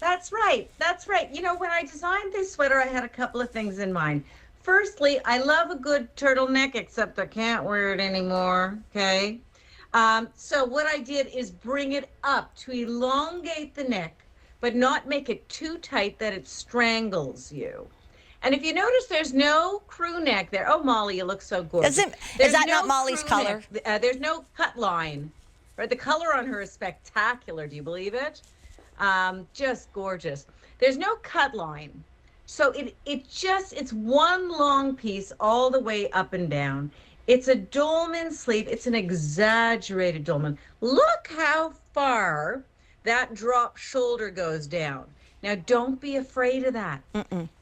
That's right. That's right. You know, when I designed this sweater, I had a couple of things in mind. Firstly, I love a good turtleneck, except I can't wear it anymore. Okay. So what I did is bring it up to elongate the neck, but not make it too tight that it strangles you. And if you notice, there's no crew neck there. Oh, Molly, you look so gorgeous. Is that not Molly's color? There's no cut line. Right, the color on her is spectacular. Do you believe it? Just gorgeous. There's no cut line. So it's one long piece all the way up and down. It's a dolman sleeve. It's an exaggerated dolman. Look how far that drop shoulder goes down. Now, don't be afraid of that.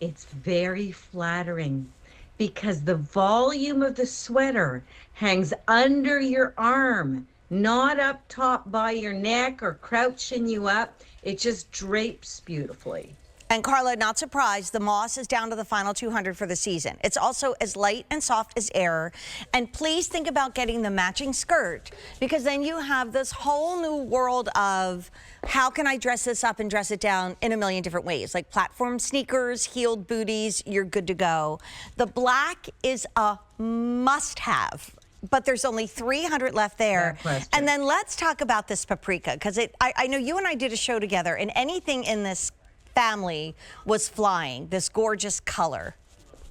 It's very flattering because the volume of the sweater hangs under your arm, not up top by your neck or crouching you up. It just drapes beautifully. And Carla, not surprised, the moss is down to the final 200 for the season. It's also as light and soft as air. And please think about getting the matching skirt, because then you have this whole new world of how can I dress this up and dress it down in a million different ways, like platform sneakers, heeled booties, you're good to go. The black is a must-have, but there's only 300 left there. And then let's talk about this paprika, because I know you and I did a show together, and anything in this family was flying, this gorgeous color.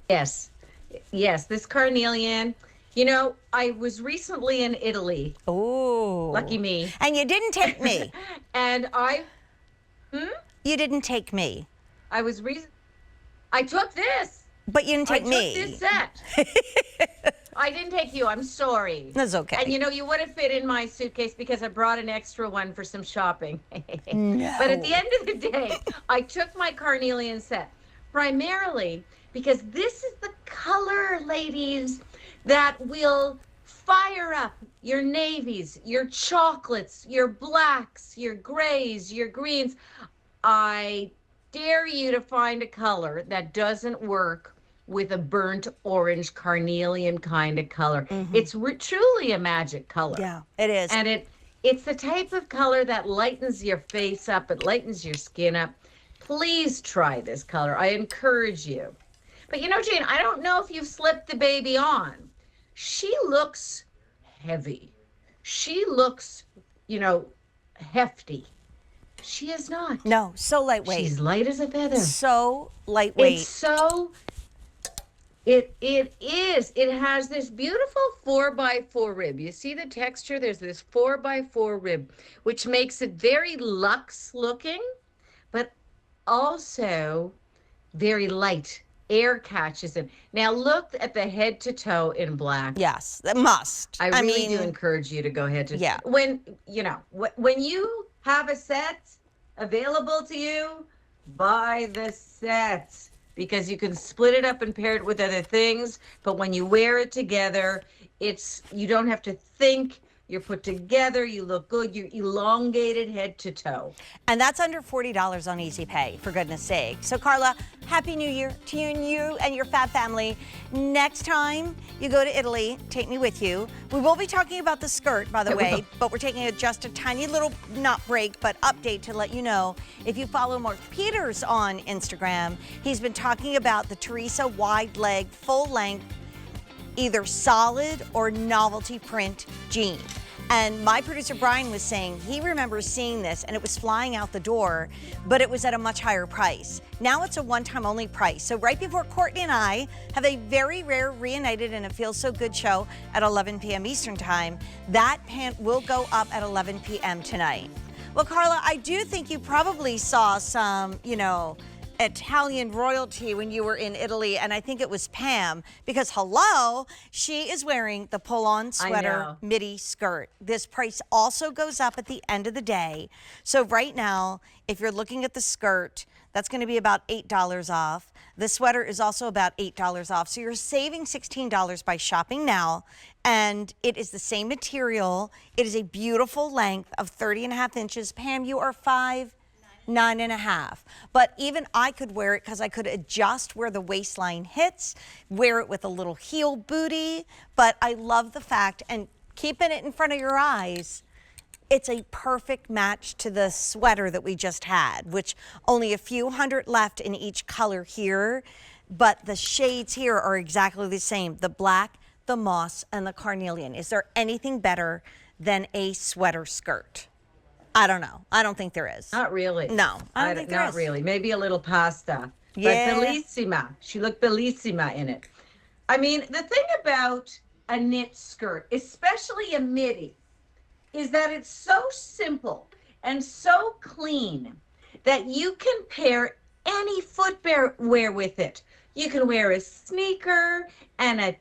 Yes, this carnelian. You know, I was recently in Italy. Oh, lucky me. And you didn't take me. And You didn't take me. I took this. But you didn't take me. I took this set. I didn't take you. I'm sorry. That's okay. And you know, you would have fit in my suitcase because I brought an extra one for some shopping. No. But at the end of the day, I took my carnelian set primarily because this is the color, ladies, that will fire up your navies, your chocolates, your blacks, your grays, your greens. I dare you to find a color that doesn't work with a burnt orange carnelian kind of color. It's truly a magic color. Yeah, it is. And it's the type of color that lightens your face up, it lightens your skin up. Please try this color. I encourage you. But you know, Jane, I don't know if you've slipped the baby on. She looks heavy. She looks, you know, hefty. She is not. No, so lightweight. She's light as a feather. So lightweight. It's so... It is. It has this beautiful 4x4 rib. You see the texture? There's this 4x4 rib, which makes it very luxe looking, but also very light. Air catches in. Now look at the head to toe in black. Yes, that must. I really do encourage you to go head to toe. Yeah. When you have a set available to you, buy the set. Because you can split it up and pair it with other things, but when you wear it together, you don't have to think, you're put together, you look good, you're elongated head to toe. And that's under $40 on Easy Pay, for goodness sake. So Carla, Happy New Year to you and your fab family. Next time you go to Italy, take me with you. We will be talking about the skirt, by the way, but we're taking just a tiny little, not break, but update to let you know. If you follow Mark Peters on Instagram, he's been talking about the Teresa wide leg, full length, either solid or novelty print jean. And my producer Brian was saying he remembers seeing this and it was flying out the door, but it was at a much higher price. Now it's a one-time only price. So right before Courtney and I have a very rare Reunited and It Feels So Good show at 11 p.m. Eastern time, that pant will go up at 11 p.m. tonight. Well, Carla, I do think you probably saw some, Italian royalty when you were in Italy, and I think it was Pam, because hello, she is wearing the pull-on sweater midi skirt. This price also goes up at the end of the day. So right now, if you're looking at the skirt, that's going to be about $8 off. The sweater is also about $8 off. So you're saving $16 by shopping now. And it is the same material. It is a beautiful length of 30.5 inches. Pam, you are 9.5. But even I could wear it because I could adjust where the waistline hits, wear it with a little heel booty. But I love the fact, and keeping it in front of your eyes, It's a perfect match to the sweater that we just had, which only a few hundred left in each color here, but the shades here are exactly the same. The black, the moss, and the carnelian. Is there anything better than a sweater skirt? I don't know. I don't think there is. Not really. No, I don't think there is. Not really. Maybe a little pasta. Yeah. But bellissima. She looked bellissima in it. I mean, the thing about a knit skirt, especially a midi, is that it's so simple and so clean that you can pair any footwear with it. You can wear a sneaker and a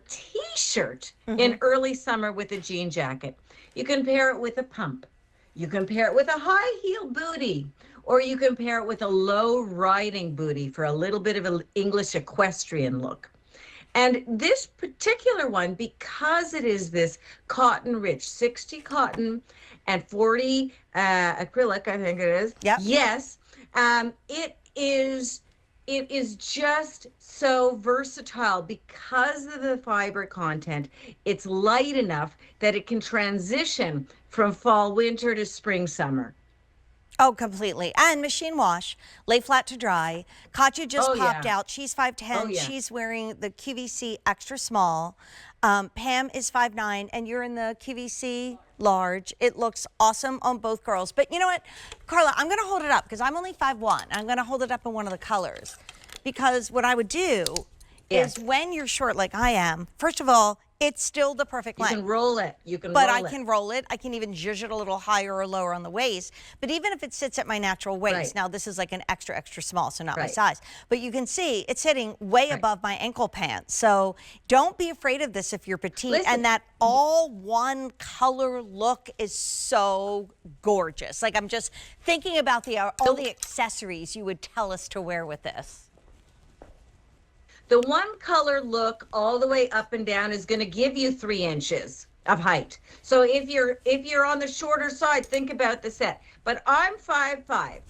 t-shirt in early summer with a jean jacket. You can pair it with a pump. You can pair it with a high heel booty, or you can pair it with a low riding booty for a little bit of an English equestrian look. And this particular one, because it is this cotton rich, 60 cotton and 40 acrylic, I think it is. Yep. Yes. It is just so versatile because of the fiber content. It's light enough that it can transition from fall, winter to spring, summer. Oh, completely. And machine wash, lay flat to dry. Katya just popped out. She's 5'10". Oh, yeah. She's wearing the QVC extra small. Pam is 5'9", and you're in the QVC large. It looks awesome on both girls. But you know what, Carla, I'm going to hold it up because I'm only 5'1". I'm going to hold it up in one of the colors because what I would do is when you're short like I am, first of all, it's still the perfect length. You can roll it. But I can roll it. I can even zhuzh it a little higher or lower on the waist. But even if it sits at my natural waist, now this is like an extra, extra small, so not my size. But you can see it's hitting way above my ankle pants. So don't be afraid of this if you're petite. Listen, and that all one color look is so gorgeous. Like I'm just thinking about all the accessories you would tell us to wear with this. The one color look all the way up and down is going to give you 3 inches of height. So if you're on the shorter side, think about the set. But I'm 5'5",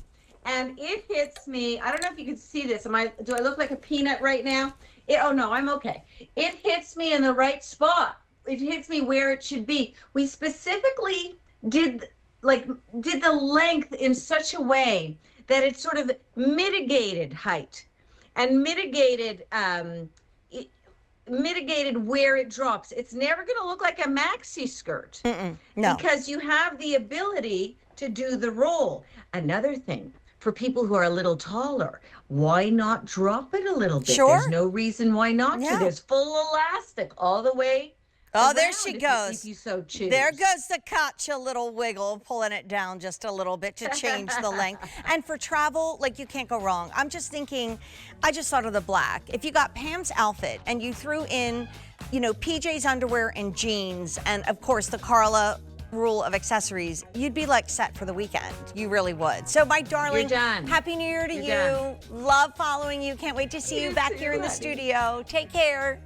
and it hits me. I don't know if you can see this. Do I look like a peanut right now? Oh no, I'm okay. It hits me in the right spot. It hits me where it should be. We specifically did the length in such a way that it sort of mitigated height. And mitigated where it drops. It's never going to look like a maxi skirt. No. Because you have the ability to do the roll. Another thing, for people who are a little taller, why not drop it a little bit? Sure. There's no reason why not to. There's full elastic all the way. Oh, there she goes. If you so choose. There goes the Katya little wiggle, pulling it down just a little bit to change the length. And for travel, like you can't go wrong. I'm just thinking, I just thought of the black. If you got Pam's outfit and you threw in, you know, PJ's underwear and jeans, and of course the Carla rule of accessories, you'd be like set for the weekend. You really would. So my darling, You're done. Happy New Year to You're you. done. Love following you. Can't wait to see you back here in the studio. Take care.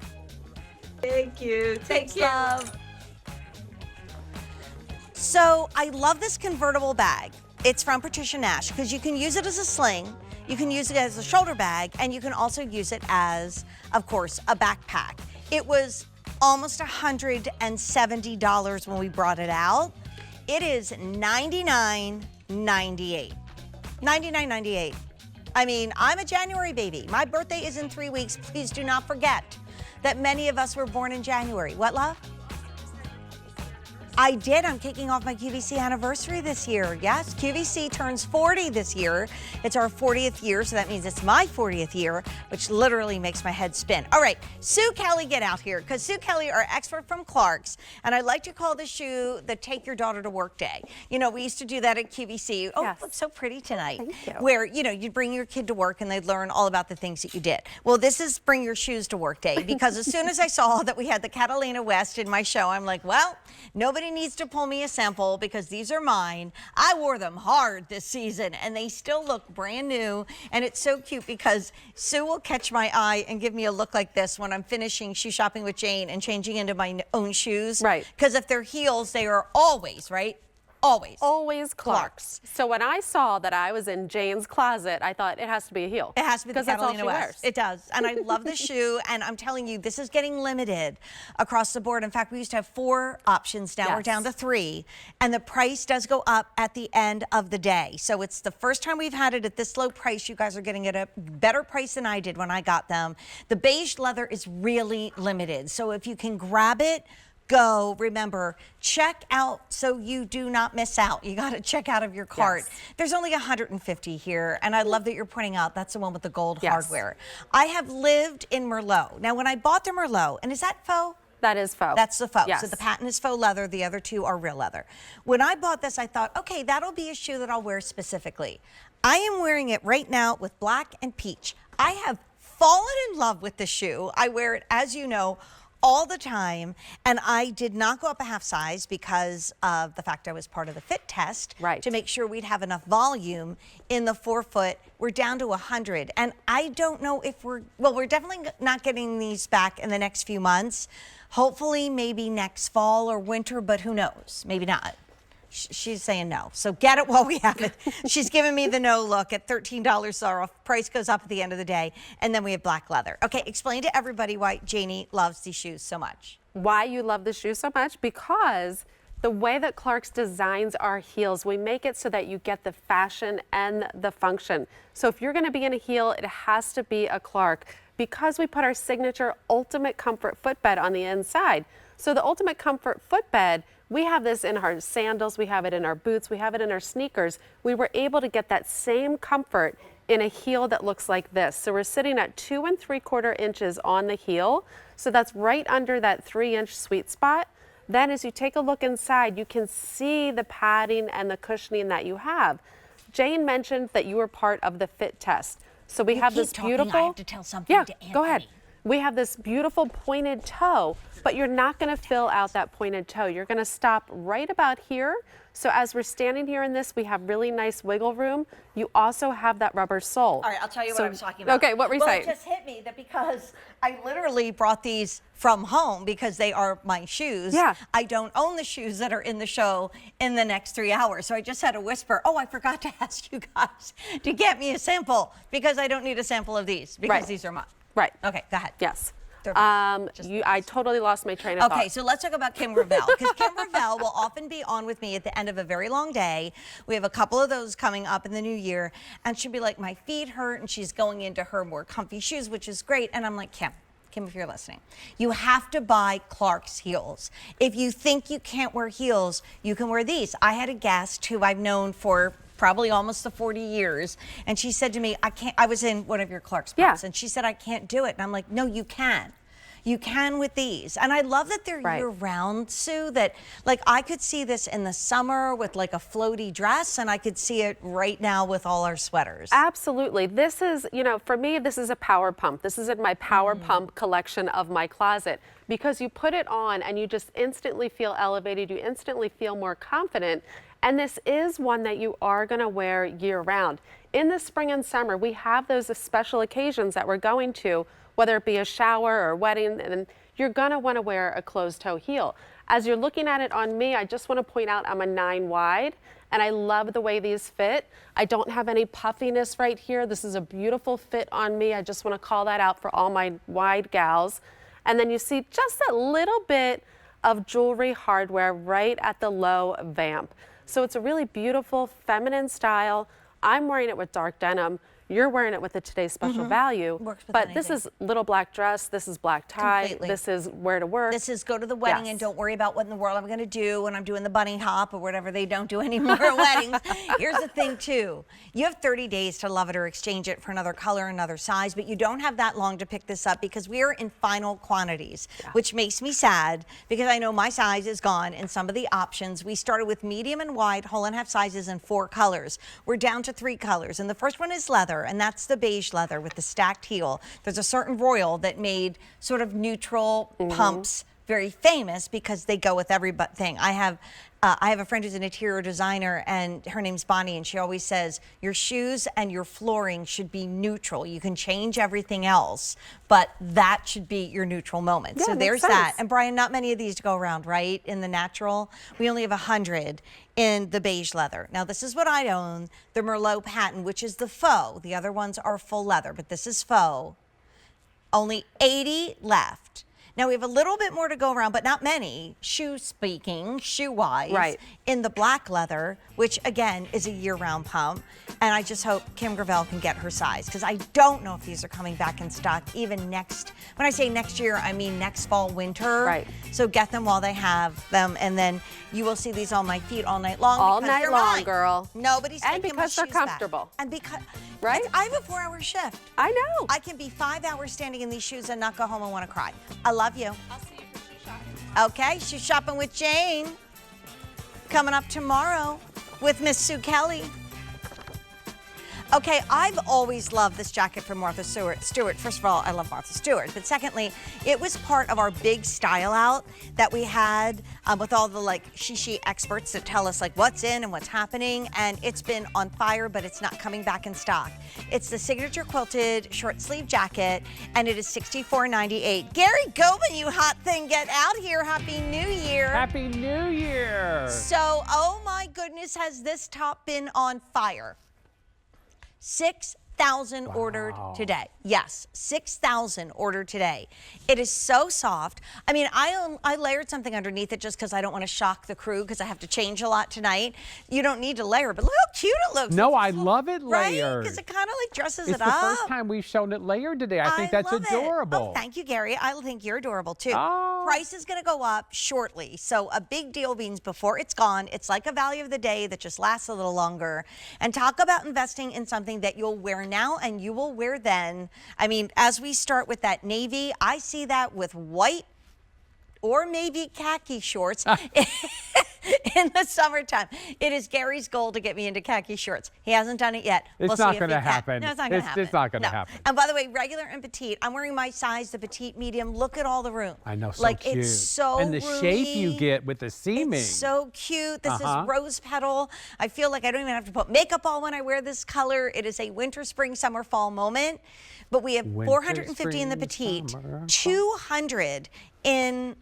Thank you. Take care. Love. So I love this convertible bag. It's from Patricia Nash because you can use it as a sling, you can use it as a shoulder bag, and you can also use it as, of course, a backpack. It was almost $170 when we brought it out. It is $99.98. $99.98. I mean, I'm a January baby. My birthday is in 3 weeks. Please do not forget that many of us were born in January. What, love? I did. I'm kicking off my QVC anniversary this year. Yes, QVC turns 40 this year. It's our 40th year, so that means it's my 40th year, which literally makes my head spin. All right, Sue Kelly, get out here, because Sue Kelly, our expert from Clark's, and I like to call the shoe the Take Your Daughter to Work Day. You know, we used to do that at QVC. Oh, yes. Looks so pretty tonight. Thank you. Where, you know, you'd bring your kid to work and they'd learn all about the things that you did. Well, this is Bring Your Shoes to Work Day, because as soon as I saw that we had the Kataleyna West in my show, I'm like, well, nobody needs to pull me a sample because these are mine. I wore them hard this season and they still look brand new. And it's so cute because Sue will catch my eye and give me a look like this when I'm finishing shoe shopping with Jane and changing into my own shoes. Right. Because if they're heels, they are always, right? Always. Always Clarks. So when I saw that I was in Jane's closet, I thought it has to be a heel. It has to be the that's all she Kataleyna West. wears. It does. And I love the shoe. And I'm telling you, this is getting limited across the board. In fact, we used to have 4 options. Now we're down to 3. And the price does go up at the end of the day. So it's the first time we've had it at this low price. You guys are getting it at a better price than I did when I got them. The beige leather is really limited. So if you can grab it, go. Remember, check out so you do not miss out. You got to check out of your cart. Yes. There's only 150 here, and I love that you're pointing out that's the one with the gold hardware. I have lived in Merlot. Now, when I bought the Merlot, and is that faux? That is faux. That's the faux. Yes. So the patent is faux leather. The other 2 are real leather. When I bought this, I thought, okay, that'll be a shoe that I'll wear specifically. I am wearing it right now with black and peach. I have fallen in love with the shoe. I wear it, as you know, all the time, and I did not go up a half size because of the fact I was part of the fit test to make sure we'd have enough volume in the 4-foot. We're down to 100, and I don't know if we're definitely not getting these back in the next few months. Hopefully, maybe next fall or winter, but who knows? Maybe not. She's saying no. So get it while we have it. She's giving me the no look at $13 off. Price goes up at the end of the day. And then we have black leather. Okay, explain to everybody why Janie loves these shoes so much. Why you love the shoe so much? Because the way that Clarks designs our heels, we make it so that you get the fashion and the function. So if you're going to be in a heel, it has to be a Clark, because we put our signature Ultimate Comfort footbed on the inside. So the Ultimate Comfort footbed, we have this in our sandals, we have it in our boots, we have it in our sneakers. We were able to get that same comfort in a heel that looks like this. So we're sitting at 2 3/4 inches on the heel. So that's right under that 3-inch sweet spot. Then as you take a look inside, you can see the padding and the cushioning that you have. Jane mentioned that you were part of the fit test. So we have this beautiful. I have to tell something to Annalie. Go ahead. We have this beautiful pointed toe, but you're not going to fill out that pointed toe. You're going to stop right about here. So as we're standing here in this, we have really nice wiggle room. You also have that rubber sole. All right, I'll tell you what I was talking about. Okay, what were you saying? Well, it just hit me that because I literally brought these from home because they are my shoes. Yeah. I don't own the shoes that are in the show in the next 3 hours. So I just had to whisper, oh, I forgot to ask you guys to get me a sample because I don't need a sample of these because these are mine. Right. Okay, go ahead. Yes. I totally lost my train of thought. Okay, so let's talk about Kim Ravel, because Kim Ravel will often be on with me at the end of a very long day. We have a couple of those coming up in the new year, and she'll be like, my feet hurt, and she's going into her more comfy shoes, which is great. And I'm like, Kim, if you're listening, you have to buy Clarks heels. If you think you can't wear heels, you can wear these. I had a guest who I've known for probably almost the 40 years. And she said to me, I was in one of your Clarks pops, and she said, I can't do it. And I'm like, no, you can. You can with these. And I love that they're year-round, Sue, that like I could see this in the summer with like a floaty dress, and I could see it right now with all our sweaters. Absolutely. This is, you know, for me, this is a power pump. This is in my power pump collection of my closet, because you put it on and you just instantly feel elevated. You instantly feel more confident. And this is one that you are going to wear year-round. In the spring and summer, we have those special occasions that we're going to, whether it be a shower or a wedding, and you're going to want to wear a closed-toe heel. As you're looking at it on me, I just want to point out I'm a 9 wide, and I love the way these fit. I don't have any puffiness right here. This is a beautiful fit on me. I just want to call that out for all my wide gals. And then you see just a little bit of jewelry hardware right at the low vamp. So it's a really beautiful feminine style. I'm wearing it with dark denim. You're wearing it with the Today's Special Value. Works with but anything. this is little black dress. This is black tie. Completely. This is wear to work. This is go to the wedding and don't worry about what in the world I'm going to do when I'm doing the bunny hop or whatever they don't do anymore at weddings. Here's the thing, too. You have 30 days to love it or exchange it for another color, another size, but you don't have that long to pick this up because we are in final quantities, which makes me sad because I know my size is gone in some of the options. We started with medium and wide, whole and half sizes in 4 colors. We're down to 3 colors, and the first one is leather, and that's the beige leather with the stacked heel. There's a certain royal that made sort of neutral pumps very famous because they go with everything. I have a friend who's an interior designer, and her name's Bonnie, and she always says your shoes and your flooring should be neutral. You can change everything else, but that should be your neutral moment. Yeah, so makes there's sense. that. And Brian, not many of these to go around, right? In the natural, we only have 100 in the beige leather. Now this is what I own, the Merlot patent, which is the faux. The other ones are full leather, but this is faux. Only 80 left. Now we have a little bit more to go around, but not many, shoe-wise, Right. in the black leather, which again is a year-round pump. And I just hope Kim Gravel can get her size, because I don't know if these are coming back in stock even next, when I say next year, I mean next fall, winter. Right. So get them while they have them, and then you will see these on my feet all night long. All because night they're long, mine. girl. Nobody's And taking my because they're shoes back. comfortable. And because, Right? I have a 4-hour shift. I know. I can be 5 hours standing in these shoes and not go home and want to cry. I love you. I'll see you for shoe shopping. Okay, shoe shopping with Jane. Coming up tomorrow with Miss Sue Kelly. Okay, I've always loved this jacket from Martha Stewart. First of all, I love Martha Stewart. But secondly, it was part of our big style out that we had with all the like shishi experts that tell us like what's in and what's happening. And it's been on fire, but it's not coming back in stock. It's the signature quilted short sleeve jacket, and it is $64.98. Gary Goban, you hot thing, get out here. Happy New Year. Happy New Year! So, oh my goodness, has this top been on fire? 6,000 ordered today. Yes, 6,000 ordered today. It is so soft. I mean, I layered something underneath it just because I don't want to shock the crew because I have to change a lot tonight. You don't need to layer, but look how cute it looks. No, I love it Right? layered. Because it kind of like dresses It's it the up. first time we've shown it layered today. I think that's love it. adorable. Oh, thank you, Gary. I think you're adorable too. Oh. Price is going to go up shortly. So a big deal means before it's gone. It's like a value of the day that just lasts a little longer. And talk about investing in something that you'll wear now and you will wear then. I mean, as we start with that navy, I see that with white or maybe khaki shorts in the summertime. It is Gary's goal to get me into khaki shorts. He hasn't done it yet. It's We'll not see if gonna he can. happen. No, it's not going to happen. It's not gonna No. happen. And by the way, regular and petite, I'm wearing my size, the petite medium. Look at all the room. I know, so like, cute. it's so And the shape you roomy. get with the seaming. It's so cute. This Uh-huh. is rose petal. I feel like I don't even have to put makeup on when I wear this color. It is a winter, spring, summer, fall moment. But we have Winter, 450 in the spring, petite, summer, fall. 200 in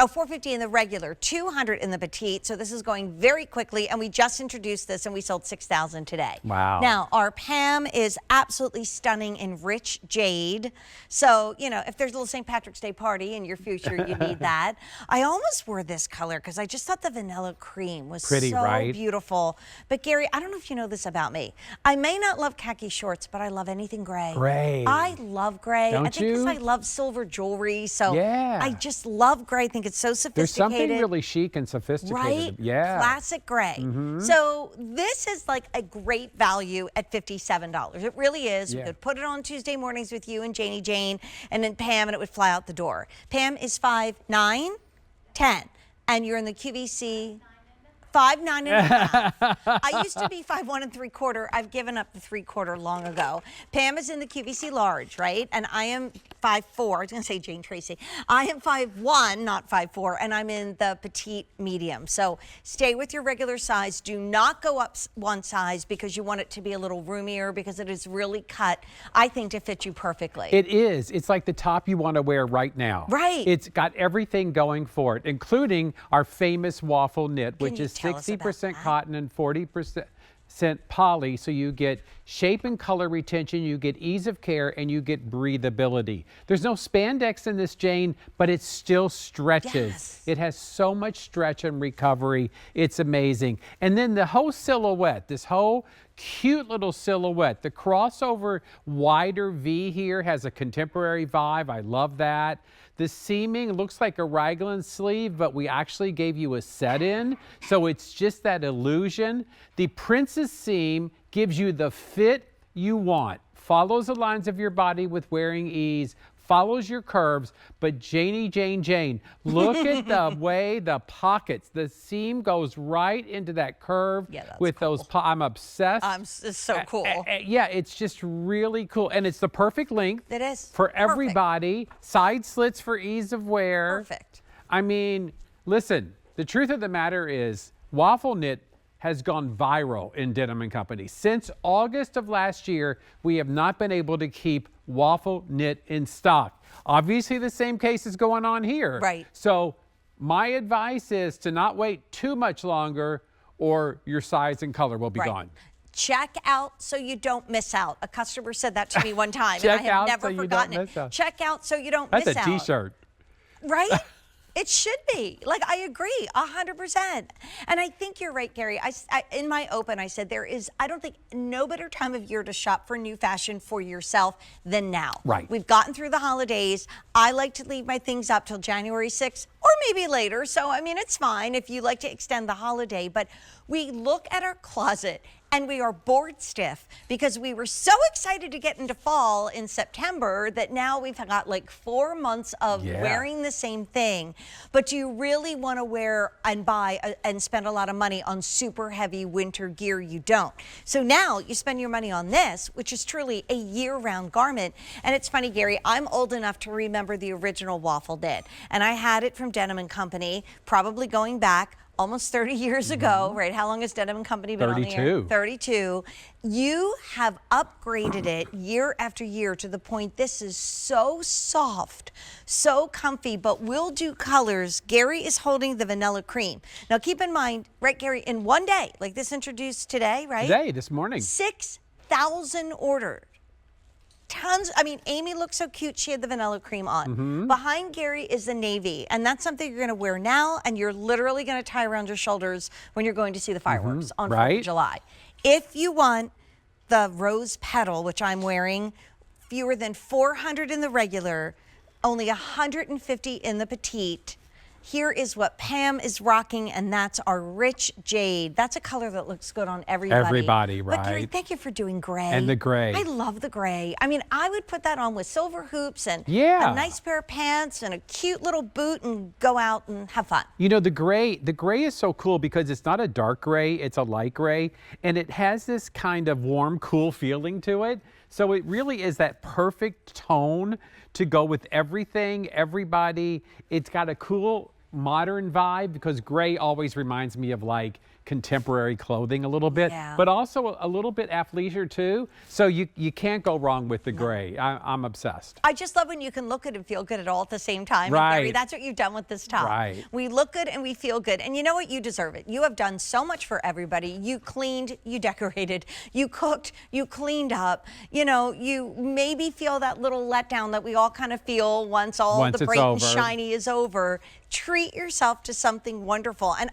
450 in the regular, 200 in the petite. So this is going very quickly, and we just introduced this, and we sold 6,000 today. Wow. Now, our Pam is absolutely stunning in rich jade. So, you know, if there's a little St. Patrick's Day party in your future, you need that. I almost wore this color because I just thought the vanilla cream was Pretty, so right? beautiful. But Gary, I don't know if you know this about me. I may not love khaki shorts, but I love anything gray. Gray. I love gray. I Don't think because you? I love silver jewelry. So Yeah. I just love gray. I think it's so sophisticated. There's something really chic and sophisticated. Right? Yeah. Classic gray. So this is like a great value at $57. It really is. Yeah. We could put it on Tuesday mornings with you and Jane, and then Pam, and it would fly out the door. Pam is 5'9", 10, and you're in the QVC 5'9" and a half. I used to be 5'1" and 3/4. I've given up the 3/4 long ago. Pam is in the QVC large, right? And I am 5'4". I was gonna say Jane Tracy. I am 5'1", not 5'4", and I'm in the petite medium. So stay with your regular size. Do not go up one size because you want it to be a little roomier, because it is really cut, I think, to fit you perfectly. It is. It's like the top you want to wear right now. Right. It's got everything going for it, including our famous waffle knit, which you is tell us about 60% that? cotton and 40% poly, so you get shape and color retention, you get ease of care, and you get breathability. There's no spandex in this, Jane, but it still stretches. Yes. It has so much stretch and recovery. It's amazing. And then the whole silhouette, this whole cute little silhouette, the crossover wider V here has a contemporary vibe. I love that. The seaming looks like a raglan sleeve, but we actually gave you a set-in, so it's just that illusion. The princess seam gives you the fit you want, follows the lines of your body with wearing ease, follows your curves, but Jane, look at the way the pockets, the seam goes right into that curve Yeah, that's with those, I'm obsessed. It's so cool. Yeah, it's just really cool. And it's the perfect length It is. for Perfect. everybody. Side slits for ease of wear. Perfect. I mean, listen, the truth of the matter is Waffle knit has gone viral in Denim & Company. Since August of last year, we have not been able to keep Waffle knit in stock. Obviously, the same case is going on here. Right. So my advice is to not wait too much longer or your size and color will be gone. Check out so you don't miss out. A customer said that to me one time, and Check I have out never so you forgotten don't it. miss out. Check out so you don't That's miss a out. t-shirt. Right? It should be. Like, I agree 100%. And I think you're right, Gary. In my open, I said I don't think no better time of year to shop for new fashion for yourself than now. Right. We've gotten through the holidays. I like to leave my things up till January 6th or maybe later. So, I mean, it's fine if you like to extend the holiday. But we look at our closet and we are bored stiff because we were so excited to get into fall in September that now we've got like 4 months of wearing the same thing. But do you really want to wear and buy and spend a lot of money on super heavy winter gear? You don't. So now you spend your money on this, which is truly a year-round garment. And it's funny, Gary, I'm old enough to remember the original Waffle knit. And I had it from Denim & Company, probably going back almost 30 years ago, right? How long has Denim & Company been on the air? 32. You have upgraded it year after year to the point this is so soft, so comfy, but we'll do colors. Gary is holding the vanilla cream. Now keep in mind, right, Gary, in one day, like this introduced today, right? Today, this morning. 6,000 ordered. Tons. I mean, Amy looked so cute. She had the vanilla cream on. Behind Gary is the navy, and that's something you're going to wear now, and you're literally going to tie around your shoulders when you're going to see the fireworks on 4th of July. If you want the rose petal, which I'm wearing, fewer than 400 in the regular, only 150 in the petite. Here is what Pam is rocking, and that's our rich jade. That's a color that looks good on everybody. Everybody, right. But Gary, thank you for doing gray. And the gray. I love the gray. I mean, I would put that on with silver hoops and Yeah. a nice pair of pants and a cute little boot and go out and have fun. You know, the gray is so cool because it's not a dark gray, it's a light gray, and it has this kind of warm, cool feeling to it. So it really is that perfect tone to go with everything, everybody. It's got a cool modern vibe because gray always reminds me of like contemporary clothing a little bit, but also a little bit athleisure too. So you can't go wrong with the gray. I'm obsessed. I just love when you can look good and feel good at all at the same time. Right. And Gary, that's what you've done with this top. Right. We look good and we feel good. And you know what? You deserve it. You have done so much for everybody. You cleaned, you decorated, you cooked, you cleaned up. You know, you maybe feel that little letdown that we all kind of feel once the bright and shiny is over. Treat yourself to something wonderful. And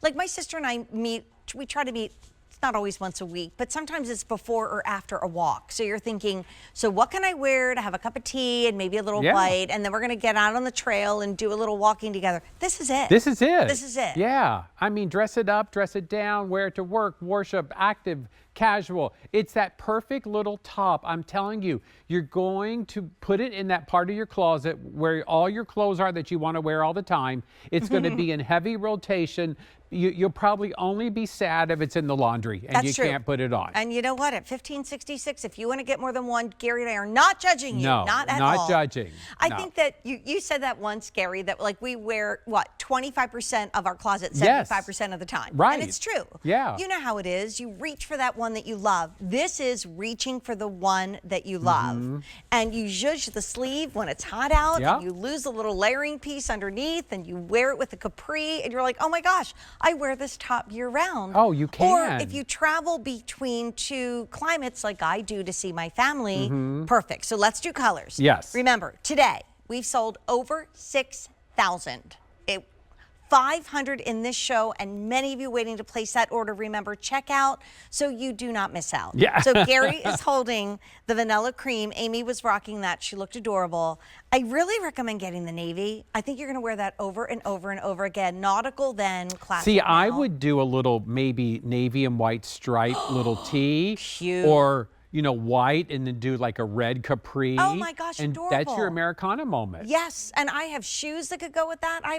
like my sister and I we try to meet, it's not always once a week, but sometimes it's before or after a walk. So you're thinking, so what can I wear to have a cup of tea and maybe a little bite? And then we're going to get out on the trail and do a little walking together. This is it. This is it. This is it. Yeah. I mean, dress it up, dress it down, wear it to work, worship, active, casual. It's that perfect little top. I'm telling you, you're going to put it in that part of your closet where all your clothes are that you want to wear all the time. It's going to be in heavy rotation. You'll probably only be sad if it's in the laundry and you can't put it on. And you know what? At $15.66, if you want to get more than one, Gary and I are not judging you. No, not at all. not judging. I think that you said that once, Gary, that like we wear, what, 25% of our closet 75% of the time. Right. And it's true. Yeah. You know how it is. You reach for that one that you love. This is reaching for the one that you love. And you zhuzh the sleeve when it's hot out, and you lose the little layering piece underneath, and you wear it with a capri, and you're like, oh my gosh, I wear this top year round. Oh, you can. Or if you travel between two climates like I do to see my family, perfect. So let's do colors. Yes. Remember, today we've sold over 6,000. 500 in this show, and many of you waiting to place that order. Remember, check out so you do not miss out. Yeah. So Gary is holding the vanilla cream. Amy was rocking that. She looked adorable. I really recommend getting the navy. I think you're going to wear that over and over and over again. Nautical then, classic See, now. I would do a little maybe navy and white stripe little tee. Cute. Or white and then do like a red capri. Oh my gosh, and adorable. That's your Americana moment. Yes, and I have shoes that could go with that. I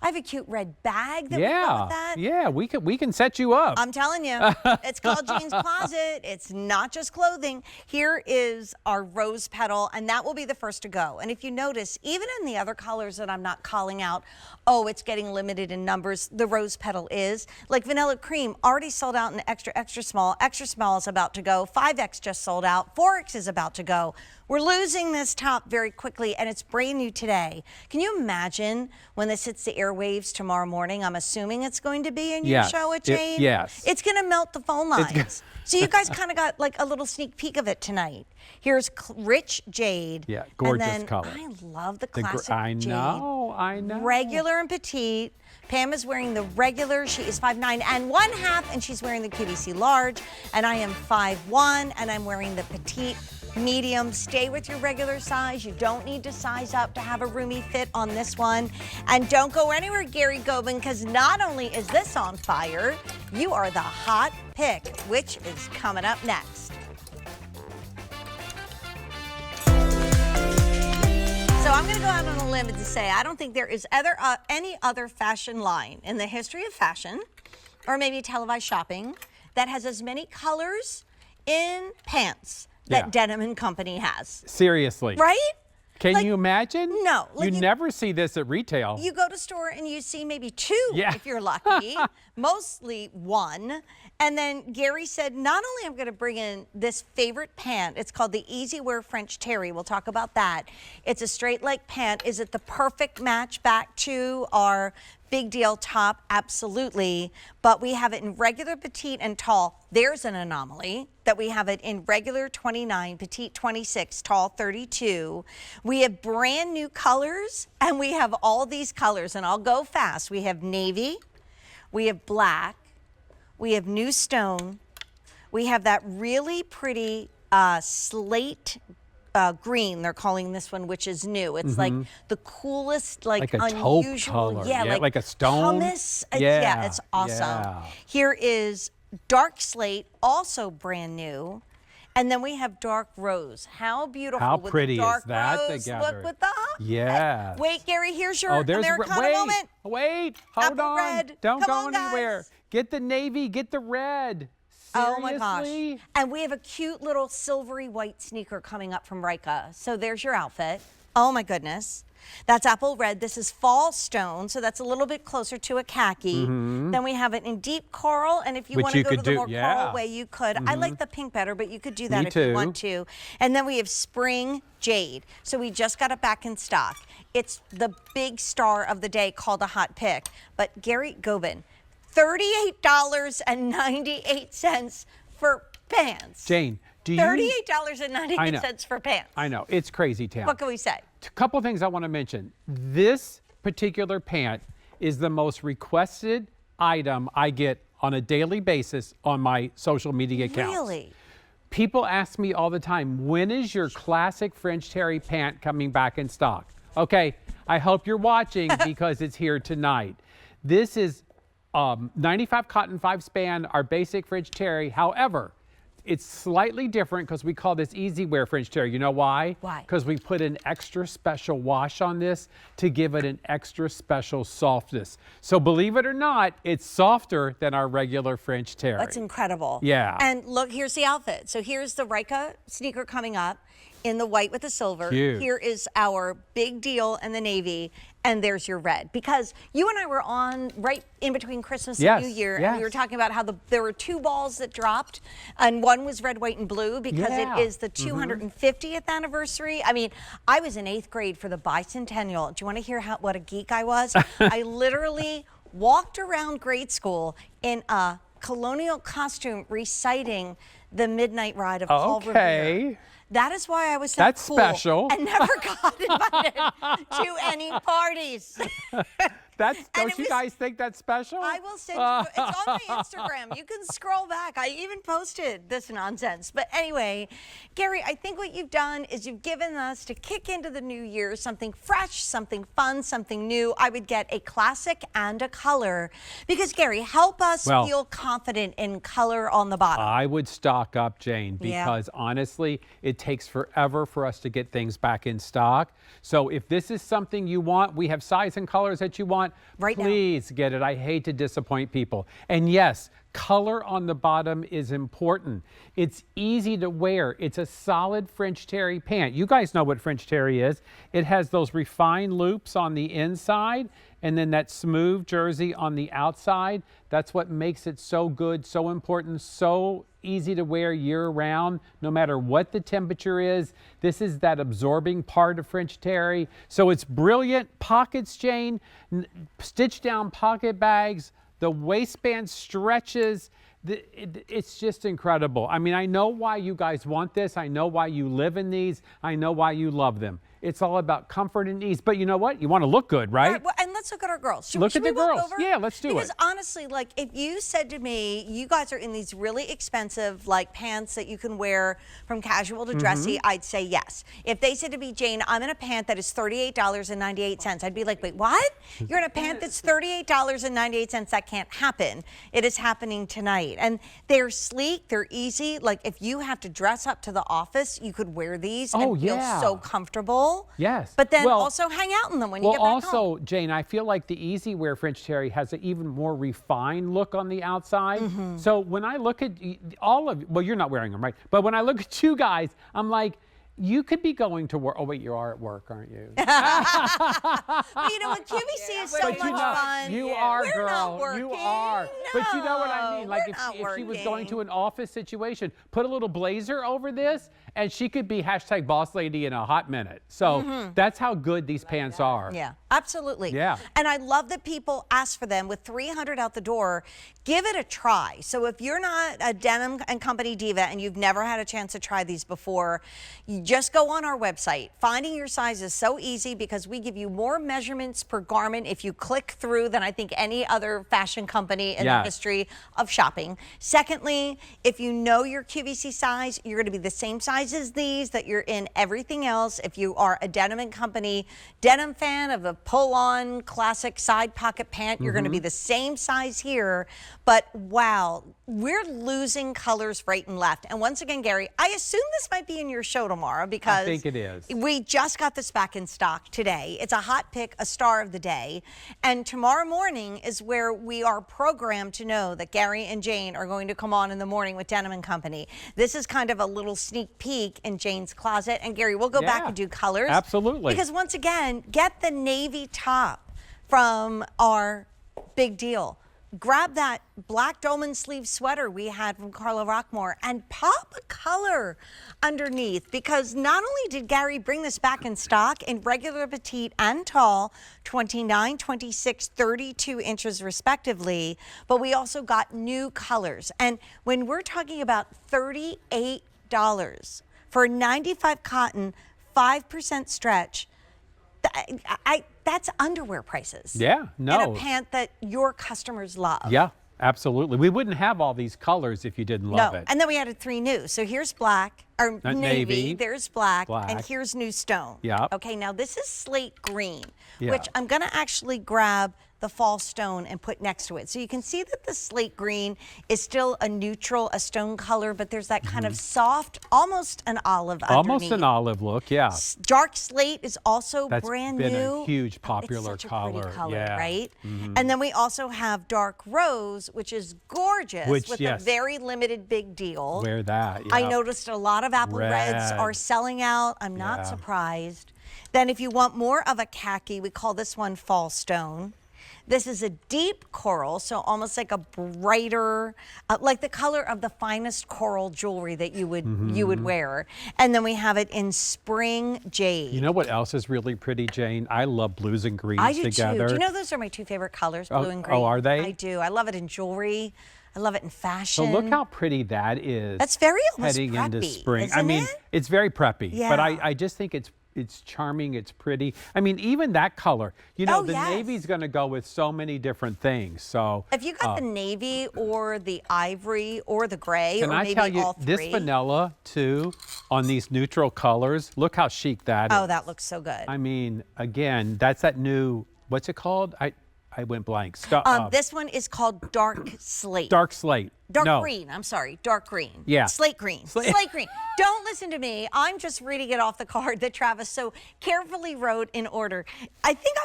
have a cute red bag that would go with that. Yeah, we can set you up. I'm telling you, it's called Jean's Closet. It's not just clothing. Here is our rose petal, and that will be the first to go. And if you notice, even in the other colors that I'm not calling out, oh, it's getting limited in numbers, the rose petal is. Like vanilla cream, already sold out in extra, extra small. Extra small is about to go. 5X just sold out. 4X is about to go. We're losing this top very quickly, and it's brand new today. Can you imagine when this hits the airwaves tomorrow morning? I'm assuming it's going to be in your show at Jane. Yes. It's going to melt the phone lines. So you guys kind of got like a little sneak peek of it tonight. Here's rich jade. Yeah, gorgeous and then color. I love the classic I jade. know. Regular and petite. Pam is wearing the regular. She is 5'9" and 1/2, and she's wearing the QVC large. And I am 5'1", and I'm wearing the petite medium. Stay with your regular size. You don't need to size up to have a roomy fit on this one. And don't go anywhere, Gary Gobin, because not only is this on fire, you are the hot pick, which is coming up next. So I'm going to go out on a limb to say I don't think there is any other fashion line in the history of fashion, or maybe televised shopping, that has as many colors in pants that Denim & Company has. Seriously. Right? Can you imagine? No. You never see this at retail. You go to store and you see maybe 2 if you're lucky, mostly 1. And then Gary said, not only I'm going to bring in this favorite pant, it's called the EasyWear French Terry. We'll talk about that. It's a straight leg pant. Is it the perfect match back to our big deal top? Absolutely. But we have it in regular, petite, and tall. There's an anomaly that we have it in regular 29, petite 26, tall 32. We have brand new colors, and we have all these colors, and I'll go fast. We have navy, we have black, we have new stone, we have that really pretty slate green, they're calling this one, which is new. It's like the coolest, like a unusual, taupe color. Like a stone. Pumice. Yeah, it's awesome. Yeah. Here is dark slate, also brand new. And then we have dark rose. How beautiful. How with pretty the dark is that rose together? Look with the Yes. Wait, Gary, here's your there's Americana moment. Wait, hold Apple on. red. Don't Come go on, anywhere. guys. Get the navy, get the red. Seriously? Oh my gosh. And we have a cute little silvery white sneaker coming up from Ryka. So there's your outfit. Oh my goodness. That's apple red. This is fall stone, so that's a little bit closer to a khaki. Then we have it in deep coral, and if you want to go to the more coral way, you could. I like the pink better, but you could do that if you want to. And then we have spring jade. So we just got it back in stock. It's the big star of the day called a hot pick. But Gary Gobin, $38.98 for pants. Jane, do you... $38.98 for pants. I know. It's crazy town. What can we say? A couple things I want to mention. This particular pant is the most requested item I get on a daily basis on my social media accounts. Really? People ask me all the time, when is your classic French Terry pant coming back in stock? Okay, I hope you're watching because it's here tonight. This is 95 cotton 5 span, our basic French Terry. However, it's slightly different because we call this EasyWear French Terry. You know why? Why? Because we put an extra special wash on this to give it an extra special softness. So believe it or not, it's softer than our regular French Terry. That's incredible. Yeah. And look, here's the outfit. So here's the Ryka sneaker coming up in the white with the silver. Cute. Here is our big deal in the navy. And there's your red. Because you and I were on right in between Christmas and New Year. And we were talking about how there were 2 balls that dropped. And one was red, white, and blue because it is the 250th anniversary. I mean, I was in 8th grade for the bicentennial. Do you want to hear what a geek I was? I literally walked around grade school in a colonial costume reciting the Midnight Ride of Paul Revere. That is why I was so cool special. and never got invited to any parties. Don't you guys think that's special? I will send you, it's on my Instagram. You can scroll back. I even posted this nonsense. But anyway, Gary, I think what you've done is you've given us to kick into the new year something fresh, something fun, something new. I would get a classic and a color because, Gary, help us feel confident in color on the bottom. I would stock up, Jane, because honestly, it takes forever for us to get things back in stock. So if this is something you want, we have size and colors that you want, please get it. I hate to disappoint people. And yes, color on the bottom is important. It's easy to wear. It's a solid French terry pant. You guys know what French terry is. It has those refined loops on the inside and then that smooth jersey on the outside. That's what makes it so good, so important, so easy to wear year round, no matter what the temperature is. This is that absorbing part of French terry. So it's brilliant. Pockets, Jane, stitched down pocket bags. The waistband stretches. It's just incredible. I mean, I know why you guys want this. I know why you live in these. I know why you love them. It's all about comfort and ease. But you know what? You want to look good, right? All right, well, and let's look at our girls. Should look at we the walk girls. over? Yeah, let's do it. Because honestly, like if you said to me, you guys are in these really expensive like pants that you can wear from casual to dressy, I'd say yes. If they said to me, Jane, I'm in a pant that is $38.98, I'd be like, wait, what? You're in a pant that's $38.98? That can't happen. It is happening tonight. And they're sleek, they're easy. Like if you have to dress up to the office, you could wear these and feel so comfortable. Yes. But then also hang out in them when you get back home. Well, also, Jane, I feel like the EasyWear French terry has an even more refined look on the outside. So when I look at all of you, well, you're not wearing them, right? But when I look at you guys, I'm like, you could be going to work. Oh, wait, you are at work, aren't you? Well, you know what? QVC is so much fun. You are, We're girl. not working. You are. But you know what I mean? Like we're if she was going to an office situation, put a little blazer over this, and she could be hashtag boss lady in a hot minute. So that's how good these pants are. Yeah, absolutely. Yeah. And I love that people ask for them. With 300 out the door, give it a try. So if you're not a Denim & Company diva and you've never had a chance to try these before, you just go on our website. Finding your size is so easy because we give you more measurements per garment if you click through than I think any other fashion company in the history of shopping. Secondly, if you know your QVC size, you're going to be the same size as these that you're in everything else. If you are a Denim & Company denim fan of the pull-on classic side pocket pant, you're going to be the same size here. But wow, we're losing colors right and left. And once again, Gary, I assume this might be in your show tomorrow because I think it is. We just got this back in stock today. It's a hot pick, a star of the day. And tomorrow morning is where we are programmed to know that Gary and Jane are going to come on in the morning with Denim & Company. This is kind of a little sneak peek in Jane's closet. And Gary, we'll go back and do colors. Absolutely. Because once again, get the navy top from our big deal. Grab that black Dolman sleeve sweater we had from Carla Rockmore and pop a color underneath, because not only did Gary bring this back in stock in regular, petite, and tall, 29, 26, 32 inches respectively, but we also got new colors. And when we're talking about $38 for 95 cotton, 5% stretch, that's underwear prices. Yeah, no. In a pant that your customers love. Yeah, absolutely. We wouldn't have all these colors if you didn't love it. And then we added 3 new. So here's black, or navy, there's black, and here's new stone. Yep. Okay, now this is slate green, Yeah. which I'm gonna actually grab the fall stone and put next to it. So you can see that the slate green is still a neutral, a stone color, but there's that kind of soft, almost an olive underneath. Almost an olive look, yeah. Dark slate is also brand new. That's been a huge popular it's such a pretty color, yeah. right? And then we also have dark rose, which is gorgeous with a very limited big deal. Wear that, I noticed a lot of apple reds are selling out. I'm not surprised. Then if you want more of a khaki, we call this one fall stone. This is a deep coral, so almost like a brighter, like the color of the finest coral jewelry that you would wear. And then we have it in spring jade. You know what else is really pretty, Jane? I love blues and greens together. Too. Do you know those are my 2 favorite colors, blue and green? Oh, are they? I do. I love it in jewelry. I love it in fashion. So look how pretty that is. That's very almost heading preppy, into spring. isn't I mean, it? it's very preppy, Yeah. but I just think it's charming, it's pretty. I mean, even that color, you know, Oh, the yes. navy's going to go with so many different things. So If you got the navy or the ivory or the gray can or I maybe tell you, all three. this vanilla too, on these neutral colors, look how chic that is. Oh, that looks so good. I mean, again, that's that new, what's it called? I went blank. This one is called dark slate. Dark slate. Dark No. green, I'm sorry, dark green. Yeah. Slate green. Slate green. Don't listen to me. I'm just reading it off the card that Travis so carefully wrote in order. I think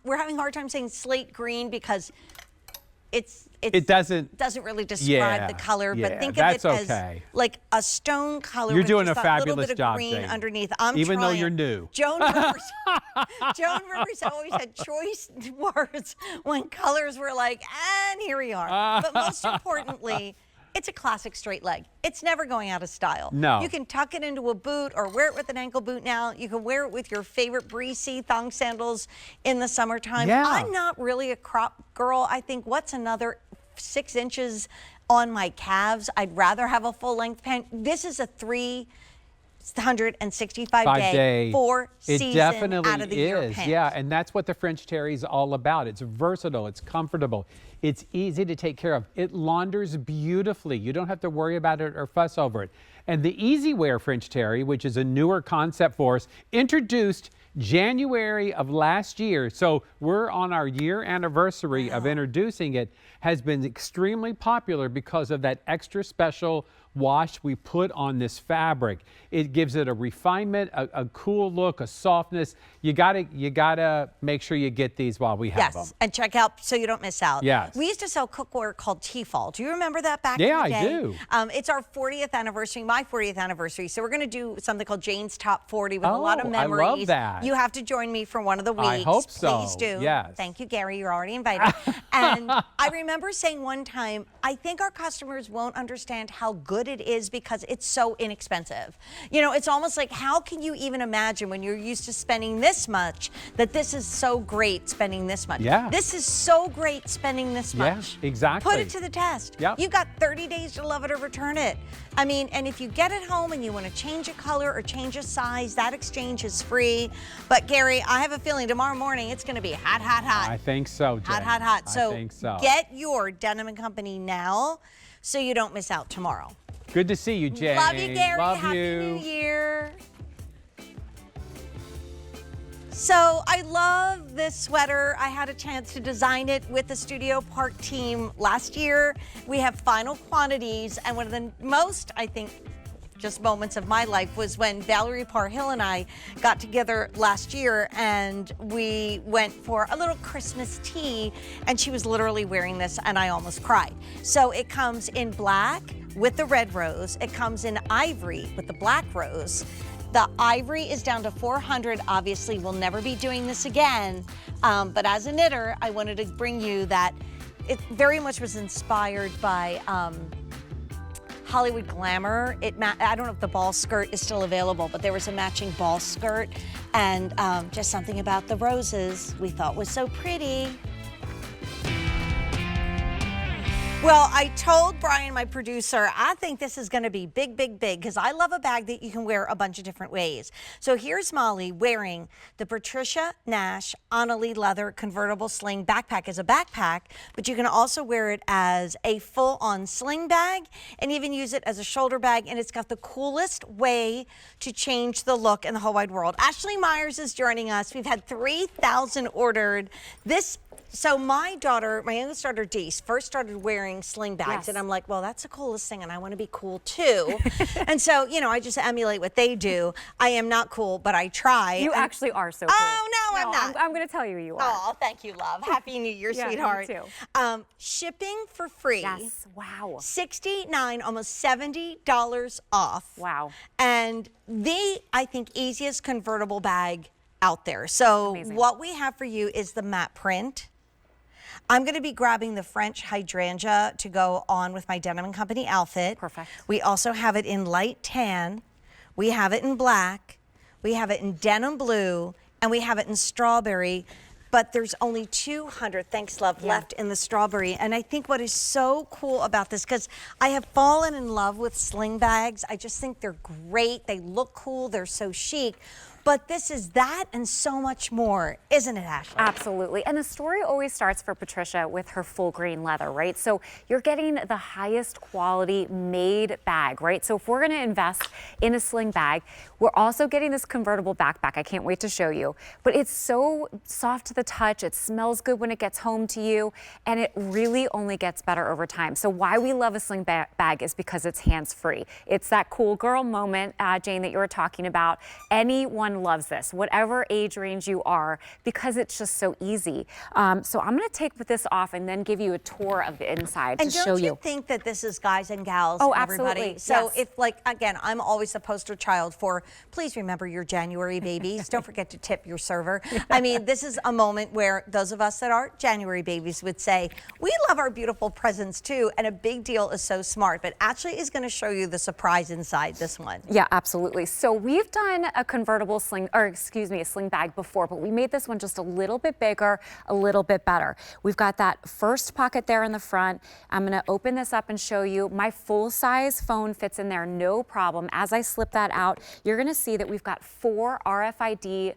we're having a hard time saying slate green because It doesn't really describe Yeah, the color, yeah, but think of that's it as okay. like a stone color. You're with doing just a that little fabulous bit of job, green Jane. underneath. Even though trying. you're new. Joan Rivers always had choice words when colors were like, and here we are. But most importantly, it's a classic straight leg. It's never going out of style. No. You can tuck it into a boot or wear it with an ankle boot now. You can wear it with your favorite breezy thong sandals in the summertime. Yeah. I'm not really a crop girl. I think what's another 6 inches on my calves? I'd rather have a full length pant. This is a 365 day, 4 season It definitely out of the year is. pant. Yeah, and that's what the French terry is all about. It's versatile, it's comfortable, it's easy to take care of. It launders beautifully. You don't have to worry about it or fuss over it. And the EasyWear French terry, which is a newer concept for us, introduced January of last year. So we're on our year anniversary of introducing it, has been extremely popular because of that extra special wash we put on this fabric. It gives it a refinement, a cool look, a softness. You gotta make sure you get these while we have them. Yes, and check out so you don't miss out. Yes. We used to sell cookware called T-Fall. Do you remember that back in Yeah, the day? I do. It's our 40th anniversary, my 40th anniversary. So we're going to do something called Jane's Top 40 with a lot of Oh, I memories. love that. You have to join me for one of the weeks. I hope so, Please do. yes. Thank you, Gary. You're already invited. And I remember saying one time, I think our customers won't understand how good it is because it's so inexpensive. You know, it's almost like, how can you even imagine when you're used to spending this much that this is so great spending this much? Yeah. This is so great spending this Yeah, much. exactly. Put it to the test. Yep. You've got 30 days to love it or return it. I mean, and if you get it home and you want to change a color or change a size, that exchange is free. But Gary, I have a feeling tomorrow morning it's going to be hot, hot, hot. I think so, Jane. Hot, hot, hot. So, I think so. get your Denim & Company now so you don't miss out tomorrow. Good to see you, Jane. Love you, Gary. Love Happy you. New Year. So I love this sweater. I had a chance to design it with the Studio Park team last year. We have final quantities, and one of the most, I think, just moments of my life was when Valerie Parr-Hill and I got together last year and we went for a little Christmas tea, and she was literally wearing this and I almost cried. So it comes in black with the red rose. It comes in ivory with the black rose. The ivory is down to 400. Obviously, we'll never be doing this again. But as a knitter, I wanted to bring you that it very much was inspired by Hollywood Glamour. I don't know if the ball skirt is still available, but there was a matching ball skirt, and just something about the roses we thought was so pretty. Well, I told Brian, my producer, I think this is going to be big, big, big, because I love a bag that you can wear a bunch of different ways. So here's Molly wearing the Patricia Nash Annalie leather convertible sling backpack as a backpack, but you can also wear it as a full-on sling bag and even use it as a shoulder bag, and it's got the coolest way to change the look in the whole wide world. Ashley Myers is joining us. We've had 3,000 ordered. So my daughter, my youngest daughter, Deese, first started wearing sling bags, Yes. and I'm like, well, that's the coolest thing, and I want to be cool too. And so, you know, I just emulate what they do. I am not cool, but I try. You And- actually are so cool. Oh, no, I'm not. I'm going to tell you you are. Oh, thank you, love. Happy New Year, Yeah, you sweetheart. too. Shipping for free. Yes. Wow. $69, almost $70 off. Wow. And the, I think, easiest convertible bag out there. So Amazing. what we have for you is the matte print. I'm going to be grabbing the French hydrangea to go on with my Denim & Company outfit. Perfect. We also have it in light tan. We have it in black. We have it in denim blue. And we have it in strawberry. But there's only 200, thanks love, left in the strawberry. And I think what is so cool about this, because I have fallen in love with sling bags. I just think they're great. They look cool. They're so chic. But this is that and so much more, isn't it, Ashley? Absolutely. And the story always starts for Patricia with her full grain leather, right? So you're getting the highest quality made bag, right? So if we're going to invest in a sling bag, we're also getting this convertible backpack. I can't wait to show you. But it's so soft to the touch. It smells good when it gets home to you. And it really only gets better over time. So why we love a sling bag is because it's hands-free. It's that cool girl moment, Jane, that you were talking about. Anyone loves this, whatever age range you are, because it's just so easy. So I'm going to take this off and then give you a tour of the inside and to show don't you you. think that this is guys and gals? Oh, and absolutely. everybody? So Yes. if, like, again, I'm always the poster child for, please remember your January babies. Don't forget to tip your server. I mean, this is a moment where those of us that are January babies would say, we love our beautiful presents too, and a big deal is so smart. But Ashley is going to show you the surprise inside this one. Yeah, absolutely. So we've done a convertible sling, or excuse me, a sling bag before, but we made this one just a little bit bigger, a little bit better. We've got that first pocket there in the front. I'm going to open this up and show you. My full-size phone fits in there, no problem. As I slip that out, you're going to see that we've got 4 RFID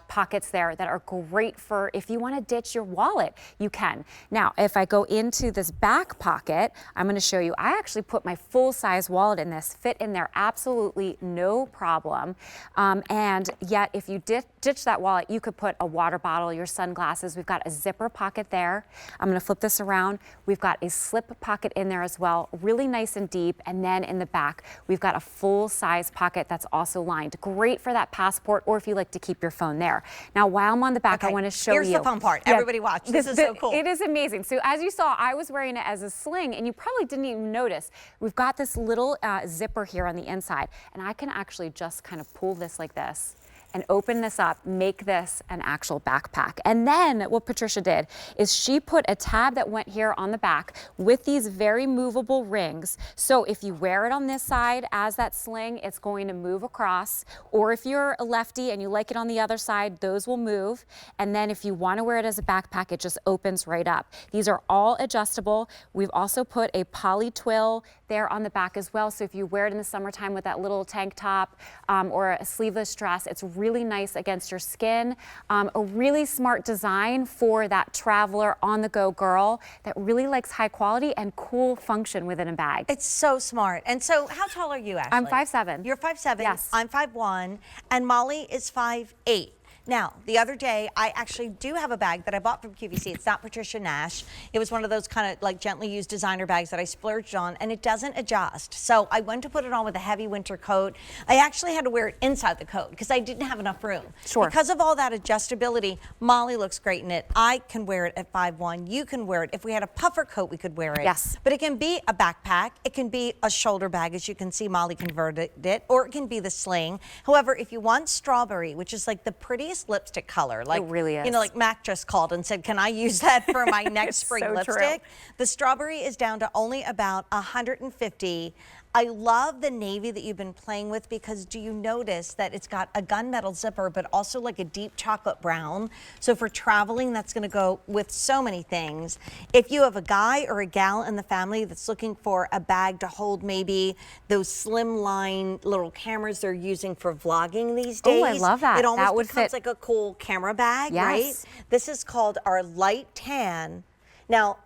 pockets there that are great for if you want to ditch your wallet, you can. Now, if I go into this back pocket, I'm going to show you, I actually put my full-size wallet in this, fit in there absolutely no problem. And yet, if you ditch that wallet, you could put a water bottle, your sunglasses. We've got a zipper pocket there. I'm going to flip this around. We've got a slip pocket in there as well, really nice and deep. And then in the back, we've got a full-size pocket that's also lined. Great for that passport, or if you like to keep your phone there. Now, while I'm on the back, I want to show you. Here's the fun part. Everybody watch. This is so cool. It is amazing. So as you saw, I was wearing it as a sling, and you probably didn't even notice. We've got this little zipper here on the inside, and I can actually just kind of pull this like this and open this up, make this an actual backpack. And then what Patricia did is she put a tab that went here on the back with these very movable rings. So if you wear it on this side as that sling, it's going to move across. Or if you're a lefty and you like it on the other side, those will move. And then if you want to wear it as a backpack, it just opens right up. These are all adjustable. We've also put a poly twill there on the back as well. So if you wear it in the summertime with that little tank top or a sleeveless dress, it's really nice against your skin. A really smart design for that traveler on-the-go girl that really likes high quality and cool function within a bag. It's so smart. And so how tall are you, Ashley? I'm 5'7". You're 5'7". Yes. I'm 5'1", and Molly is 5'8". Now, the other day, I actually do have a bag that I bought from QVC. It's not Patricia Nash. It was one of those kind of like gently used designer bags that I splurged on, and it doesn't adjust. So I went to put it on with a heavy winter coat. I actually had to wear it inside the coat because I didn't have enough room. Sure. Because of all that adjustability, Molly looks great in it. I can wear it at 5'1". You can wear it. If we had a puffer coat, we could wear it. Yes. But it can be a backpack. It can be a shoulder bag, as you can see Molly converted it, or it can be the sling. However, if you want strawberry, which is like the prettiest lipstick color, like it really is. You know, like Mac just called and said, "Can I use that for my next spring so lipstick?" true. The strawberry is down to only about 150. I love the navy that you've been playing with because do you notice that it's got a gunmetal zipper, but also like a deep chocolate brown? So for traveling, that's going to go with so many things. If you have a guy or a gal in the family that's looking for a bag to hold maybe those slimline little cameras they're using for vlogging these days. Oh, I love that. It almost That would becomes fit. like a cool camera bag, Yes. right? This is called our light tan. Now,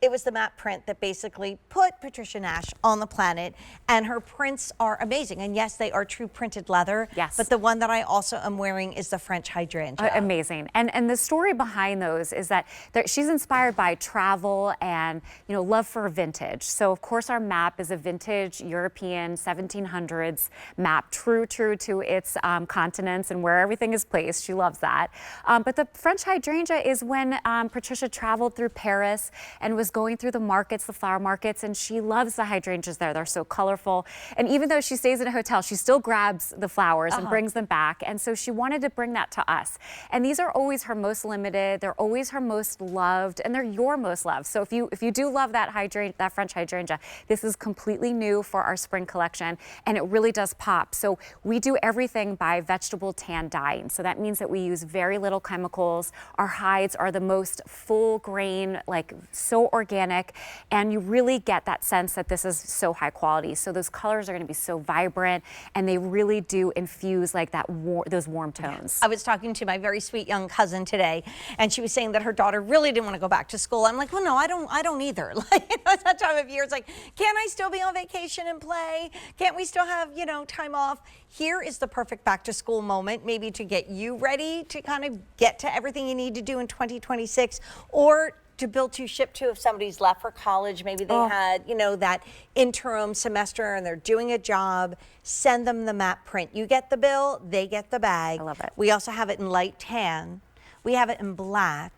it was the matte print that basically put Patricia Nash on the planet, and her prints are amazing. And yes, they are true printed leather. Yes. But the one that I also am wearing is the French hydrangea. Amazing. And the story behind those is that she's inspired by travel and, you know, love for vintage. So of course our map is a vintage European 1700s map, true to its continents and where everything is placed. She loves that. But the French hydrangea is when Patricia traveled through Paris and was going through the markets, the flower markets, and she loves the hydrangeas there. They're so colorful. And even though she stays in a hotel, she still grabs the flowers and brings them back. And so she wanted to bring that to us. And these are always her most limited. They're always her most loved, and they're your most loved. So if you do love that French hydrangea, this is completely new for our spring collection, and it really does pop. So we do everything by vegetable tan dyeing. So that means that we use very little chemicals. Our hides are the most full grain, like so organic, and you really get that sense that this is so high quality. So those colors are going to be so vibrant, and they really do infuse like that those warm tones. I was talking to my very sweet young cousin today, and she was saying that her daughter really didn't want to go back to school. I'm like, well, no, I don't either. Like, it's that time of year. It's like, can't I still be on vacation and play? Can't we still have, time off? Here is the perfect back to school moment, maybe to get you ready to kind of get to everything you need to do in 2026, or to build to, ship to if somebody's left for college. Maybe they had, that interim semester and they're doing a job. Send them the matte print. You get the bill, they get the bag. I love it. We also have it in light tan. We have it in black.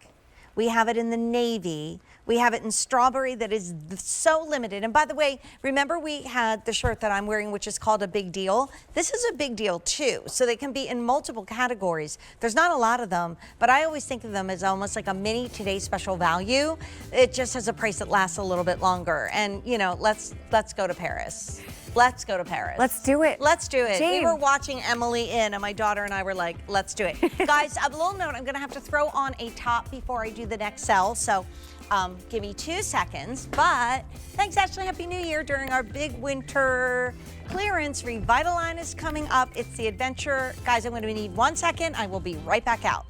We have it in the navy. We have it in strawberry that is so limited. And by the way, remember we had the shirt that I'm wearing, which is called a big deal. This is a big deal too. So they can be in multiple categories. There's not a lot of them, but I always think of them as almost like a mini Today's Special Value. It just has a price that lasts a little bit longer. And let's go to Paris. Let's go to Paris. Let's do it. Let's do it. Jane. We were watching Emily in, and my daughter and I were like, let's do it. Guys, a little note, I'm gonna have to throw on a top before I do the next sell. So give me 2 seconds. But thanks, Ashley. Happy New Year during our big winter clearance. Revitaline is coming up. It's the adventure. Guys, I'm gonna need 1 second. I will be right back out.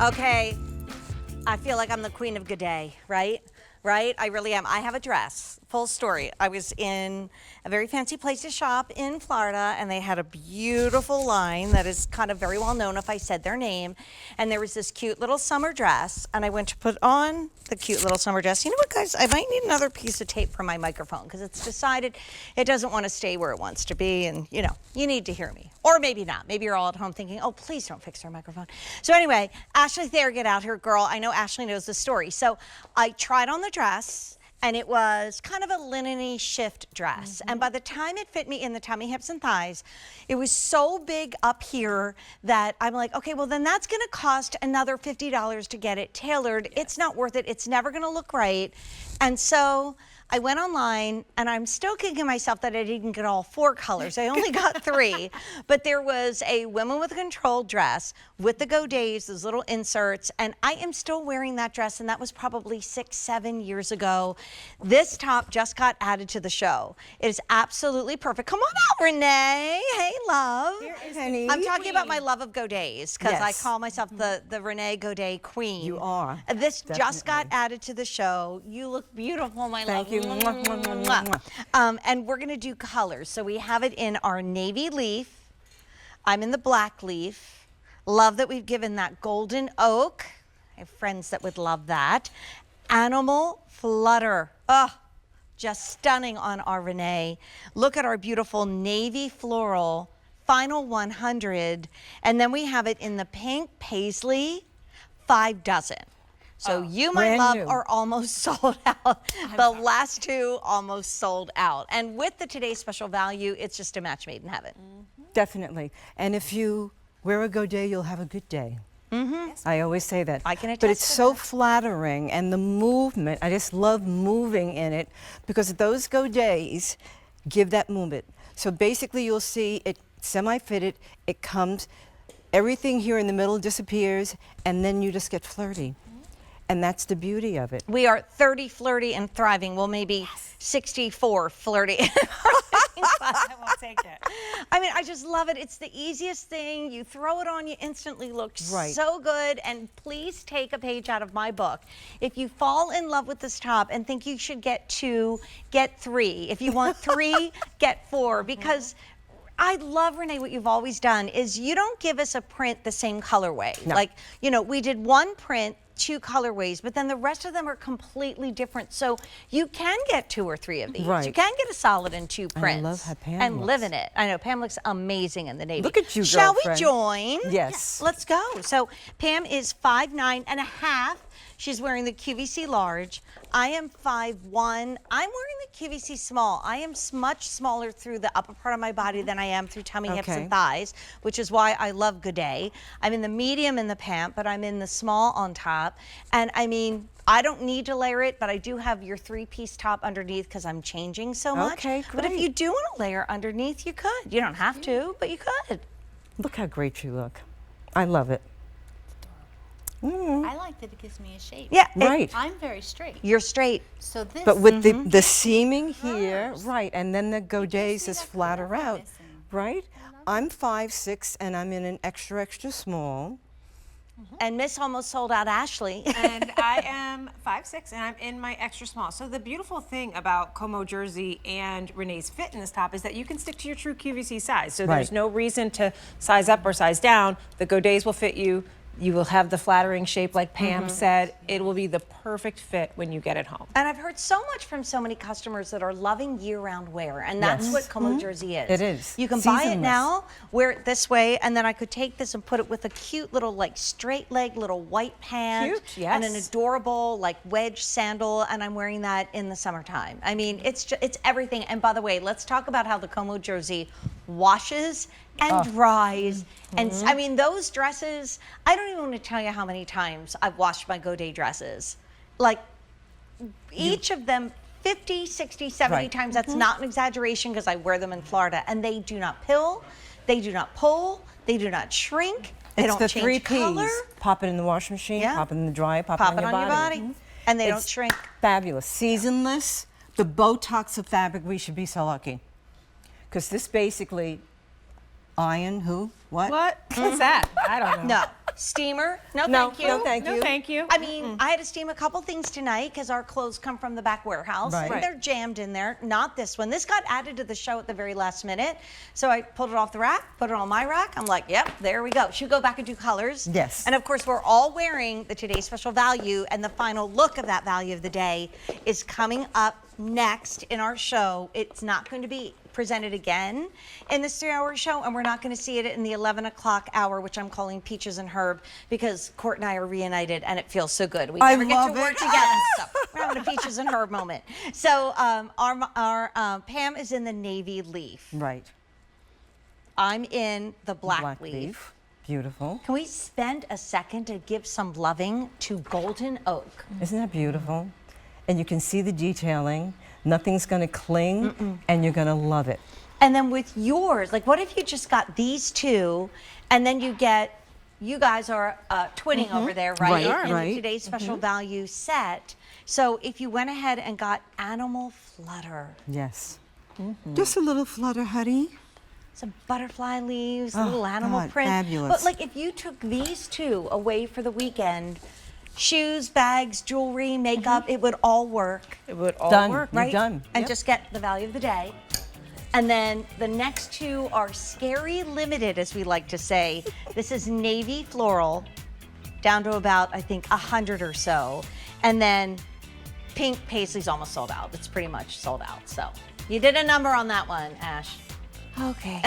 Okay, I feel like I'm the queen of Godet, right? Right? I really am. I have a dress. Full story. I was in a very fancy place to shop in Florida, and they had a beautiful line that is kind of very well known if I said their name. And there was this cute little summer dress, and I went to put on the cute little summer dress. You know what, guys? I might need another piece of tape for my microphone because it's decided it doesn't want to stay where it wants to be, and you need to hear me. Or maybe not. Maybe you're all at home thinking, oh, please don't fix her microphone. So anyway, Ashley's there, get out here, girl. I know Ashley knows the story. So I tried on the dress, and it was kind of a linen-y shift dress. And by the time it fit me in the tummy, hips, and thighs, it was so big up here that I'm like, okay, well then that's gonna cost another $50 to get it tailored. Yes. It's not worth it. It's never gonna look right. And so I went online, and I'm still kicking myself that I didn't get all 4 colors. I only got 3, but there was a women with control dress with the godets, those little inserts, and I am still wearing that dress, and that was probably 6-7 years ago. This top just got added to the show. It is absolutely perfect. Come on out, Renee. Hey, love. Here is Honey. I'm talking about my love of godets because I Yes. call myself the Renee Godet queen. You are, This just got definitely. added to the show. You look beautiful, my love. Thank you. Mwah, mwah, mwah, mwah, mwah. And we're gonna do colors. So we have it in our navy leaf. I'm in the black leaf. Love that we've given that golden oak. I have friends that would love that. Animal flutter. Oh, just stunning on our Renee. Look at our beautiful navy floral, final 100. And then we have it in the pink paisley, 5 dozen. So you, my brand love, new. are almost sold out. The last 2 almost sold out. And with the Today's Special Value, it's just a match made in heaven. Definitely. And if you wear a godet, you'll have a good day. I always say that. I can But attest it's to so that. flattering, and the movement, I just love moving in it because those godets give that movement. So basically you'll see it semi-fitted, it comes, everything here in the middle disappears, and then you just get flirty. And that's the beauty of it. We are 30 flirty and thriving. Well, maybe 64 flirty. I will take it. I mean, I just love it. It's the easiest thing. You throw it on, you instantly look Right. so good. And please take a page out of my book. If you fall in love with this top and think you should get 2, get 3. If you want 3, get 4. Because I love, Renee, what you've always done is you don't give us a print the same colorway. No. Like, you know, we did one print, 2 colorways, but then the rest of them are completely different. So you can get 2 or 3 of these. Right. You can get a solid in 2 I prints. love how Pam and looks. live in it. I know Pam looks amazing in the navy. Look at you, Shall girlfriend. we join? Yes. Let's go. So Pam is 5'9.5". She's wearing the QVC large. I am 5'1". I'm wearing the QVC small. I am much smaller through the upper part of my body than I am through tummy, hips, Okay. and thighs, which is why I love Godet. I'm in the medium in the pant, but I'm in the small on top. And I mean, I don't need to layer it, but I do have your 3-piece top underneath because I'm changing so much. Okay, But if great. you do want to layer underneath, you could. You don't have to, but you could. Look how great you look. I love it. I like that it gives me a shape. Yeah, Right. I'm very straight. You're straight. So this. But with the seaming here, right, and then the godets is flatter out, right? I'm 5'6", and I'm in an extra, extra small. And Miss almost sold out Ashley. And I am 5'6", and I'm in my extra small. So the beautiful thing about Como jersey and Renee's fit in this top is that you can stick to your true QVC size. So there's Right. no reason to size up or size down. The godets will fit you. You will have the flattering shape like Pam said. It will be the perfect fit when you get it home. And I've heard so much from so many customers that are loving year-round wear, and that's Yes. what Como jersey is. It is. You can buy it Seasonless. now, wear it this way, and then I could take this and put it with a cute little like straight leg little white pant Cute, and an yes. adorable like wedge sandal, and I'm wearing that in the summertime. I mean, it's everything. And by the way, let's talk about how the Como jersey washes and dries. And I mean, those dresses, I don't even want to tell you how many times I've washed my Godet dresses. Like, each of them 50, 60, 70 Right. times. That's not an exaggeration because I wear them in Florida. And they do not pill, they do not pull, they do not shrink, they It's don't the change 3 color. P's. Pop it in the washing machine, Yeah. pop it in the dryer, pop Pop it on your body. And they don't It's shrink. Fabulous. Seasonless. The Botox of fabric, we should be so lucky. Because this basically, iron, who? What? What's that? I don't know. No. Steamer? No, No, thank you. no, thank you. No, thank you. I mean, I had to steam a couple things tonight because our clothes come from the back warehouse. Right. And they're jammed in there. Not this one. This got added to the show at the very last minute. So I pulled it off the rack, put it on my rack. I'm like, yep, there we go. Should we go back and do colors? Yes. And of course, we're all wearing the Today's Special Value, and the final look of that value of the day is coming up next in our show. It's not going to be presented again in this 3-hour show, and we're not going to see it in the 11 o'clock hour, which I'm calling Peaches and Herb, because Court and I are reunited and it feels so good. We I never get love to work it. together. So we're having a Peaches and Herb moment. So our Pam is in the navy leaf. Right. I'm in the black leaf. Beautiful. Can we spend a second to give some loving to golden oak? Isn't that beautiful? And you can see the detailing. Nothing's going to cling, and you're going to love it. And then with yours, like what if you just got these two and then you guys are twinning over there, right? Right, In right. the Today's Special Value set. So if you went ahead and got animal flutter, Yes. Just a little flutter, honey. some butterfly leaves, Oh, little animal God, print. fabulous. But like if you took these two away for the weekend, shoes, bags, jewelry, makeup, it would all work. It would all Done. work. You're Right? done. And Yep. just get the value of the day. And then the next two are scary limited, as we like to say. This is navy floral, down to about, I think, 100 or so. And then pink paisley's almost sold out. It's pretty much sold out. So you did a number on that one, Ash. Okay.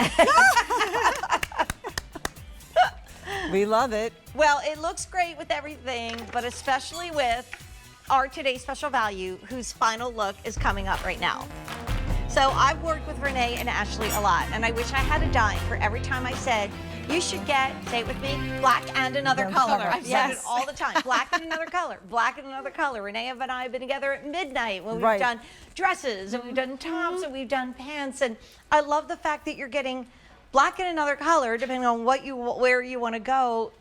We love it. Well, it looks great with everything, but especially with our Today's Special Value, whose final look is coming up right now. So I've worked with Renee and Ashley a lot, and I wish I had a dime for every time I said, you should get, say it with me, black and another color. I've said it all the time, black and another color, black and another color. Renee and I have been together at midnight when we've Right. done dresses, and we've done tops, and we've done pants, and I love the fact that you're getting black and another color, depending on where you want to go,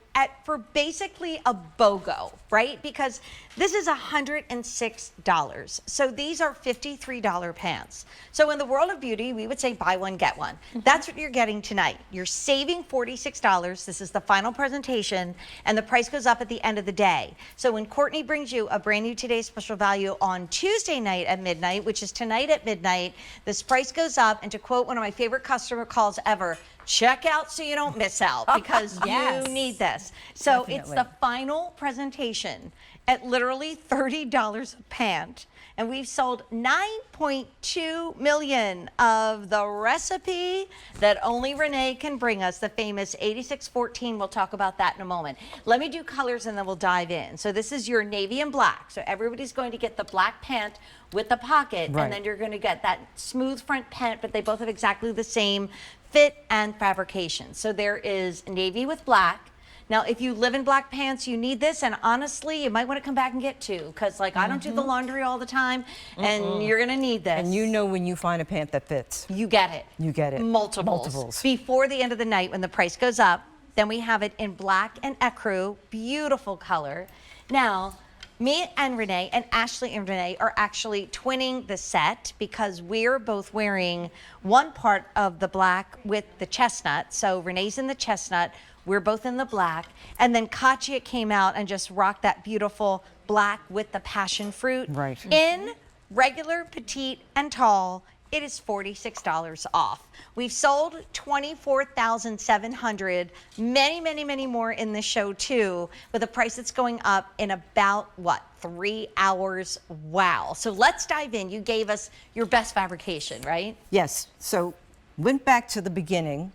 for basically a BOGO, right? Because this is $106. So these are $53 pants. So in the world of beauty, we would say buy one, get one. That's what you're getting tonight. You're saving $46. This is the final presentation, and the price goes up at the end of the day. So when Courtney brings you a brand new Today's Special Value on Tuesday night at midnight, which is tonight at midnight, this price goes up. And to quote one of my favorite customer calls ever, check out so you don't miss out, because Yes. you need this. So it's Definitely. the final presentation at literally $30 a pant. And we've sold 9.2 million of the recipe that only Renee can bring us, the famous 8614. We'll talk about that in a moment. Let me do colors and then we'll dive in. So this is your navy and black. So everybody's going to get the black pant with the pocket, Right. and then you're going to get that smooth front pant, but they both have exactly the same fit and fabrication. So there is navy with black. Now, if you live in black pants, you need this, and honestly, you might want to come back and get two, because like I don't do the laundry all the time, and you're gonna need this. And you know when you find a pant that fits. You get it. You get it. Multiples. Before the end of the night when the price goes up, then we have it in black and ecru, beautiful color. Now, me and Renee, and Ashley and Renee, are actually twinning the set because we're both wearing one part of the black with the chestnut. So Renee's in the chestnut, we're both in the black. And then Katya came out and just rocked that beautiful black with the passion fruit. Right. In regular, petite, and tall, it is $46 off. We've sold 24,700, many more in this show too, with a price that's going up in about, what, 3 hours? Wow. So let's dive in. You gave us your best fabrication, right? Yes. So went back to the beginning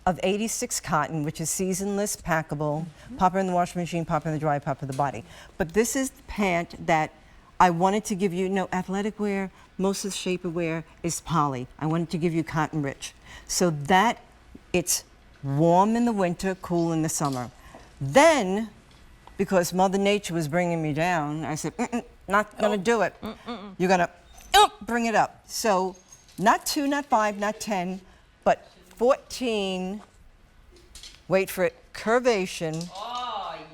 of 86 cotton, which is seasonless, packable, pop it in the washing machine, pop it in the dry, pop it in the body. But this is the pant that I wanted to give you. No, athletic wear, most of the shaper wear is poly. I wanted to give you cotton rich. So that it's warm in the winter, cool in the summer. Then, because Mother Nature was bringing me down, I said, not gonna do it. You're gonna bring it up. So not 2, not 5, not 10, but 14, wait for it, curvation.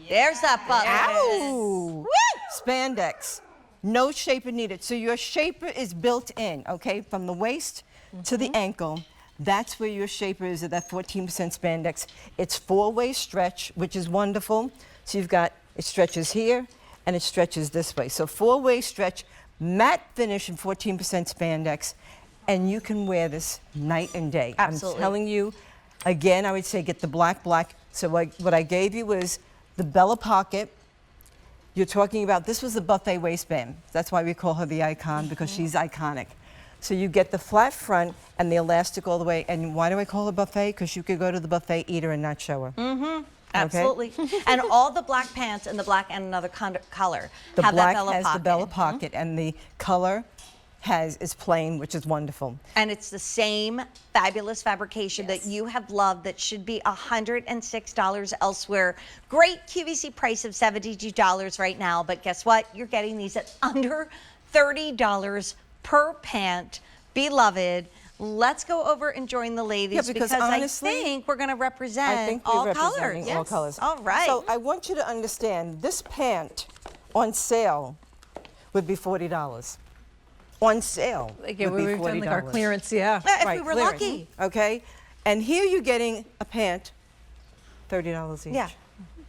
There's that button. Ow! Spandex. No shaper needed. So your shaper is built in, okay, from the waist to the ankle. That's where your shaper is at that 14% spandex. It's 4-way stretch, which is wonderful. So you've got, it stretches here and it stretches this way. So 4-way stretch, matte finish in 14% spandex, and you can wear this night and day. Absolutely. I'm telling you, again, I would say get the black. So what I gave you was the Bella pocket. You're talking about, this was the buffet waistband. That's why we call her the icon, because she's iconic. So you get the flat front and the elastic all the way. And why do I call her buffet? Because you could go to the buffet, eat her, and not show her. Absolutely. And all the black pants and the black and another color The have black that Bella has pocket. the Bella pocket, and the color is plain, which is wonderful. And it's the same fabulous fabrication that you have loved that should be $106 elsewhere. Great QVC price of $72 right now, but guess what? You're getting these at under $30 per pant. Beloved, let's go over and join the ladies, Yeah, because honestly, I think we're going to represent we're all colors. representing all colors. All right. So I want you to understand, this pant on sale would be $40. On sale Yeah, would be we've done like our $40. clearance, yeah. If Right, we were clearance. lucky. Okay, and here you're getting a pant, $30 each. Yeah.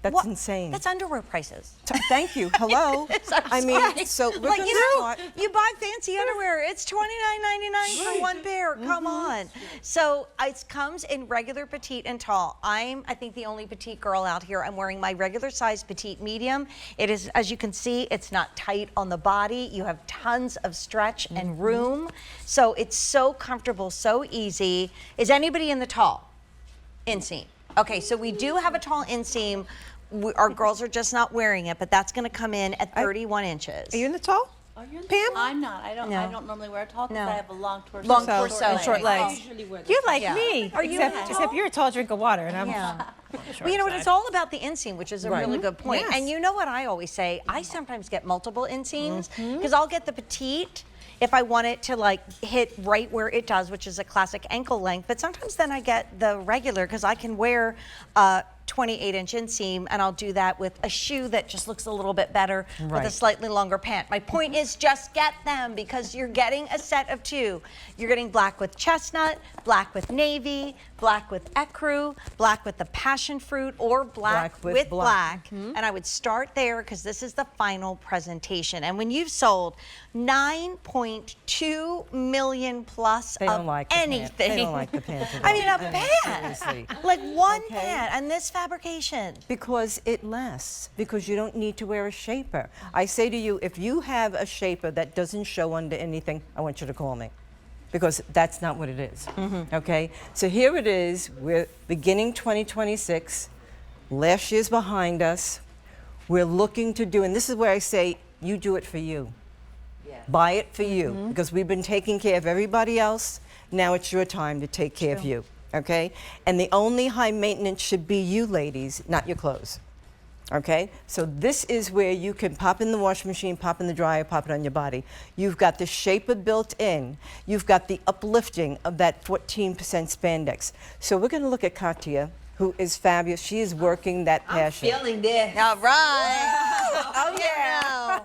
That's What? insane. That's underwear prices. Thank you. Hello. I mean, so we're Like, gonna you know, start. you buy fancy underwear. It's $29.99 for one pair. Come on. So it comes in regular, petite, and tall. I think the only petite girl out here. I'm wearing my regular size petite medium. It is, as you can see, it's not tight on the body. You have tons of stretch and room. So it's so comfortable, so easy. Is anybody in the tall inseam? Okay, so we do have a tall inseam. Our girls are just not wearing it, but that's going to come in at 31 inches. Are you in the tall? Pam? I'm not. I No. don't normally wear a tall because No. I have a long torso. Long and torso and short legs. You're like Yeah. me. Are you except you're a tall drink of water, and I'm Yeah. Well, you know what? It's all about the inseam, which is a really good point. Yes. And you know what I always say? I sometimes get multiple inseams because I'll get the petite if I want it to like hit right where it does, which is a classic ankle length. But sometimes then I get the regular because I can wear 28-inch inseam, and I'll do that with a shoe that just looks a little bit better with a Right. slightly longer pant. My point is just get them because you're getting a set of two. You're getting black with chestnut, black with navy, black with ecru, black with the passion fruit, or black with black. And I would start there because this is the final presentation. And when you've sold 9.2 million plus They of don't like the pant. anything. They don't like the pant at I all. mean, a I mean, pant. seriously. Like one Okay. pant and this fabrication. Because it lasts, because you don't need to wear a shaper. I say to you, if you have a shaper that doesn't show under anything, I want you to call me. Because that's not what it is, okay? So here it is, we're beginning 2026, last year's behind us, we're looking to do, and this is where I say, you do it for you. Buy it for you, because we've been taking care of everybody else, now it's your time to take care of you, okay? And the only high maintenance should be you ladies, not your clothes. Okay, so this is where you can pop in the washing machine, pop in the dryer, pop it on your body. You've got the shaper built in. You've got the uplifting of that 14% spandex. So we're going to look at Katya, who is fabulous. She is working that passion. Feeling this. All right. Oh, yeah.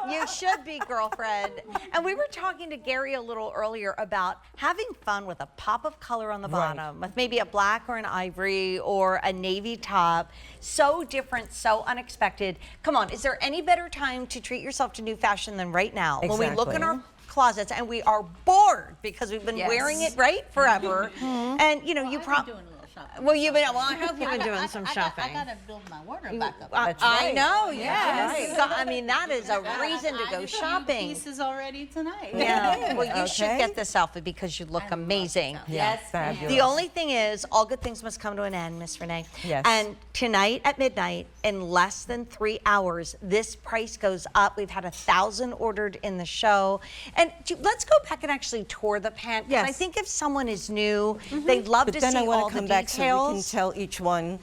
You should be, girlfriend. And we were talking to Gary a little earlier about having fun with a pop of color on the Right. bottom, with maybe a black or an ivory or a navy top. So different, so unexpected. Come on, is there any better time to treat yourself to new fashion than right now? When we look in Exactly. our closets and we are bored because we've been Yes. wearing it forever. And you know, you I've been probably. doing a little shopping. Well, I hope you've been doing some I shopping. gotta build my wardrobe back up. That's I right. know, That's yes. right. So, I mean, that is a reason to I go did a few shopping. Pieces already tonight. Yeah, well, you should Okay. get this outfit because you look amazing. Yes, fabulous. The only thing is, all good things must come to an end, Miss Renee. Yes. And tonight at midnight, in less than 3 hours, this price goes up. We've had 1,000 ordered in the show. And let's go back and actually tour the pant. 'Cause I Yes. think if someone is new, they'd love But to then see I want all to the come back so we can details. tell each one.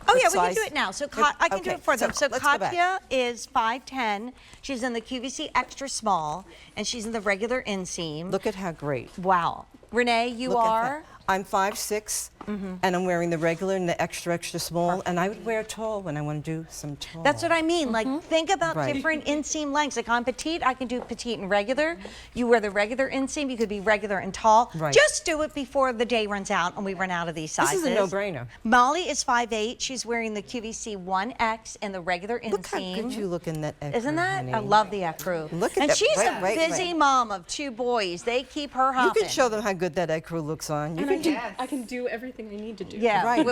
Oh what yeah, we can size- do it now. So I can do okay, it for them. So let's go back. Katya is 5'10". She's in the QVC extra small, and she's in the regular inseam. Look at how great. Wow. Renee, you Look at are? that. I'm 5'6", and I'm wearing the regular and the extra, extra small, and I would wear tall when I want to do some tall. That's what I mean. Like, think about Right. different inseam lengths. Like, I'm petite, I can do petite and regular. You wear the regular inseam, you could be regular and tall. Right. Just do it before the day runs out and we run out of these This sizes. is a no-brainer. Molly is 5'8". She's wearing the QVC 1X in the regular inseam. Look how good you look in that ecru, Isn't that? honey. I love the ecru. Look at and that. she's a Right, busy right. mom of 2 boys. They keep her You hopping. can show them how good that ecru looks on. You can do. I can do everything I need to do. Yeah. Right.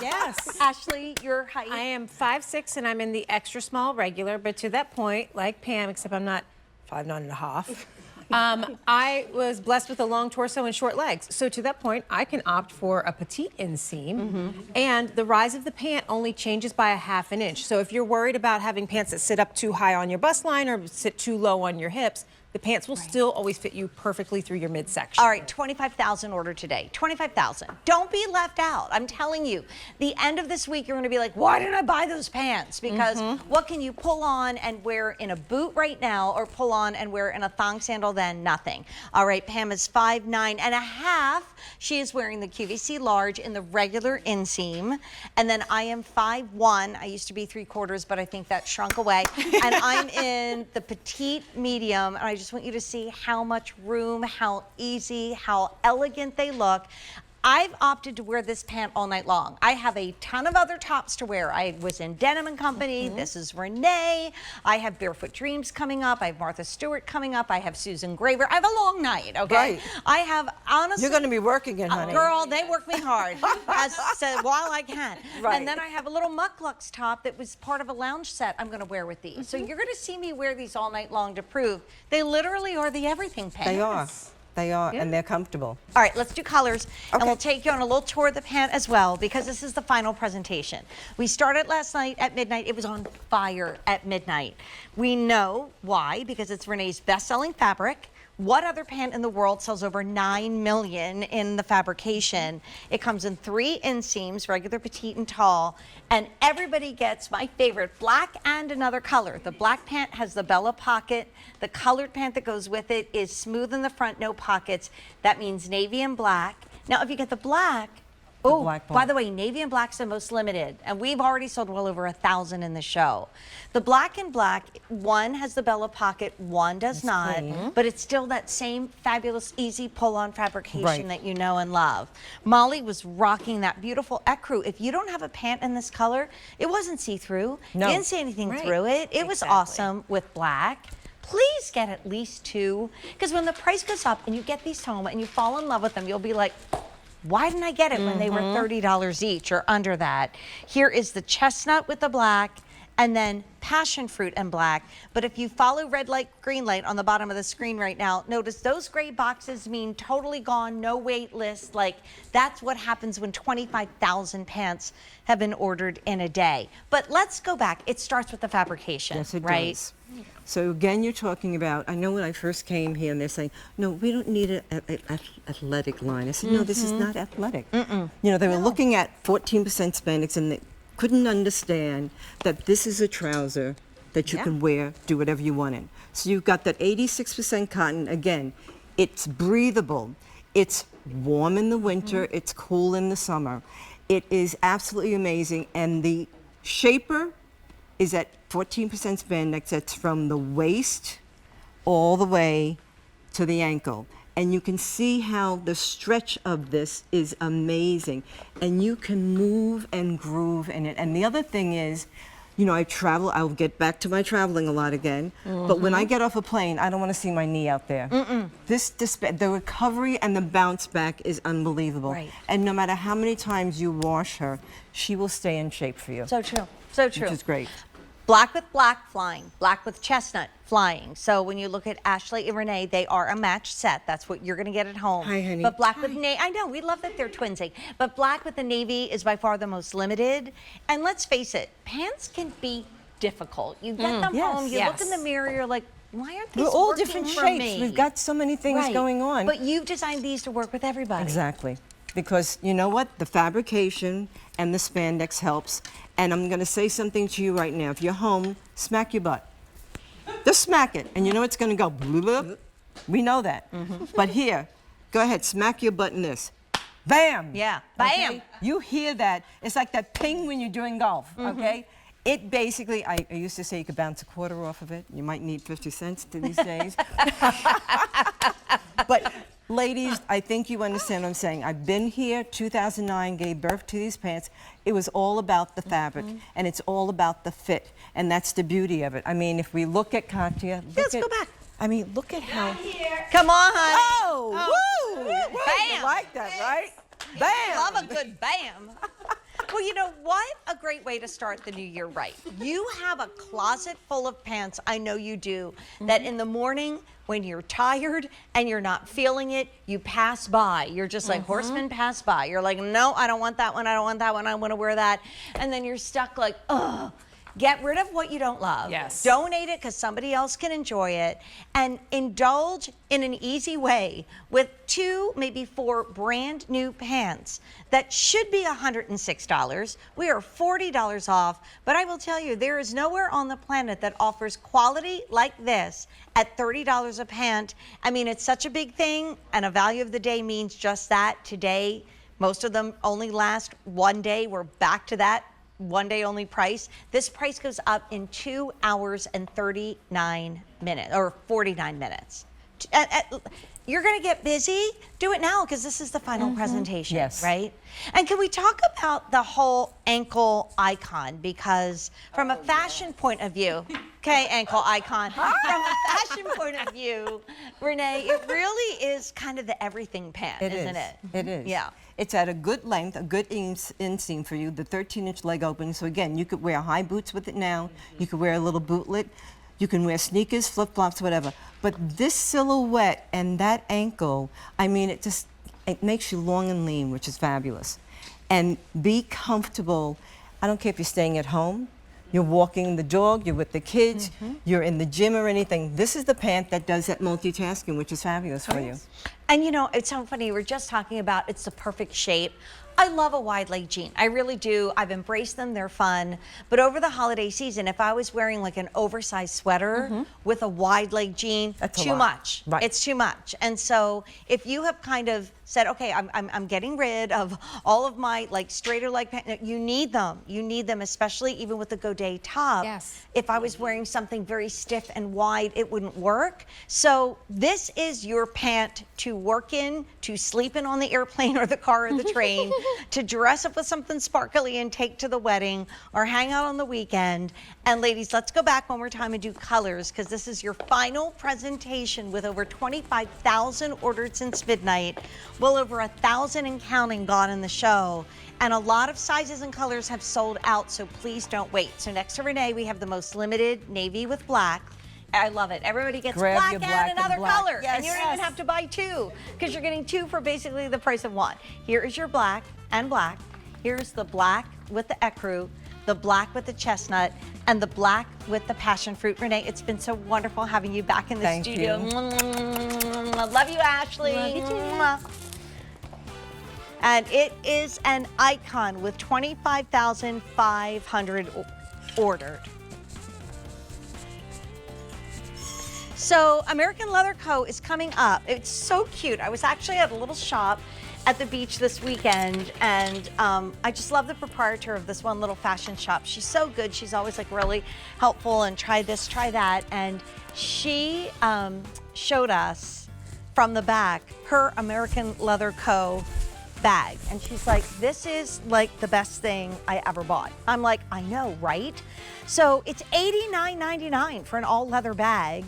Yes. Ashley, your height. I am 5'6" and I'm in the extra small regular, but to that point, like Pam, except I'm not 5'9½". I was blessed with a long torso and short legs. So to that point, I can opt for a petite inseam. And the rise of the pant only changes by a ½ an inch. So if you're worried about having pants that sit up too high on your bust line or sit too low on your hips, the pants will still always fit you perfectly through your midsection. All right, 25,000 ordered today. 25,000. Don't be left out. I'm telling you, the end of this week, you're going to be like, why didn't I buy those pants? Because what can you pull on and wear in a boot right now, or pull on and wear in a thong sandal? Then nothing. All right, Pam is 5'9½". She is wearing the QVC large in the regular inseam, and then I am 5'1". I used to be 3/4, but I think that shrunk away. And I'm in the petite medium, and I just want you to see how much room, how easy, how elegant they look. I've opted to wear this pant all night long. I have a ton of other tops to wear. I was in Denim and Company. This is Renee. I have Barefoot Dreams coming up. I have Martha Stewart coming up. I have Susan Graver. I have a long night, okay? Right. I have, honestly. You're going to be working it, honey. Girl, they work me hard, as said, while I can. Right. And then I have a little Mucklux top that was part of a lounge set I'm going to wear with these. So you're going to see me wear these all night long to prove they literally are the everything pants. They are. They are, and they're comfortable. All right, let's do colors, and Okay. we'll take you on a little tour of the pant as well, because this is the final presentation. We started last night at midnight. It was on fire at midnight. We know why, because it's Renee's best-selling fabric. What other pant in the world sells over 9 million in the fabrication? It comes in 3 inseams, regular, petite, and tall. And everybody gets my favorite, black and another color. The black pant has the Bella pocket. The colored pant that goes with it is smooth in the front, no pockets. That means navy and black. Now, if you get the black, Oh, black by part. the way, navy and black's the most limited, and we've already sold well over 1,000 in the show. The black and black, one has the Bella pocket, one does not, but it's still that same fabulous, easy pull-on fabrication Right. that you know and love. Molly was rocking that beautiful ecru. If you don't have a pant in this color, it wasn't see-through. No. You didn't see anything Right. through it. It was Exactly. awesome with black. Please get at least 2, because when the price goes up and you get these home and you fall in love with them, you'll be like, why didn't I get it when they were $30 each or under that? Here is the chestnut with the black and then passion fruit and black. But if you follow red light, green light on the bottom of the screen right now, notice those gray boxes mean totally gone, no wait list. Like that's what happens when 25,000 pants have been ordered in a day. But let's go back. It starts with the fabrication, Yes, it right? does. So again, you're talking about, I know when I first came here and they're saying, no, we don't need an athletic line. I said, no, this is not athletic. You know, they were looking at 14% spandex and they couldn't understand that this is a trouser that you can wear, do whatever you want in. So you've got that 86% cotton. Again, it's breathable. It's warm in the winter. It's cool in the summer. It is absolutely amazing. And the shaper is at 14% spandex. That's from the waist all the way to the ankle. And you can see how the stretch of this is amazing. And you can move and groove in it. And the other thing is, you know, I travel, I'll get back to my traveling a lot again. But when I get off a plane, I don't want to see my knee out there. The recovery and the bounce back is unbelievable. Right. And no matter how many times you wash her, she will stay in shape for you. So true. So true. Which is great. Black with black flying, black with chestnut flying. So when you look at Ashley and Renee, they are a match set. That's what you're going to get at home. Hi, honey. But black with navy, I know, we love that they're twinsing. But black with the navy is by far the most limited. And let's face it, pants can be difficult. You get them Yes. home, you look in the mirror, you're like, why aren't these We're all working different for shapes. me? We've got so many things Right. going on. But you've designed these to work with everybody. Exactly. Because you know what? The fabrication and the spandex helps. And I'm going to say something to you right now. If you're home, smack your butt. Just smack it. And you know it's going to go bloop. We know that. But here, go ahead, smack your butt in this. Bam! Yeah. Okay? Bam! You hear that. It's like that ping when you're doing golf, okay? It basically, I used to say you could bounce a quarter off of it. You might need 50 cents these days. But ladies, I think you understand what I'm saying. I've been here, 2009, gave birth to these pants. It was all about the fabric, and it's all about the fit, and that's the beauty of it. I mean, if we look at Katya, Let's go back. I mean, look at how. Come on, honey. Oh, woo! Bam! You like that, right? Bam! Love a good bam. Well, you know what? A great way to start the new year right. You have a closet full of pants, I know you do, that in the morning when you're tired and you're not feeling it, you pass by. You're just like horsemen pass by. You're like, no, I don't want that one. I don't want that one. I want to wear that. And then you're stuck like, ugh. Get rid of what you don't love. Yes. Donate it because somebody else can enjoy it. And indulge in an easy way with 2, maybe 4 brand new pants that should be $106. We are $40 off. But I will tell you, there is nowhere on the planet that offers quality like this at $30 a pant. I mean, it's such a big thing, and a value of the day means just that. Today, most of them only last one day. We're back to that. One day only price. This price goes up in 2 hours and 39 minutes or 49 minutes. You're going to get busy. Do it now because this is the final presentation, Yes. right? And can we talk about the whole ankle icon? Because from a fashion point of view, okay, ankle icon. From a fashion point of view, Renee, it really is kind of the everything pant, isn't it? It is. Yeah. It's at a good length, a good inseam for you, the 13-inch leg opening. So again, you could wear high boots with it now. You could wear a little bootlet. You can wear sneakers, flip-flops, whatever. But this silhouette and that ankle, I mean, it makes you long and lean, which is fabulous. And be comfortable. I don't care if you're staying at home, you're walking the dog, you're with the kids, you're in the gym or anything. This is the pant that does that multitasking, which is fabulous for you. And you know, it's so funny, we're just talking about it's the perfect shape. I love a wide leg jean. I really do. I've embraced them. They're fun. But over the holiday season, if I was wearing like an oversized sweater with a wide leg jean, That's a too lot. much. Right. It's too much. And so if you have kind of said, okay, I'm getting rid of all of my like straighter leg pants, you need them. You need them, especially even with the Godet top. Yes. If I was wearing something very stiff and wide, it wouldn't work. So this is your pant to work in, to sleep in on the airplane or the car or the train, to dress up with something sparkly and take to the wedding or hang out on the weekend. And ladies, let's go back one more time and do colors, because this is your final presentation with over 25,000 ordered since midnight. Well over 1,000 and counting gone in the show. And a lot of sizes and colors have sold out, so please don't wait. So next to Renee, we have the most limited navy with black. I love it. Everybody gets Grab black your and black and another black. color. Yes. And you don't even have to buy two, because you're getting two for basically the price of one. Here is your black and black. Here's the black with the ecru, the black with the chestnut, and the black with the passion fruit. Renee, it's been so wonderful having you back in the Thank studio. you. Love you, Ashley. Love you too. Mwah. And it is an icon with 25,500 ordered. So American Leather Co. is coming up. It's so cute. I was actually at a little shop at the beach this weekend, and I just love the proprietor of this one little fashion shop. She's so good. She's always like really helpful and try this, try that. And she showed us from the back her American Leather Co. bag. And she's like, this is like the best thing I ever bought. I'm like, I know, right? So it's $89.99 for an all leather bag.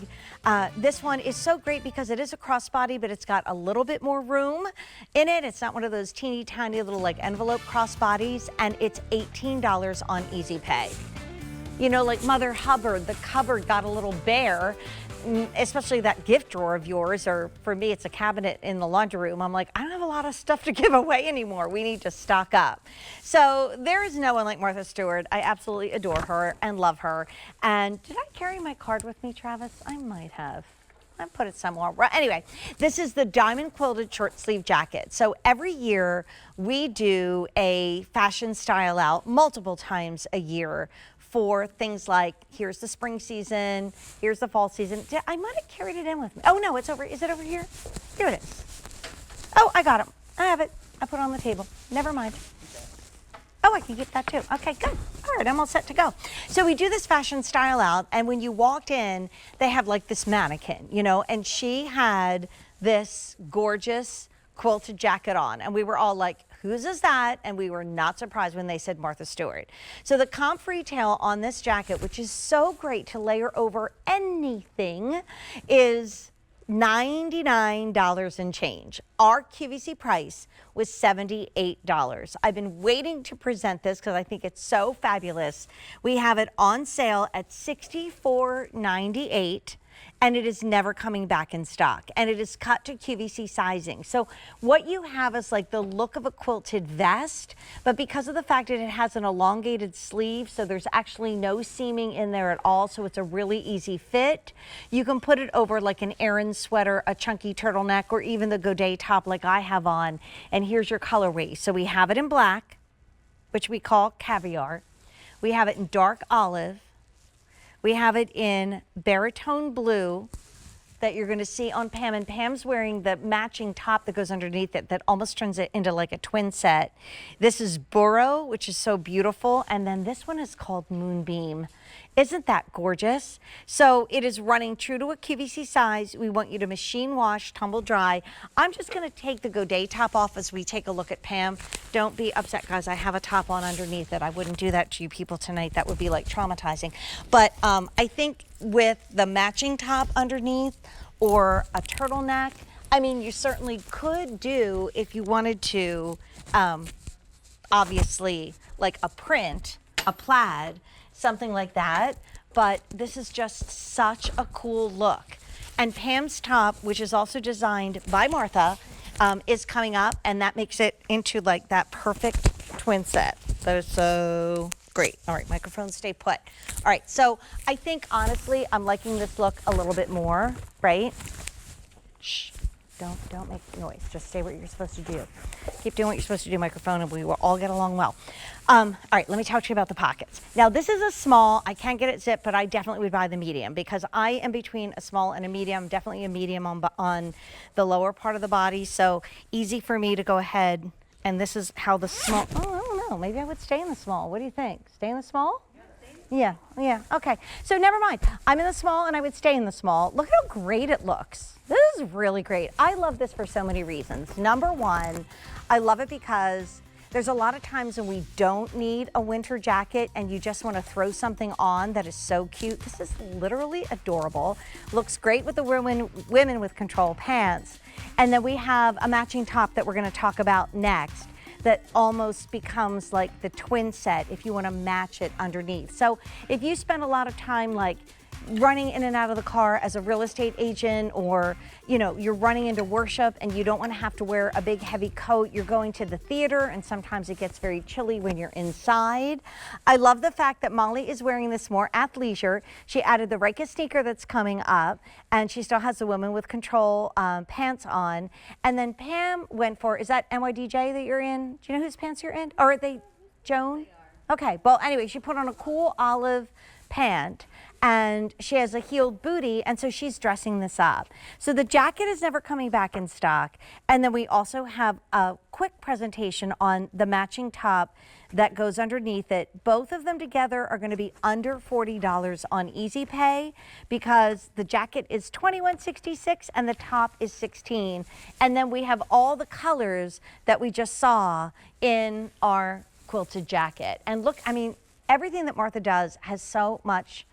This one is so great because it is a crossbody, but it's got a little bit more room in it. It's not one of those teeny tiny little like envelope crossbodies, and it's $18 on Easy Pay. You know, like Mother Hubbard, the cupboard got a little bare, especially that gift drawer of yours, or for me, it's a cabinet in the laundry room. I'm like, I don't have a lot of stuff to give away anymore. We need to stock up. So there is no one like Martha Stewart. I absolutely adore her and love her. And did I carry my card with me, Travis? I might have. I put it somewhere. Anyway, this is the diamond quilted short sleeve jacket. So every year we do a fashion style out multiple times a year for things like, here's the spring season, here's the fall season. I might have carried it in with me. Oh no, it's over, is it over here? Here it is. Oh, I got it. I have it. I put it on the table. Never mind. Oh, I can get that too. Okay, good. All right, I'm all set to go. So we do this fashion style out, and when you walked in, they have like this mannequin, you know, and she had this gorgeous quilted jacket on, and we were all like, whose is that? And we were not surprised when they said Martha Stewart. So the comp retail on this jacket, which is so great to layer over anything, is $99 and change. Our QVC price was $78. I've been waiting to present this because I think it's so fabulous. We have it on sale at $64.98. And it is never coming back in stock. And it is cut to QVC sizing. So what you have is like the look of a quilted vest, but because of the fact that it has an elongated sleeve, so there's actually no seaming in there at all, so it's a really easy fit. You can put it over like an Aran sweater, a chunky turtleneck, or even the Godet top like I have on. And here's your colorway. So we have it in black, which we call caviar. We have it in dark olive. We have it in baritone blue that you're going to see on Pam, and Pam's wearing the matching top that goes underneath it that almost turns it into like a twin set. This is burro, which is so beautiful, and then this one is called Moonbeam. Isn't that gorgeous? So it is running true to a QVC size. We want you to machine wash, tumble dry. I'm just going to take the Godet top off as we take a look at Pam. Don't be upset, guys. I have a top on underneath it. I wouldn't do that to you people tonight. That would be like traumatizing. But I think with the matching top underneath or a turtleneck, I mean, you certainly could do, if you wanted to, obviously, like a print, a plaid, something like that, but this is just such a cool look. And Pam's top, which is also designed by Martha, is coming up, and that makes it into like that perfect twin set. That is so great. All right, microphones stay put. All right, so I think honestly, I'm liking this look a little bit more, right? Shh. Don't make noise. Just say what you're supposed to do. Keep doing what you're supposed to do, microphone, and we will all get along well. All right, let me talk to you about the pockets. Now, this is a small. I can't get it zipped, but I definitely would buy the medium because I am between a small and a medium. Definitely a medium on the lower part of the body, so easy for me to go ahead. And this is how the small. Oh, I don't know. Maybe I would stay in the small. What do you think? Stay in the small? Yeah, okay. So never mind. I'm in the small and I would stay in the small. Look how great it looks. This is really great. I love this for so many reasons. Number one, I love it because there's a lot of times when we don't need a winter jacket and you just want to throw something on that is so cute. This is literally adorable. Looks great with the women with control pants. And then we have a matching top that we're going to talk about next that almost becomes like the twin set if you want to match it underneath. So if you spend a lot of time like running in and out of the car as a real estate agent, or you're running into worship and you don't want to have to wear a big heavy coat, you're going to the theater and sometimes it gets very chilly when you're inside. I love the fact that Molly is wearing this more athleisure. She added the Ryka sneaker that's coming up, and she still has the women with control pants on. And then Pam went for, is that NYDJ that you're in? Do you know whose pants you're in? Or are they Joan? Okay, well anyway, she put on a cool olive pant and she has a heeled booty, and so she's dressing this up. So the jacket is never coming back in stock. And then we also have a quick presentation on the matching top that goes underneath it. Both of them together are going to be under $40 on Easy Pay because the jacket is $21.66 and the top is $16. And then we have all the colors that we just saw in our quilted jacket. And look, I mean, everything that Martha does has so much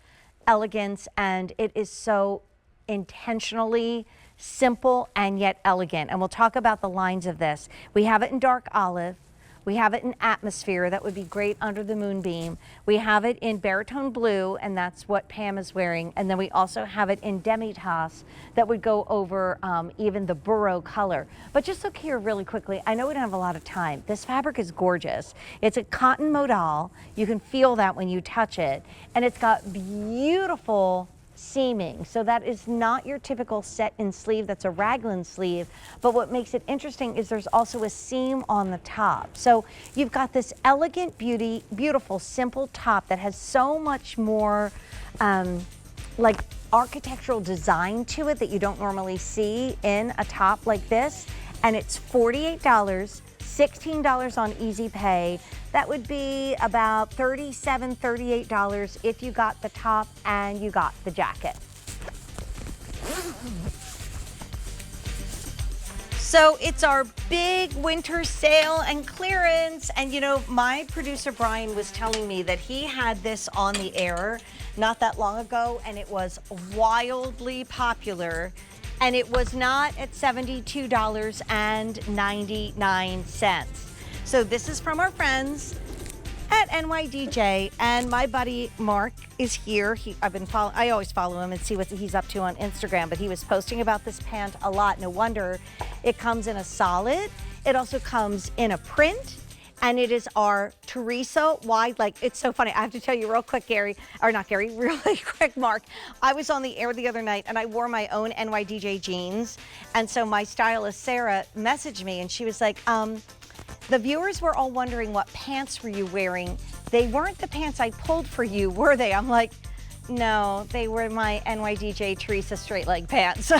elegance, and it is so intentionally simple and yet elegant. And we'll talk about the lines of this. We have it in dark olive. We have it in atmosphere. That would be great under the moonbeam. We have it in baritone blue, and that's what Pam is wearing. And then we also have it in demi-tasse that would go over even the burro color. But just look here really quickly. I know we don't have a lot of time. This fabric is gorgeous. It's a cotton modal. You can feel that when you touch it. And it's got beautiful seaming. So that is not your typical set in sleeve. That's a raglan sleeve. But what makes it interesting is there's also a seam on the top. So you've got this elegant, beautiful, simple top that has so much more like architectural design to it that you don't normally see in a top like this. And it's $48, $16 on Easy Pay. That would be about $37, $38 if you got the top and you got the jacket. So it's our big winter sale and clearance. And my producer Brian was telling me that he had this on the air not that long ago, and it was wildly popular. And it was not at $72.99. So this is from our friends at NYDJ, and my buddy Mark is here. I always follow him and see what he's up to on Instagram, but he was posting about this pant a lot. No wonder. It comes in a solid. It also comes in a print, and it is our Teresa wide. Like, it's so funny. I have to tell you real quick, really quick, Mark. I was on the air the other night and I wore my own NYDJ jeans. And so my stylist, Sarah, messaged me and she was like, the viewers were all wondering what pants were you wearing. They weren't the pants I pulled for you, were they? I'm like, no, they were my NYDJ Teresa straight leg pants.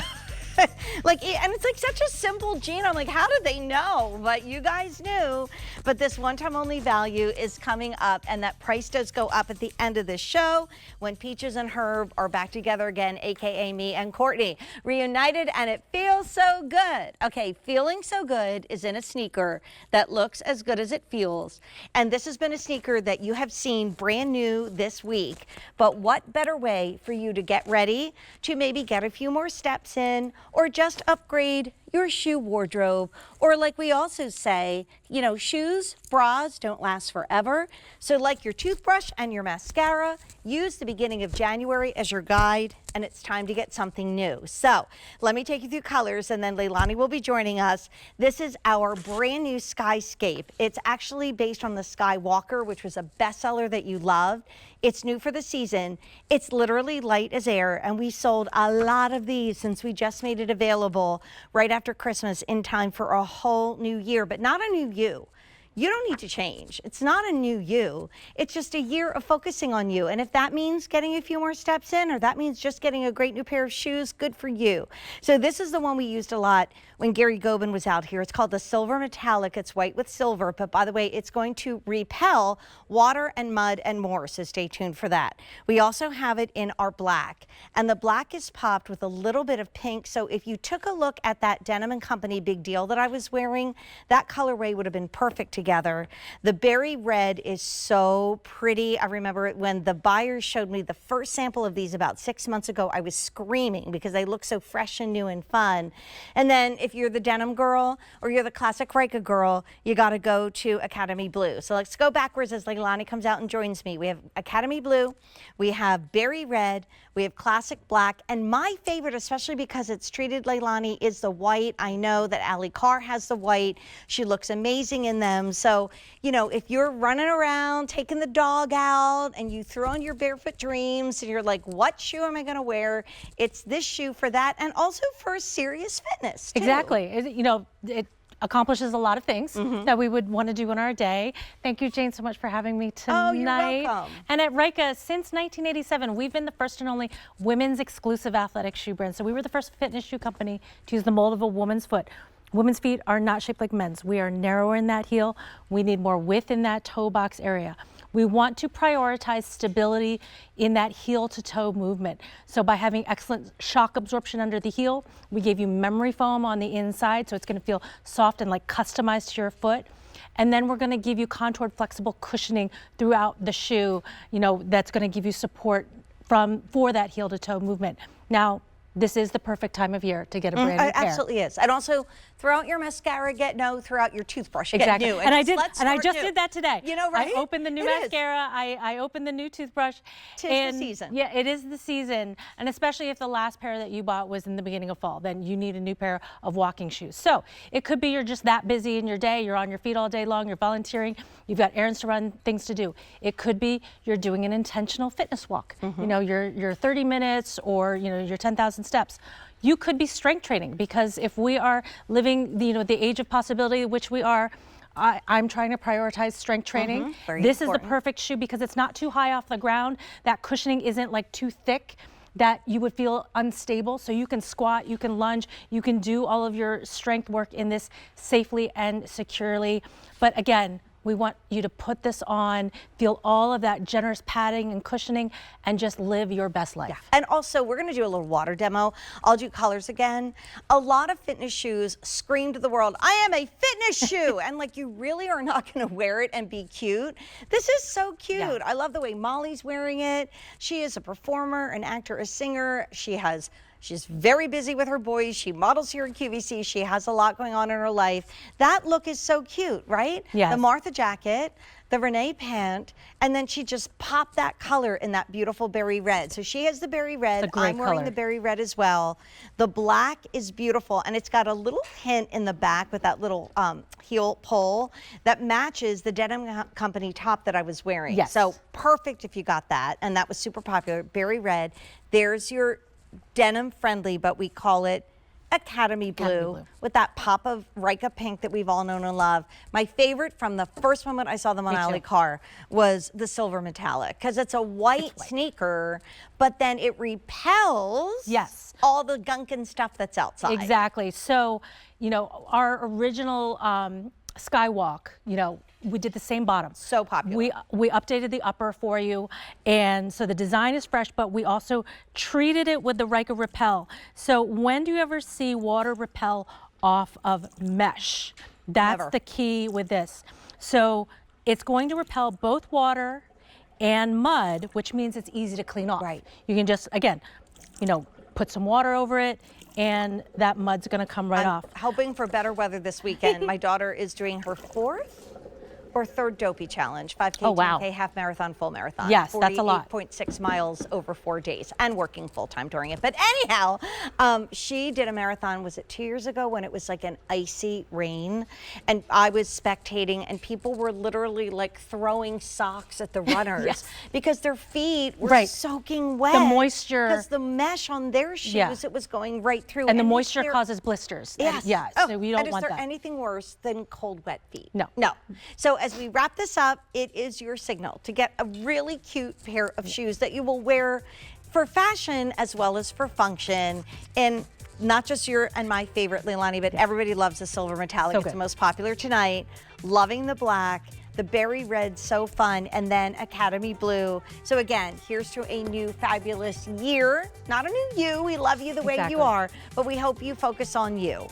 And it's like such a simple jean. I'm like, how did they know? But you guys knew. But this one-time only value is coming up, and that price does go up at the end of this show when Peaches and Herb are back together again, aka me and Courtney, reunited, and it feels so good. Okay, feeling so good is in a sneaker that looks as good as it feels. And this has been a sneaker that you have seen brand new this week. But what better way for you to get ready to maybe get a few more steps in, or just upgrade your shoe wardrobe, or like we also say, shoes, bras don't last forever. So like your toothbrush and your mascara, use the beginning of January as your guide, and it's time to get something new. So let me take you through colors, and then Leilani will be joining us. This is our brand new Skyscape. It's actually based on the Skywalker, which was a bestseller that you loved. It's new for the season. It's literally light as air, and we sold a lot of these since we just made it available right after Christmas in time for a whole new year, but not a new you. You don't need to change. It's not a new you. It's just a year of focusing on you. And if that means getting a few more steps in, or that means just getting a great new pair of shoes, good for you. So this is the one we used a lot when Gary Gobin was out here. It's called the Silver Metallic. It's white with silver, but by the way, it's going to repel water and mud and more, so stay tuned for that. We also have it in our black, and the black is popped with a little bit of pink. So if you took a look at that Denim & Company Big Deal that I was wearing, that colorway would have been perfect together. The berry red is so pretty. I remember it when the buyers showed me the first sample of these about 6 months ago. I was screaming because they look so fresh and new and fun. And then if you're the denim girl or you're the classic Ryka girl, you got to go to Academy Blue. So let's go backwards as Leilani comes out and joins me. We have Academy Blue, we have berry red, we have classic black, and my favorite, especially because it's treated, Leilani, is the white. I know that Allie Carr has the white. She looks amazing in them. So, you know, if you're running around, taking the dog out, and you throw on your Barefoot Dreams, and you're like, what shoe am I going to wear? It's this shoe for that, and also for serious fitness, too. Exactly. You know, it accomplishes a lot of things that we would want to do in our day. Thank you, Jane, so much for having me tonight. Oh, you're welcome. And at Ryka, since 1987, we've been the first and only women's exclusive athletic shoe brand. So we were the first fitness shoe company to use the mold of a woman's foot. Women's feet are not shaped like men's. We are narrower in that heel. We need more width in that toe box area. We want to prioritize stability in that heel to toe movement. So by having excellent shock absorption under the heel, we gave you memory foam on the inside, so it's going to feel soft and like customized to your foot. And then we're going to give you contoured flexible cushioning throughout the shoe, you know, that's going to give you support for that heel to toe movement. Now, this is the perfect time of year to get a brand new pair. It absolutely is. And also, throw out your mascara, throw out your toothbrush, exactly. get new. And I just did that today. You know, right? I opened the new mascara, I opened the new toothbrush. Tis the season. Yeah, it is the season. And especially if the last pair that you bought was in the beginning of fall, then you need a new pair of walking shoes. So it could be you're just that busy in your day, you're on your feet all day long, you're volunteering, you've got errands to run, things to do. It could be you're doing an intentional fitness walk. You know, your 30 minutes or, you know, your 10,000 steps. You could be strength training, because if we are living, you know, the age of possibility, which we are, I'm trying to prioritize strength training. This is the perfect shoe because it's not too high off the ground. That cushioning isn't like too thick that you would feel unstable. So you can squat, you can lunge, you can do all of your strength work in this safely and securely. But again, we want you to put this on, feel all of that generous padding and cushioning, and just live your best life. Yeah. And also, we're going to do a little water demo. I'll do colors again. A lot of fitness shoes scream to the world, I am a fitness shoe. And like, you really are not going to wear it and be cute. This is so cute. Yeah. I love the way Molly's wearing it. She is a performer, an actor, a singer. She's very busy with her boys. She models here at QVC. She has a lot going on in her life. That look is so cute, right? Yes. The Martha jacket, the Renee pant, and then she just popped that color in that beautiful berry red. So she has the berry red. It's a great I'm wearing color. the berry red as well. The black is beautiful, and it's got a little hint in the back with that little heel pull that matches the Denim Company top that I was wearing. Yes. So perfect if you got that, and that was super popular. Berry red. There's your denim friendly, but we call it Academy Blue with that pop of Ryka pink that we've all known and loved. My favorite from the first moment I saw them on Allie Carr was the silver metallic, because it's a white sneaker, but then it repels all the gunk and stuff that's outside. Exactly. So, you know, our original Skywalk, you know, we did the same bottom. So popular. We updated the upper for you, and so the design is fresh, but we also treated it with the Ryka Repel. So when do you ever see water repel off of mesh? That's Never. the key with this. So it's going to repel both water and mud, which means it's easy to clean off. Right. You can just, again, you know, put some water over it, and that mud's going to come right off. Hoping for better weather this weekend. My daughter is doing her or third dopey challenge, 5K, Oh, wow. 10K, half marathon, full marathon. Yes, that's a lot. 48.6 miles over 4 days and working full time during it. But anyhow, she did a marathon, was it 2 years ago when it was like an icy rain? And I was spectating and people were literally like throwing socks at the runners Yes. because their feet were Right. soaking wet. The moisture. Because the mesh on their shoes, Yeah. it was going right through. And the is moisture there- causes blisters. And- Yes. Yeah, Oh, so we don't and want is there that. anything worse than cold, wet feet? No. No. So as we wrap this up, it is your signal to get a really cute pair of shoes that you will wear for fashion as well as for function. And not just your and my favorite, Leilani, but everybody loves the silver metallic. So It's good. the most popular tonight. Loving the black. The berry red, so fun, and then Academy blue. So again, here's to a new fabulous year. Not a new you, we love you the way Exactly. you are, but we hope you focus on you.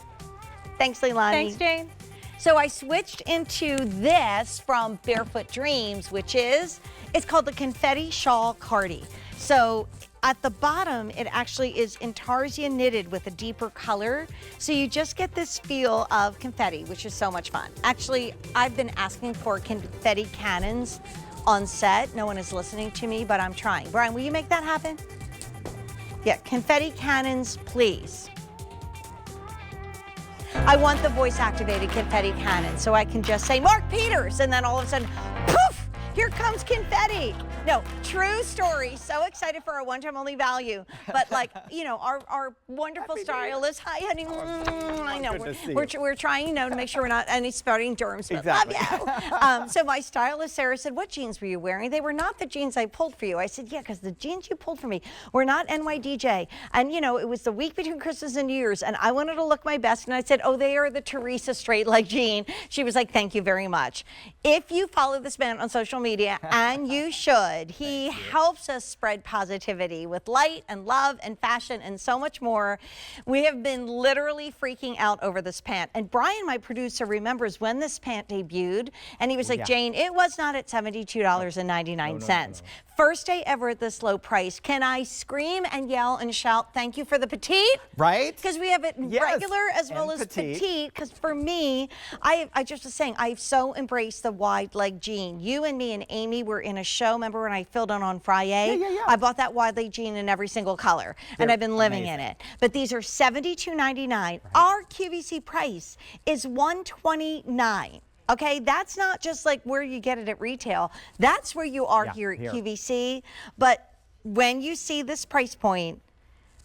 Thanks, Leilani. Thanks, Jane. So I switched into this from Barefoot Dreams, which is, it's called the Confetti Shawl Cardi. So at the bottom, it actually is intarsia knitted with a deeper color. So you just get this feel of confetti, which is so much fun. Actually, I've been asking for confetti cannons on set. No one is listening to me, but I'm trying. Brian, will you make that happen? Yeah, confetti cannons, please. I want the voice activated confetti cannon so I can just say Mark Peters and then all of a sudden, poof, here comes confetti. No, true story. So excited for our one-time only value. But like, you know, our wonderful stylist. Hi, honey. I know we're trying, you know, to make sure we're not any spouting germs. But love you. So my stylist Sarah said, "What jeans were you wearing?" They were not the jeans I pulled for you. I said, "Yeah, because the jeans you pulled for me were not NYDJ." And you know, it was the week between Christmas and New Year's, and I wanted to look my best. And I said, "Oh, they are the Teresa straight leg jean." She was like, "Thank you very much." If you follow this man on social media, and you should. He helps us spread positivity with light and love and fashion and so much more. We have been literally freaking out over this pant. And Brian, my producer, remembers when this pant debuted, and he was like, "Jane, it was not at $72.99. First day ever at this low price. Can I scream and yell and shout, thank you for the petite?" Right? Because we have it regular as well as petite. Because for me, I just was saying, I've so embraced the wide leg jean. You and me and Amy were in a show. Remember when I filled in on Friday? Yeah. I bought that wide leg jean in every single color, and I've been living in it. But these are $72.99. Our QVC price is $129. Okay, that's not just like where you get it at retail. That's where you are here at QVC. But when you see this price point,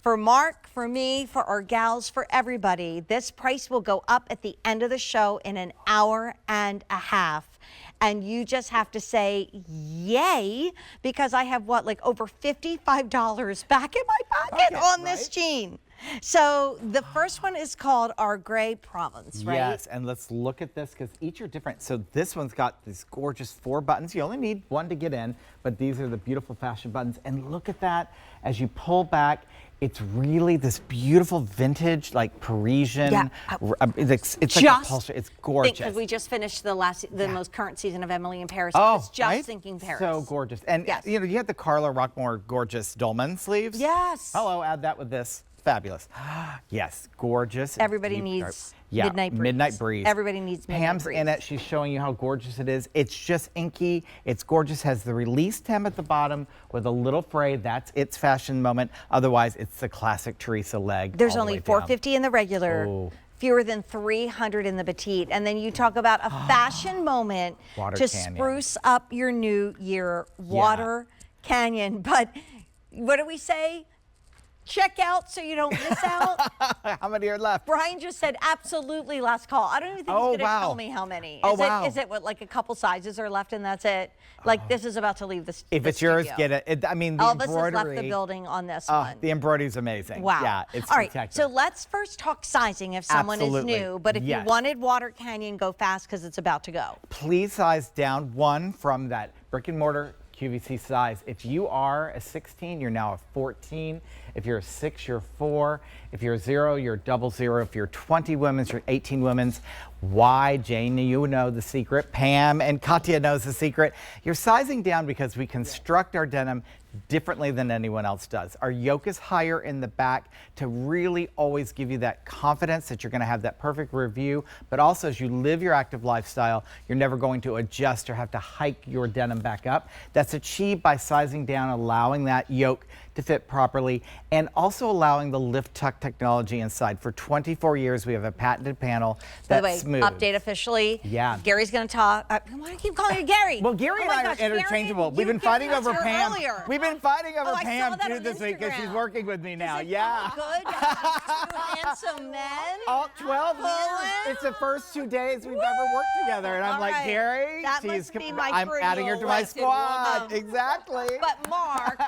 for Mark, for me, for our gals, for everybody, this price will go up at the end of the show in an hour and a half. And you just have to say, yay, because I have what, like over $55 back in my pocket on this jean. So the first one is called our Gray Provence, right? Yes, and let's look at this because each are different. So this one's got these gorgeous 4 buttons. You only need 1 to get in, but these are the beautiful fashion buttons. And look at that, as you pull back, it's really this beautiful vintage, like Parisian. Yeah. It's like upholstery. It's gorgeous. Because we just finished the most current season of Emily in Paris. Oh, I was just right? thinking Paris. So gorgeous. And you know, you have the Carla Rockmore gorgeous Dolman sleeves. Yes. Hello, add that with this. Fabulous. Yes, gorgeous. Everybody Deep needs dark. Midnight Breeze. Breeze. Everybody needs Midnight Pam's Breeze. in it. She's showing you how gorgeous it is. It's just inky. It's gorgeous. Has the release hem at the bottom with a little fray. That's its fashion moment. Otherwise, it's the classic Teresa leg. There's all the only way down. $450 in the regular. Oh. Fewer than 300 in the petite. And then you talk about a fashion moment Water to Canyon. spruce up your new year. Water Canyon. But what do we say? Check out so you don't miss out. How many are left? Brian just said absolutely last call. I don't even think he's going to tell me how many. Is it what, like a couple sizes are left and that's it? Like this is about to leave this. If it's yours, get it. I mean, the Elvis embroidery. has left the building on this one. The embroidery is amazing. Wow. Yeah, it's all right. spectacular. So let's first talk sizing if someone Absolutely. is new. But if you wanted Water Canyon, go fast because it's about to go. Please size down 1 from that brick and mortar QVC size. If you are a 16, you're now a 14. If you're a 6, you're 4. If you're a 0, you're 00. If you're 20 women's, you're 18 women's. Why, Jane, you know the secret. Pam and Katya knows the secret. You're sizing down because we construct our denim differently than anyone else does. Our yoke is higher in the back to really always give you that confidence that you're going to have that perfect rear view, but also as you live your active lifestyle, you're never going to adjust or have to hike your denim back up. That's achieved by sizing down, allowing that yoke to fit properly, and also allowing the lift tuck technology inside. For 24 years, we have a patented panel that's smooth. Update officially. Yeah. Gary's going to talk. Why do I keep calling you Gary? Well, Gary and I are interchangeable. We've been fighting over Pam. Earlier. We've been fighting over I Pam saw that too on this week because she's Instagram. working with me now. Is it Yeah. good to have two handsome men? All 12 years. It's the first 2 days we've ever worked together. And I'm All like, right. Gary, That she's must be my I'm crew, adding her to my elected squad. woman. Exactly. But Mark,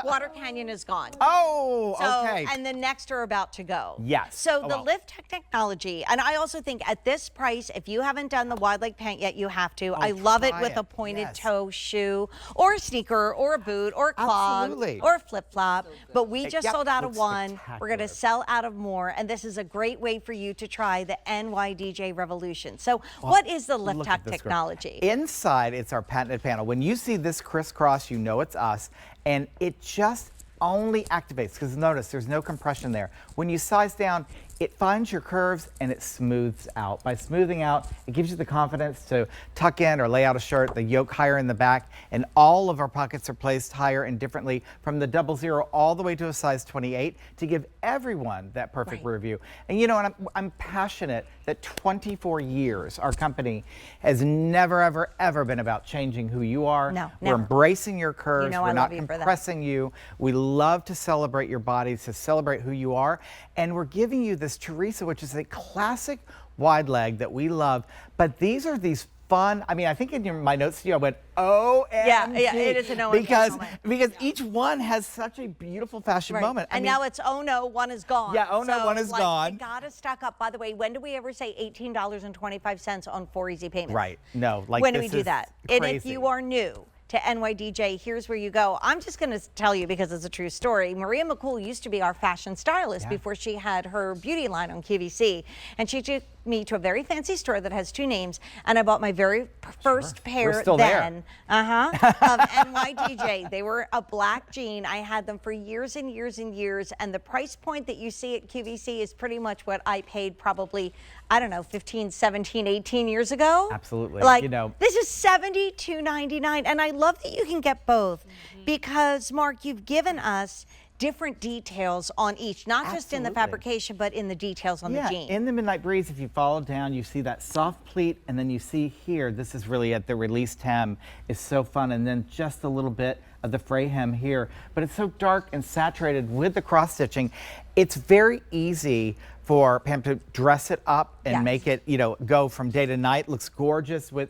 Water Canyon is gone. Oh, So, okay. and the next are about to go. Yes. So Oh, the well. lift tech technology, and I also think at this price, if you haven't done the wide leg pant yet, you have to. I love it try with it. a pointed Yes. toe shoe or a sneaker or a boot or a clog Absolutely. or a flip flop. But we just Yep, sold out of looks one. We're going to spectacular. sell out of more. And this is a great way for you to try the NYDJ Revolution. So what is the lift Look tech at this girl. technology? Inside, it's our patented panel. When you see this crisscross, you know it's us. And it just only activates, because notice there's no compression there. When you size down, it finds your curves and it smooths out. By smoothing out, it gives you the confidence to tuck in or lay out a shirt, the yoke higher in the back, and all of our pockets are placed higher and differently from the 00 all the way to a size 28 to give everyone that perfect rear view. And you know, and I'm passionate that 24 years, our company has never, ever, ever been about changing who you are. No, We're never. embracing your curves. know We're I not love you for that. compressing you. We love to celebrate your bodies, to celebrate who you are. And we're giving you this Teresa, which is a classic wide leg that we love. But these are these fun, I mean, I think in my notes to you, I went, OMG. Yeah, it is an OMG moment. Because each one has such a beautiful fashion moment. I And mean, now it's, oh no, one is gone. Yeah, oh no, So, one is like, gone. You gotta stock up. By the way, when do we ever say $18.25 on 4 easy payments? Right, no, like when do we this do is that? And if crazy. you are new to NYDJ, here's where you go. I'm just going to tell you because it's a true story. Maria McCool used to be our fashion stylist before she had her beauty line on QVC. And she took me to a very fancy store that has 2 names. And I bought my very first pair We're still then of NYDJ. They were a black jean. I had them for years and years and years. And the price point that you see at QVC is pretty much what I paid probably, I don't know, 15, 17, 18 years ago. Absolutely. Like, You know, this is $72.99, and I love that you can get both because, Mark, you've given us different details on each, not just in the Absolutely. fabrication, but in the details on the jean. In the Midnight Breeze, if you follow down, you see that soft pleat, and then you see here, this is really at the released hem, is so fun, and then just a little bit of the fray hem here. But it's so dark and saturated with the cross stitching. It's very easy for Pam to dress it up and Yes. make it, you know, go from day to night. Looks gorgeous with,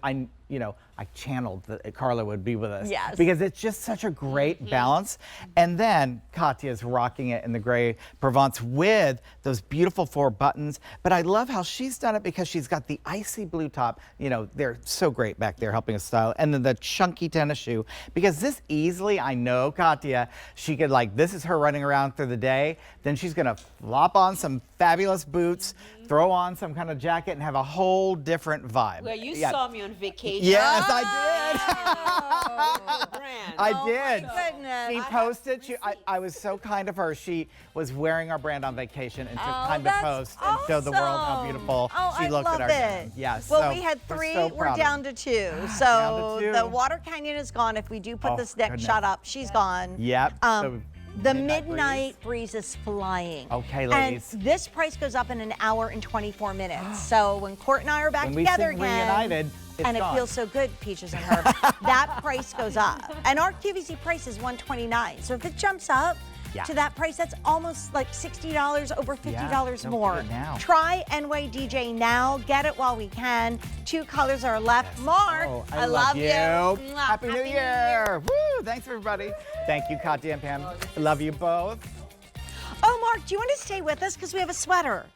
I channeled that Carla would be with us. Yes. Because it's just such a great balance. And then Katya's rocking it in the gray Provence with those beautiful 4 buttons. But I love how she's done it because she's got the icy blue top. You know, they're so great back there helping us style. And then the chunky tennis shoe. Because this easily, I know Katya, she could this is her running around through the day. Then she's gonna flop on some fabulous boots, throw on some kind of jacket and have a whole different vibe. Well, you Yeah. saw me on vacation. Yes, I did. Brand. I Oh, did. my goodness. She posted. I was so kind of her. She was wearing our brand on vacation and took time to that's post and show the world how awesome. beautiful Oh, she I looked love at our it. denim. Yes. Well, so we had 3. so We're proud of down her. to 2. Down So to 2. the Water Canyon is gone. If we do put Oh, this next goodness. shot up, she's gone. Yep. So The Midnight Midnight Breeze is flying. Okay, ladies. And this price goes up in an hour and 24 minutes. So when Court and I are back When we together sing again, Reunited, it's and gone. it feels so good, Peaches and Herb, that price goes up. And our QVC price is $129. So if it jumps up to that price, that's almost like $60, over $50 don't more. get it now. Try NYDJ now. Get it while we can. 2 colors are left. Mark, Oh, I love you. Mwah. Happy New Year. Woo! Thanks, everybody. Thank you, Katya and Pam. I love you both. Oh, Mark, do you want to stay with us? Because we have a sweater.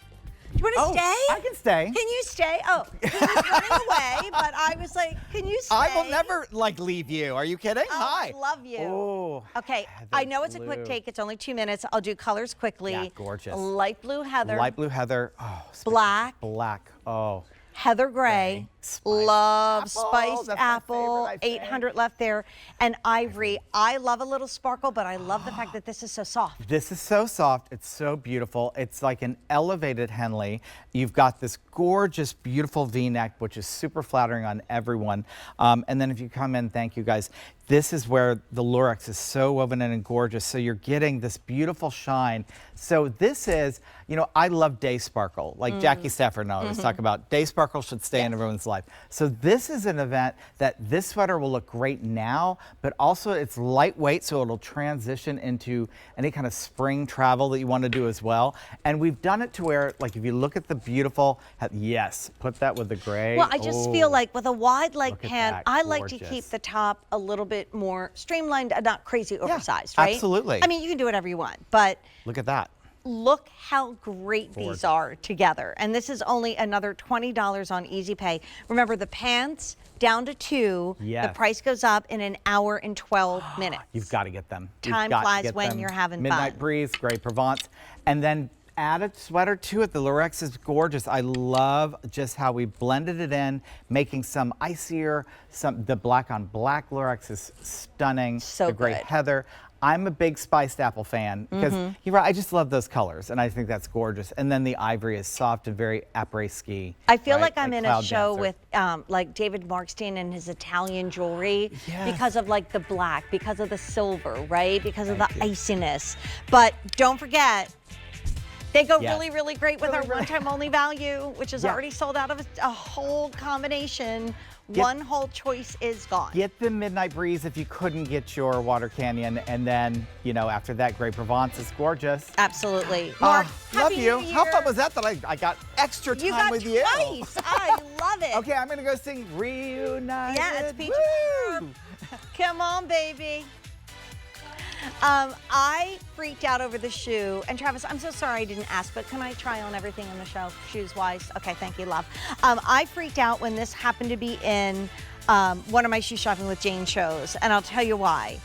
you want to Oh, stay? I can stay. Can you stay? Oh, he was running away, but I was like, can you stay? I will never leave you. Are you kidding? Oh, Hi. I love you. Oh, okay, heather I know it's a blue. quick take. It's only 2 minutes. I'll do colors quickly. Yeah, gorgeous. Light blue heather. Light blue heather. Oh, Black. Black. Oh. Heather gray, Spiced love apple, spiced that's my apple, favorite, I think. 800 left there, and ivory. I love a little sparkle, but I love the fact that this is so soft. This is so soft. It's so beautiful. It's like an elevated Henley. You've got this gorgeous, beautiful V-neck, which is super flattering on everyone. And then if you come in, thank you guys. This is where the Lurex is so woven in and gorgeous. So you're getting this beautiful shine. So this is, you know, I love day sparkle. Like Jackie Stafford and I always talk about day sparkle should stay in everyone's life. So this is an event that this sweater will look great now, but also it's lightweight, so it'll transition into any kind of spring travel that you want to do as well. And we've done it to where, like, if you look at the beautiful, yes, put that with the gray. Well, I just feel like with a wide leg Look at pant, that, I like to gorgeous. keep the top a little bit more streamlined and not crazy oversized, right? absolutely. I mean, you can do whatever you want, but Look at that. look how great these are together. And this is only another $20 on Easy Pay. Remember, the pants down to 2, the Yes. price goes up in an hour and 12 minutes. You've got to get them. You've Time got to flies get when them. you're having Midnight fun. Breeze, Grey Provence, and then add a sweater to it. The Lurex is gorgeous. I love just how we blended it in, making some icier. The black on black Lurex is stunning. So the gray good. heather. I'm a big spiced apple fan because you're right. I just love those colors, and I think that's gorgeous. And then the ivory is soft and very après-ski. I feel right? like I'm in a Cloud show Dancer. with like David Markstein and his Italian jewelry Yes. because of like the black, because of the silver, right? Because of the Thank you. iciness. But don't forget, they go Yes. really, really great with our one-time only value, which is Yeah. already sold out of a whole combination. Get- One whole choice is gone. Get the Midnight Breeze if you couldn't get your Water Canyon, and then, you know, after that, Grey Provence is gorgeous. Absolutely. Mark, Love Happy you. New How Year. fun was that I got extra time You got with you? twice. I love it. Okay, I'm gonna go sing Reunited. Yeah, it's Peach Woo! Come on, baby. I freaked out over the shoe. And Travis, I'm so sorry I didn't ask, but can I try on everything on the show, shoes-wise? Okay, thank you, love. I freaked out when this happened to be in one of my shoe shopping with Jane shows, and I'll tell you why.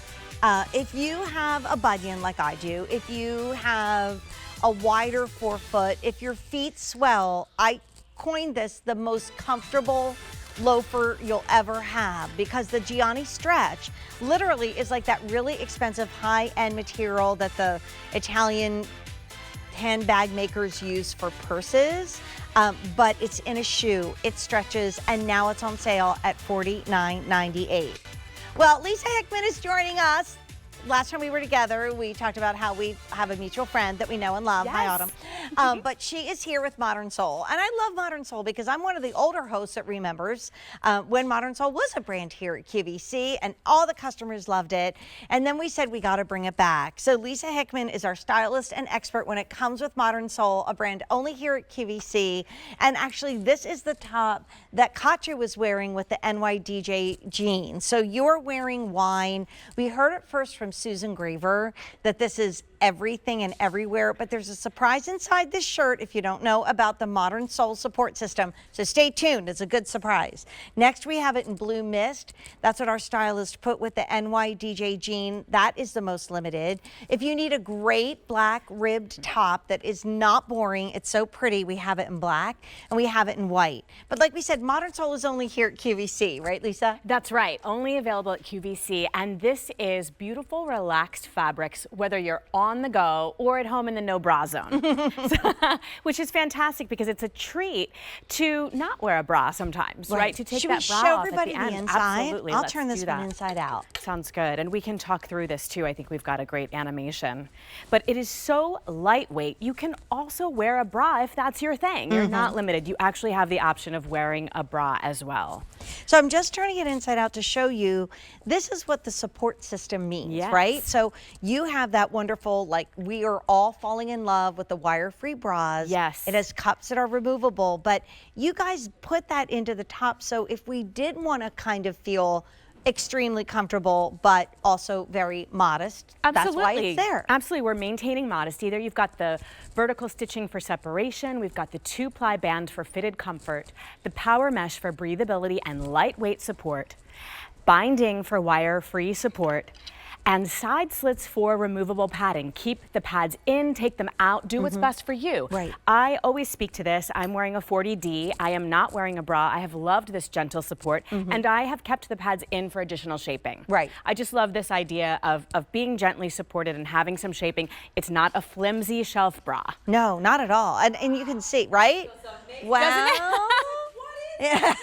If you have a bunion like I do, if you have a wider forefoot, if your feet swell, I coined this the most comfortable loafer you'll ever have, because the Gianni stretch literally is like that really expensive high-end material that the Italian handbag makers use for purses, but it's in a shoe, it stretches, and now it's on sale at $49.98. Well, Lisa Hickman is joining us. Last time we were together, we talked about how we have a mutual friend that we know and love. Hi, Autumn. But she is here with Modern Soul. And I love Modern Soul because I'm one of the older hosts that remembers when Modern Soul was a brand here at QVC, and all the customers loved it. And then we said we got to bring it back. So Lisa Hickman is our stylist and expert when it comes with Modern Soul, a brand only here at QVC. And actually, this is the top that Katja was wearing with the NYDJ jeans. So you're wearing wine. We heard it first from Susan Graver that this is everything and everywhere, but there's a surprise inside this shirt if you don't know about the Modern Soul support system. So stay tuned, it's a good surprise. Next we have it in Blue Mist. That's what our stylist put with the NYDJ jean. That is the most limited. If you need a great black ribbed top that is not boring, it's so pretty, we have it in black and we have it in white. But like we said, Modern Soul is only here at QVC, right, Lisa? That's right, only available at QVC, and this is beautiful, relaxed fabrics, whether you're on the go or at home in the no bra zone, which is fantastic because it's a treat to not wear a bra sometimes, right? To take Should that we bra show off everybody at the the end. inside? Absolutely, I'll let's turn this do one that. inside out. Sounds good, and we can talk through this too. I think we've got a great animation, but it is so lightweight. You can also wear a bra if that's your thing. You're not limited. You actually have the option of wearing a bra as well. So I'm just turning it inside out to show you this is what the support system means, Yes. right? So you have that wonderful, like, we are all falling in love with the wire-free bras. Yes. It has cups that are removable, but you guys put that into the top. So if we did want to kind of feel extremely comfortable, but also very modest. Absolutely. That's why it's there. Absolutely. We're maintaining modesty there. You've got the vertical stitching for separation. We've got the 2-ply band for fitted comfort, the power mesh for breathability and lightweight support, binding for wire-free support, and side slits for removable padding. Keep the pads in, take them out, do what's best for you. Right. I always speak to this. I'm wearing a 40D. I am not wearing a bra. I have loved this gentle support, and I have kept the pads in for additional shaping. Right. I just love this idea of being gently supported and having some shaping. It's not a flimsy shelf bra. No, not at all. And you can see, right? Well, yeah.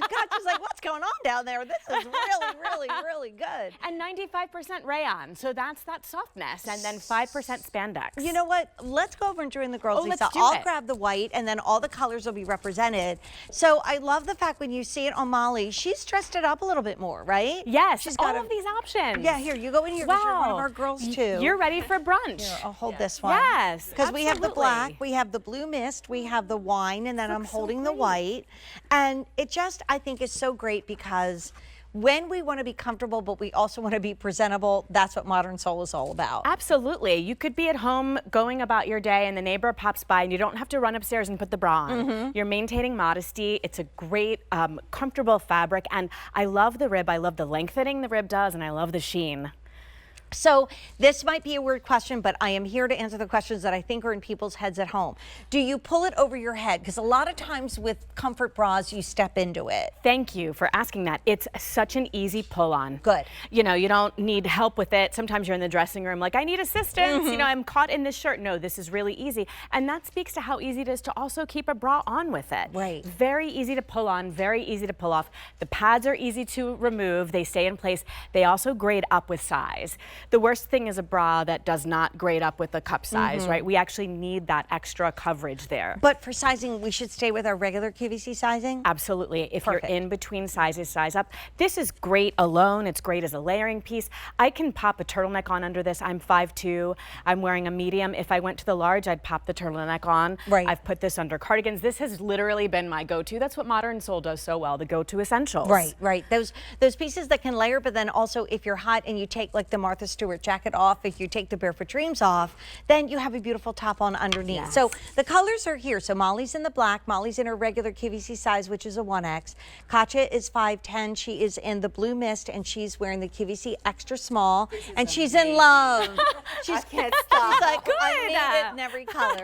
God, she's like, what's going on down there? This is really, really, really good. And 95% rayon, so that's that softness, and then 5% spandex. You know what? Let's go over and join the girls, Oh, Lisa. let's do I'll it. grab the white, and then all the colors will be represented. So I love the fact when you see it on Molly, she's dressed it up a little bit more, right? Yes, She's all got of these options. Yeah, here, you go in here because you're one of our girls, too. You're ready for brunch. Here, I'll hold this one. Yes, Because we have the black, absolutely. we have the blue mist, we have the wine, and then I'm holding the white. And it just, I think, is so great because when we want to be comfortable, but we also want to be presentable, that's what Modern Soul is all about. Absolutely. You could be at home going about your day and the neighbor pops by and you don't have to run upstairs and put the bra on. You're maintaining modesty. It's a great, comfortable fabric. And I love the rib. I love the lengthening the rib does, and I love the sheen. So this might be a weird question, but I am here to answer the questions that I think are in people's heads at home. Do you pull it over your head? Because a lot of times with comfort bras, you step into it. Thank you for asking that. It's such an easy pull on. Good. You know, you don't need help with it. Sometimes you're in the dressing room like, I need assistance. You know, I'm caught in this shirt. No, this is really easy. And that speaks to how easy it is to also keep a bra on with it. Right. Very easy to pull on, very easy to pull off. The pads are easy to remove. They stay in place. They also grade up with size. The worst thing is a bra that does not grade up with the cup size, right? We actually need that extra coverage there. But for sizing, we should stay with our regular QVC sizing? Absolutely. If Perfect. you're in between sizes, size up. This is great alone. It's great as a layering piece. I can pop a turtleneck on under this. I'm 5'2". I'm wearing a medium. If I went to the large, I'd pop the turtleneck on. Right. I've put this under cardigans. This has literally been my go-to. That's what Modern Soul does so well, the go-to essentials. Right, right. Those pieces that can layer, but then also if you're hot and you take like the Martha Stewart jacket off, if you take the Barefoot Dreams off, then you have a beautiful top on underneath. Yes. So the colors are here. So Molly's in the black, Molly's in her regular QVC size, which is a 1X. Katya is 5'10". She is in the blue mist and she's wearing the QVC extra small and she's in love. I can't stop. She's like, I need it in every color.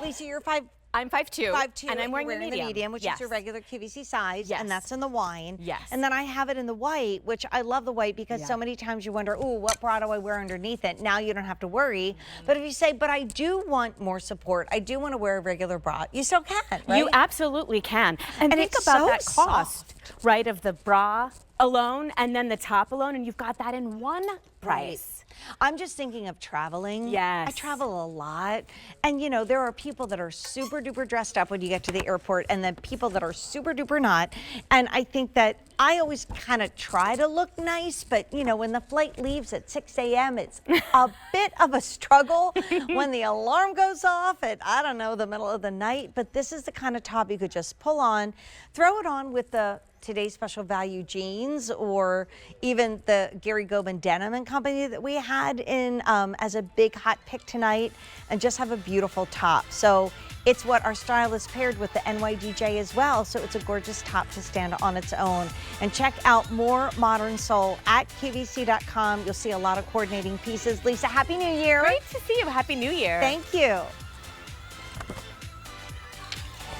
Lisa, you're 5'2", I'm 5'2", and I'm wearing you're the the medium. medium, which is your regular QVC size, Yes. and that's in the wine. Yes. And then I have it in the white, which I love the white because so many times you wonder, oh, what bra do I wear underneath it? Now you don't have to worry. But if you say, but I do want more support, I do want to wear a regular bra, you still can, right? You absolutely can. And think it's about so that cost, soft. right, of the bra alone and then the top alone, and you've got that in one price. I'm just thinking of traveling. Yes. I travel a lot. And you know, there are people that are super duper dressed up when you get to the airport and then people that are super duper not. And I think that I always kind of try to look nice, but you know, when the flight leaves at 6 a.m., it's a bit of a struggle when the alarm goes off at, I don't know, the middle of the night. But this is the kind of top you could just pull on, throw it on with the Today's Special Value jeans or even the Gary Goban Denim and Company that we had in as a big hot pick tonight and just have a beautiful top. So it's what our stylist paired with the NYDJ as well. So it's a gorgeous top to stand on its own. And check out more Modern Soul at QVC.com. You'll see a lot of coordinating pieces. Lisa, Happy New Year. Great to see you. Happy New Year. Thank you.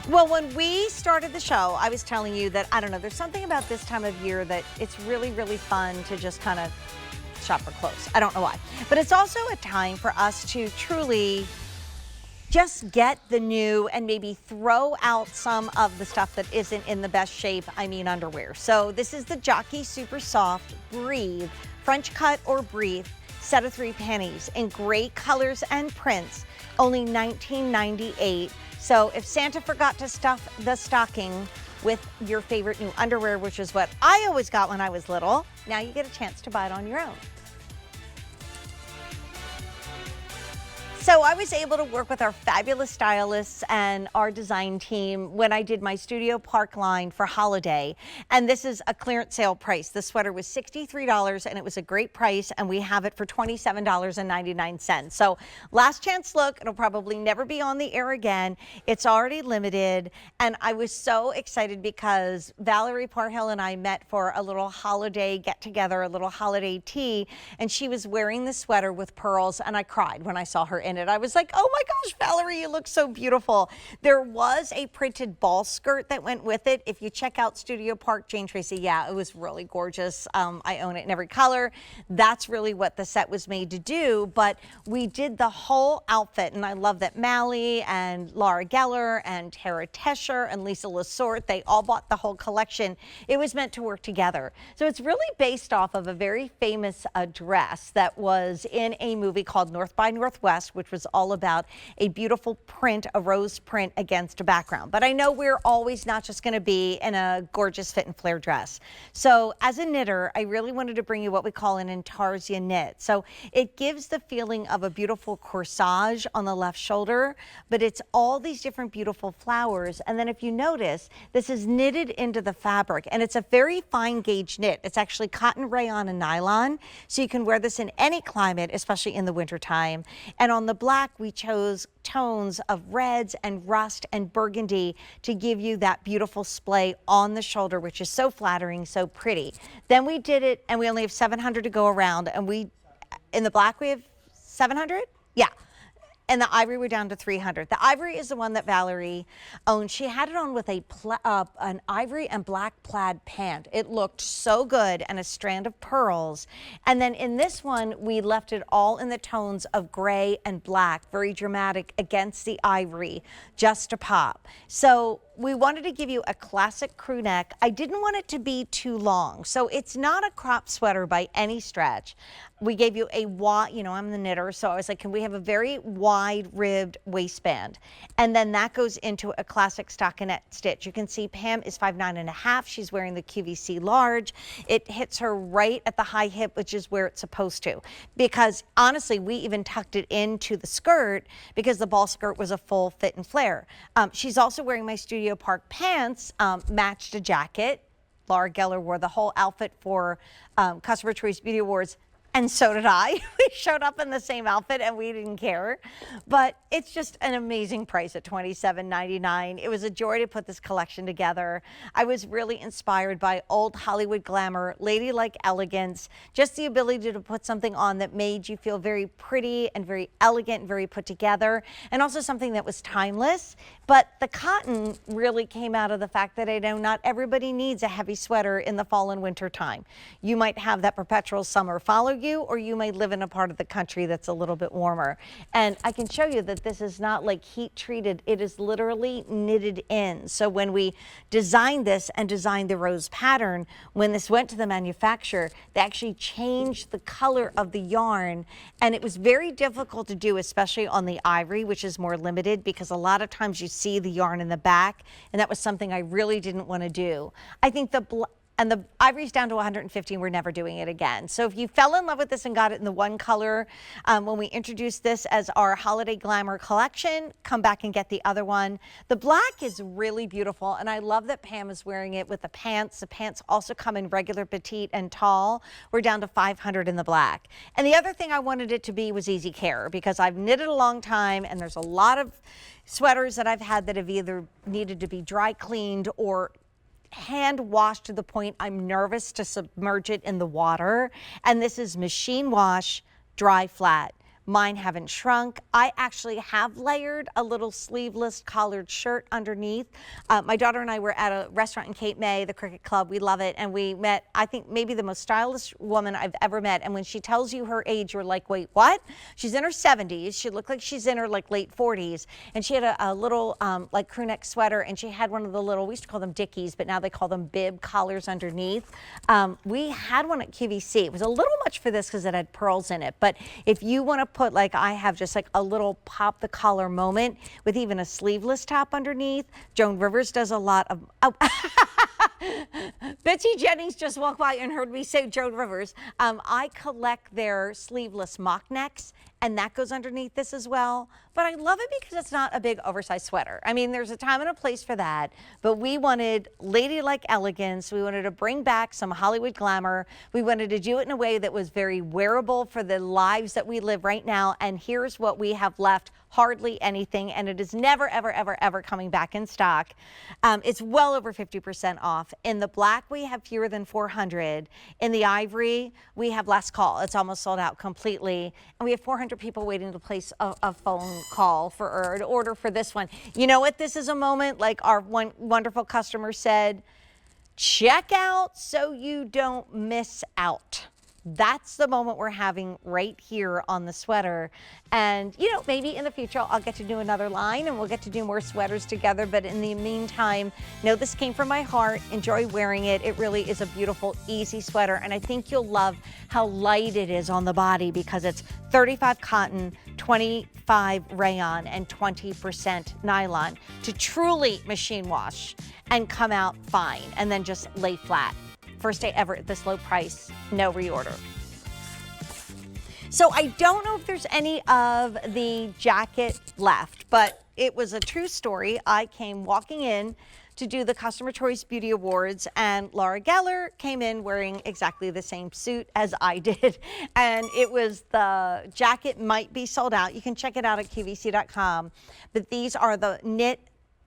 Well, when we started the show, I was telling you that, I don't know, there's something about this time of year that it's really, really fun to just kind of shop for clothes. I don't know why. But it's also a time for us to truly just get the new and maybe throw out some of the stuff that isn't in the best shape, I mean underwear. So this is the Jockey Super Soft Breathe, French cut or breathe, set of 3 panties in great colors and prints, only $19.98. So if Santa forgot to stuff the stocking with your favorite new underwear, which is what I always got when I was little, now you get a chance to buy it on your own. So I was able to work with our fabulous stylists and our design team when I did my Studio Park line for holiday. And this is a clearance sale price. The sweater was $63 and it was a great price, and we have it for $27.99. So last chance look. It'll probably never be on the air again. It's already limited. And I was so excited because Valerie Parhill and I met for a little holiday get together, a little holiday tea, and she was wearing the sweater with pearls, and I cried when I saw her in it. I was like, oh my gosh, Valerie, you look so beautiful. There was a printed ball skirt that went with it. If you check out Studio Park, Jane Tracy, yeah, it was really gorgeous. I own it in every color. That's really what the set was made to do, but we did the whole outfit, and I love that Mally and Laura Geller and Tara Tescher and Lisa Lasorte, they all bought the whole collection. It was meant to work together. So it's really based off of a very famous dress that was in a movie called North by Northwest, which was all about a beautiful print, a rose print against a background. But I know we're always not just going to be in a gorgeous fit and flare dress. So as a knitter, I really wanted to bring you what we call an intarsia knit. So it gives the feeling of a beautiful corsage on the left shoulder, but it's all these different beautiful flowers. And then if you notice, this is knitted into the fabric, and it's a very fine gauge knit. It's actually cotton, rayon, and nylon. So you can wear this in any climate, especially in the wintertime. And on the black, we chose tones of reds and rust and burgundy to give you that beautiful splay on the shoulder, which is so flattering, so pretty. Then we did it, and we only have 700 to go around, and in the black we have 700? Yeah. And the ivory, we're down to 300. The ivory is the one that Valerie owned. She had it on with an ivory and black plaid pant. It looked so good, and a strand of pearls. And then in this one, we left it all in the tones of gray and black, very dramatic against the ivory, just to pop. So we wanted to give you a classic crew neck. I didn't want it to be too long, so it's not a crop sweater by any stretch. We gave you a wide, I'm the knitter, so I was like, can we have a very wide ribbed waistband? And then that goes into a classic stockinette stitch. You can see Pam is 5'9½". She's wearing the QVC large. It hits her right at the high hip, which is where it's supposed to. Because honestly, we even tucked it into the skirt because the ball skirt was a full fit and flare. She's also wearing my Studio Park pants, matched a jacket. Laura Geller wore the whole outfit for Customer Choice Beauty Awards. And so did I. We showed up in the same outfit and we didn't care. But it's just an amazing price at $27.99. It was a joy to put this collection together. I was really inspired by old Hollywood glamour, ladylike elegance, just the ability to put something on that made you feel very pretty and very elegant and very put together, and also something that was timeless. But the cotton really came out of the fact that I know not everybody needs a heavy sweater in the fall and winter time. You might have that perpetual summer follow you, or you may live in a part of the country that's a little bit warmer. And I can show you that this is not like heat treated. It is literally knitted in. So when we designed this and designed the rose pattern, when this went to the manufacturer, they actually changed the color of the yarn. And it was very difficult to do, especially on the ivory, which is more limited because a lot of times you see the yarn in the back. And that was something I really didn't want to do. I think the ivory's down to 150, and we're never doing it again. So if you fell in love with this and got it in the one color, when we introduced this as our Holiday Glamour collection, come back and get the other one. The black is really beautiful, and I love that Pam is wearing it with the pants. The pants also come in regular, petite, and tall. We're down to 500 in the black. And the other thing I wanted it to be was easy care, because I've knitted a long time, and there's a lot of sweaters that I've had that have either needed to be dry cleaned or hand washed to the point I'm nervous to submerge it in the water. And this is machine wash, dry flat. Mine haven't shrunk. I actually have layered a little sleeveless collared shirt underneath. My daughter and I were at a restaurant in Cape May, the Cricket Club. We love it. And we met, I think, maybe the most stylish woman I've ever met. And when she tells you her age, you're like, wait, what? She's in her 70s. She looked like she's in her late 40s. And she had a little like crew neck sweater. And she had one of the little, we used to call them dickies, but now they call them bib collars underneath. We had one at QVC. It was a little much for this because it had pearls in it. But if you want to put, like I have, just like a little pop the collar moment with even a sleeveless top underneath. Joan Rivers does a lot of, Betsy Jennings just walked by and heard me say Joan Rivers. I collect their sleeveless mock necks and that goes underneath this as well. But I love it because it's not a big oversized sweater. I mean, there's a time and a place for that, but we wanted ladylike elegance. We wanted to bring back some Hollywood glamour. We wanted to do it in a way that was very wearable for the lives that we live right now. And here's what we have left: hardly anything, and it is never, ever, ever, ever coming back in stock. It's well over 50% off. In the black, we have fewer than 400. In the ivory, we have last call. It's almost sold out completely. And we have 400 people waiting to place a phone call or an order for this one. You know what? This is a moment, like our one wonderful customer said, check out so you don't miss out. That's the moment we're having right here on the sweater. And, you know, maybe in the future I'll get to do another line and we'll get to do more sweaters together. But in the meantime, know this came from my heart. Enjoy wearing it. It really is a beautiful, easy sweater. And I think you'll love how light it is on the body because it's 35 cotton, 25 rayon, and 20% nylon to truly machine wash and come out fine and then just lay flat. First day ever at this low price, no reorder. So I don't know if there's any of the jacket left, but it was a true story. I came walking in to do the Customer Choice Beauty Awards, and Laura Geller came in wearing exactly the same suit as I did. And it was, the jacket might be sold out. You can check it out at QVC.com. But these are the knit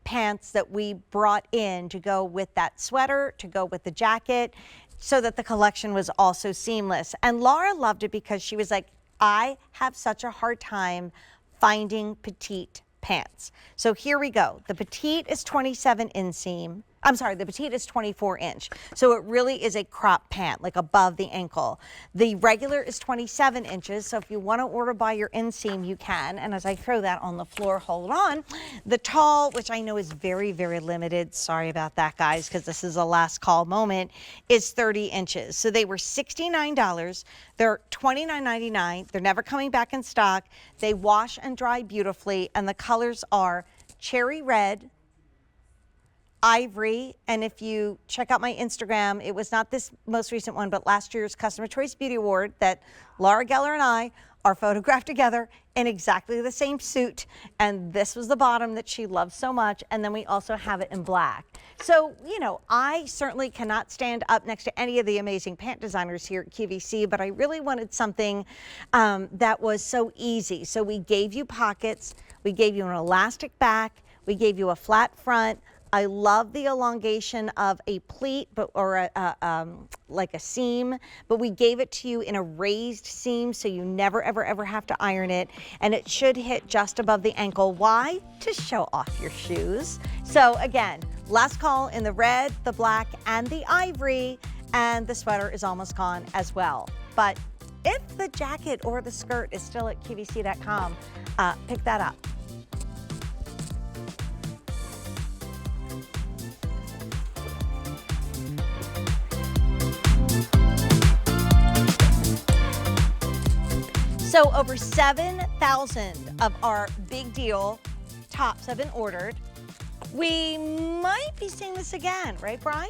pants that we brought in to go with that sweater, to go with the jacket, so that the collection was also seamless. And Laura loved it because she was like, I have such a hard time finding petite pants. So here we go. The petite is 27 inseam. I'm sorry, the petite is 24 inch. So it really is a crop pant, like above the ankle. The regular is 27 inches. So if you want to order by your inseam, you can. And as I throw that on the floor, hold on. The tall, which I know is very, very limited. Sorry about that, guys, because this is a last call moment, is 30 inches. So they were $69. They're $29.99. They're never coming back in stock. They wash and dry beautifully. And the colors are cherry red, ivory, and if you check out my Instagram, it was not this most recent one, but last year's Customer Choice Beauty Award that Laura Geller and I are photographed together in exactly the same suit. And this was the bottom that she loves so much. And then we also have it in black. So, you know, I certainly cannot stand up next to any of the amazing pant designers here at QVC, but I really wanted something that was so easy. So we gave you pockets, we gave you an elastic back, we gave you a flat front. I love the elongation of a pleat, or like a seam, but we gave it to you in a raised seam so you never, ever, ever have to iron it. And it should hit just above the ankle. Why? To show off your shoes. So again, last call in the red, the black, and the ivory, and the sweater is almost gone as well. But if the jacket or the skirt is still at QVC.com, pick that up. So over 7,000 of our big deal tops have been ordered. We might be seeing this again, right, Bri?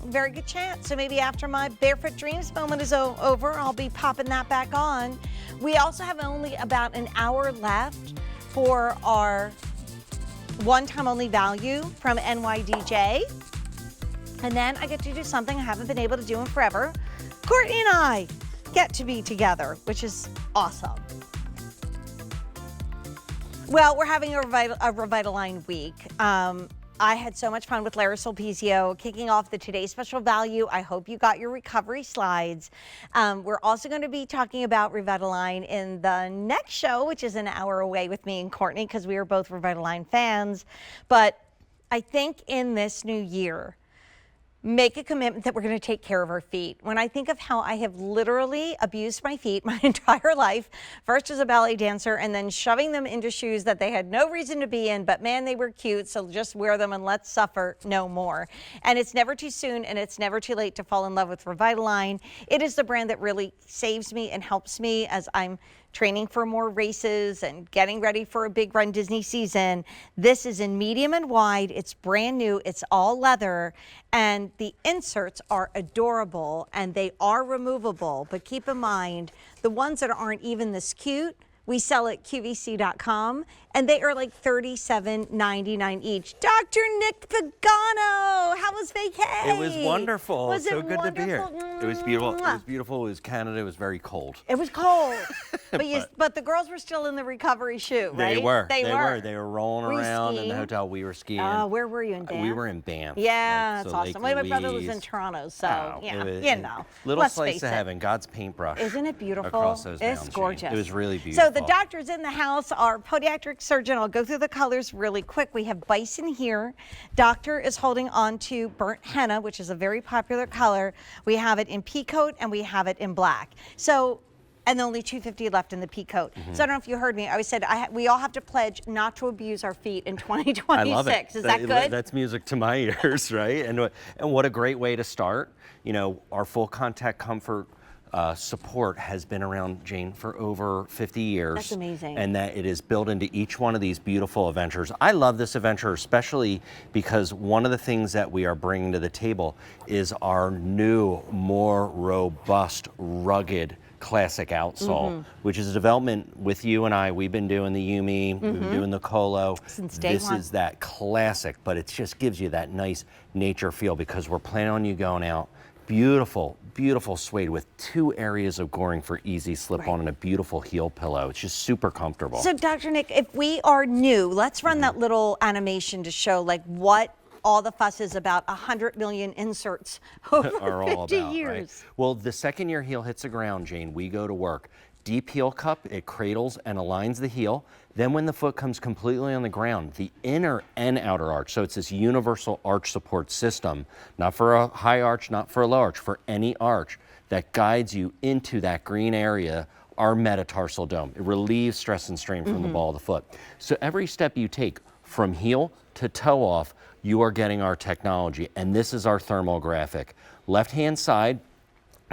Very good chance. So maybe after my Barefoot Dreams moment is over, I'll be popping that back on. We also have only about an hour left for our one-time only value from NYDJ. And then I get to do something I haven't been able to do in forever. Courtney and I get to be together, which is awesome. Well, we're having a Revitalign week. I had so much fun with Lara Sulpizio kicking off the Today Special Value. I hope you got your recovery slides. We're also going to be talking about Revitalign in the next show, which is an hour away with me and Courtney, because we are both Revitalign fans. But I think in this new year, make a commitment that we're going to take care of our feet. When I think of how I have literally abused my feet my entire life, first as a ballet dancer and then shoving them into shoes that they had no reason to be in, but man, they were cute, so just wear them and let's suffer no more. And it's never too soon and it's never too late to fall in love with Revitalign. It is the brand that really saves me and helps me as I'm training for more races and getting ready for a big run Disney season. This is in medium and wide. It's brand new. It's all leather. And the inserts are adorable and they are removable. But keep in mind, the ones that aren't even this cute, we sell at QVC.com, and they are like $37.99 each. Dr. Nick Pagano, how was vacay? It was wonderful. Was so it good to be here. wonderful? It was beautiful. It was beautiful. It was Canada. It was very cold. It was cold, but the girls were still in the recovery shoe, right? They were. They were. They were rolling Were you around in skiing? the hotel. We were skiing. Where were you, in Banff? We were in Banff. Yeah, like, that's so awesome. Lake My brother lives Louise. in Toronto, so Oh, yeah, it was- you know. Little let's slice face of it. heaven, God's paintbrush. Isn't it beautiful? Across those It's mountains, gorgeous. Jane. It was really beautiful. So the doctor's in the house, our podiatric surgeon. I'll go through the colors really quick. We have bison here. Doctor is holding on to burnt henna, which is a very popular color. We have it in peacoat and we have it in black. So, and only 250 left in the peacoat. So I don't know if you heard me. I said we all have to pledge not to abuse our feet in 2026. I love it. Is that good? That's music to my ears, right? And what a great way to start. You know, our full contact comfort support has been around, Jane, for over 50 years. That's amazing. And that it is built into each one of these beautiful adventures. I love this adventure, especially because one of the things that we are bringing to the table is our new, more robust, rugged, classic outsole, which is a development with you and I. We've been doing the Yumi, we've been doing the Colo. Since day this one. is that classic, but it just gives you that nice nature feel because we're planning on you going out. Beautiful, beautiful suede with 2 areas of goring for easy slip-on and a beautiful heel pillow. It's just super comfortable. So Dr. Nick, if we are new, let's run that little animation to show like what all the fuss is about 100 million inserts over are all 50 about, years. right? Well, the second your heel hits the ground, Jane, we go to work. Deep heel cup, it cradles and aligns the heel. Then when the foot comes completely on the ground, the inner and outer arch, so it's this universal arch support system, not for a high arch, not for a low arch, for any arch that guides you into that green area, our metatarsal dome. It relieves stress and strain from the ball of the foot. So every step you take from heel to toe off, you are getting our technology, and this is our thermal graphic. Left-hand side,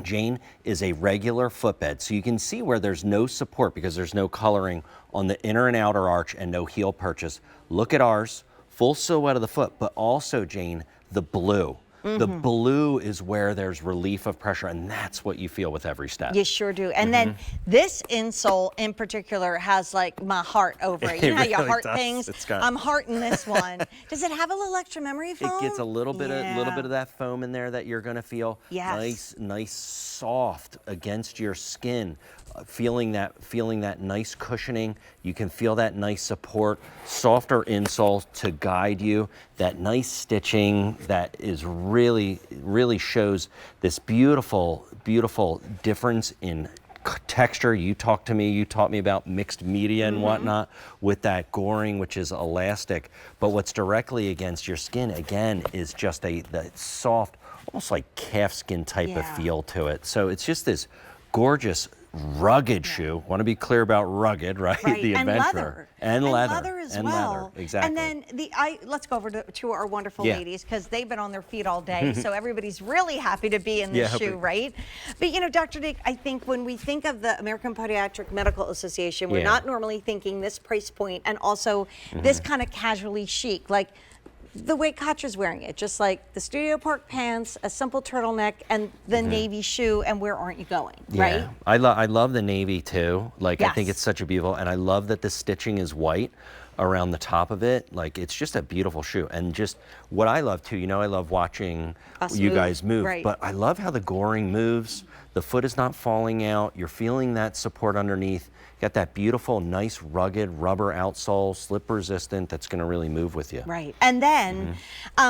Jane, is a regular footbed. So you can see where there's no support because there's no coloring on the inner and outer arch and no heel purchase. Look at ours, full silhouette of the foot, but also, Jane, the blue. The blue is where there's relief of pressure, and that's what you feel with every step. You sure do. And then this insole in particular has like my heart over it. You know how you really heart does. things? It's got- I'm hearting this one. Does it have a little extra memory foam? It gets a little bit Yeah. of that foam in there that you're going to feel. Yes. Nice soft against your skin. Feeling that nice cushioning. You can feel that nice support. Softer insole to guide you. That nice stitching that is really shows this beautiful difference in texture. You taught me about mixed media and whatnot with that goring, which is elastic. But what's directly against your skin, again, is just that soft, almost like calf skin type of feel to it. So it's just this gorgeous, rugged shoe. Want to be clear about rugged, right? The and adventure. leather. And leather. leather as and well. leather, exactly. And then let's go over to our wonderful Yeah. ladies because they've been on their feet all day. So everybody's really happy to be in this Yeah, shoe, right? But you know, Dr. Dick, I think when we think of the American Podiatric Medical Association, we're Yeah. not normally thinking this price point and also this kind of casually chic, like the way Katra's wearing it, just like the Studio Park pants, a simple turtleneck, and the navy shoe, and where aren't you going, right? Yeah, I love the navy too. Like I think Yes. it's such a beautiful, and I love that the stitching is white around the top of it. Like it's just a beautiful shoe. And just what I love too, you know, I love watching Us you move, guys move, right. but I love how the goring moves. The foot is not falling out. You're feeling that support underneath. Got that beautiful, nice, rugged rubber outsole, slip resistant, that's going to really move with you. Right. And then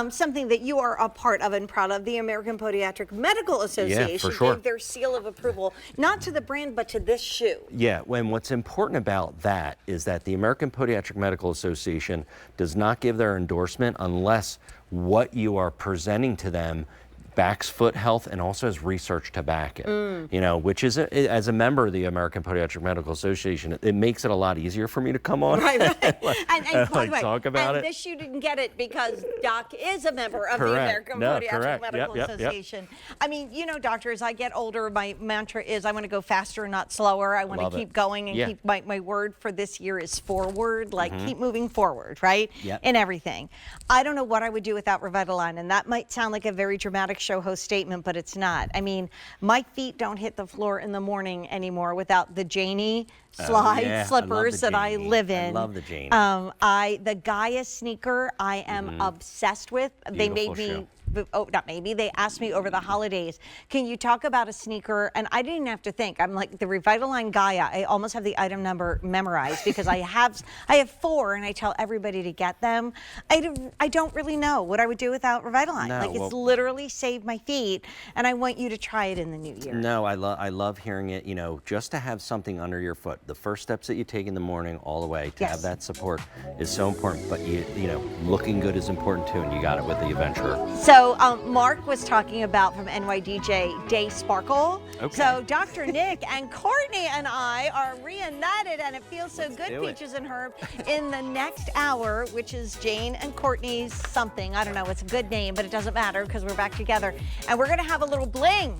something that you are a part of and proud of, the American Podiatric Medical Association sure. gave their seal of approval, not to the brand, but to this shoe. Yeah, and what's important about that is that the American Podiatric Medical Association does not give their endorsement unless what you are presenting to them backs foot health and also has research to back it, you know, which is, as a member of the American Podiatric Medical Association, it makes it a lot easier for me to come on Right. and, and by the way, talk about and it. this you didn't get it because Doc is a member of the Correct. American No, Podiatric correct. Medical Yep. Association. I mean, you know, doctor, as I get older, my mantra is I want to go faster, not slower. I want Love to it. keep going and Yeah. keep my word for this year is forward, like keep moving forward, right? Yep. In everything. I don't know what I would do without Revitalign, and that might sound like a very dramatic show host statement, but it's not. I mean, my feet don't hit the floor in the morning anymore without the Janie slide yeah. I love slippers the that I Janie. live I in. love the Janie. The Gaia sneaker I am obsessed with. They made Beautiful me, oh, not maybe, they asked me over the holidays, can you talk about a sneaker? And I didn't have to think. I'm like, the Revitalign Gaia, I almost have the item number memorized because I have 4 and I tell everybody to get them. I don't really know what I would do without Revitalign. No, like, it's literally saved my feet, and I want you to try it in the new year. No, I love hearing it, you know, just to have something under your foot. The first steps that you take in the morning all the way to have that support is so important, but you know, looking good is important too, and you got it with the Adventurer. So Mark was talking about from NYDJ Day Sparkle. Okay. So Dr. Nick and Courtney and I are reunited, and it feels so good, do it. Peaches and Herb, in the next hour, which is Jane and Courtney's something. I don't know, it's a good name, but it doesn't matter because we're back together. And we're gonna have a little bling.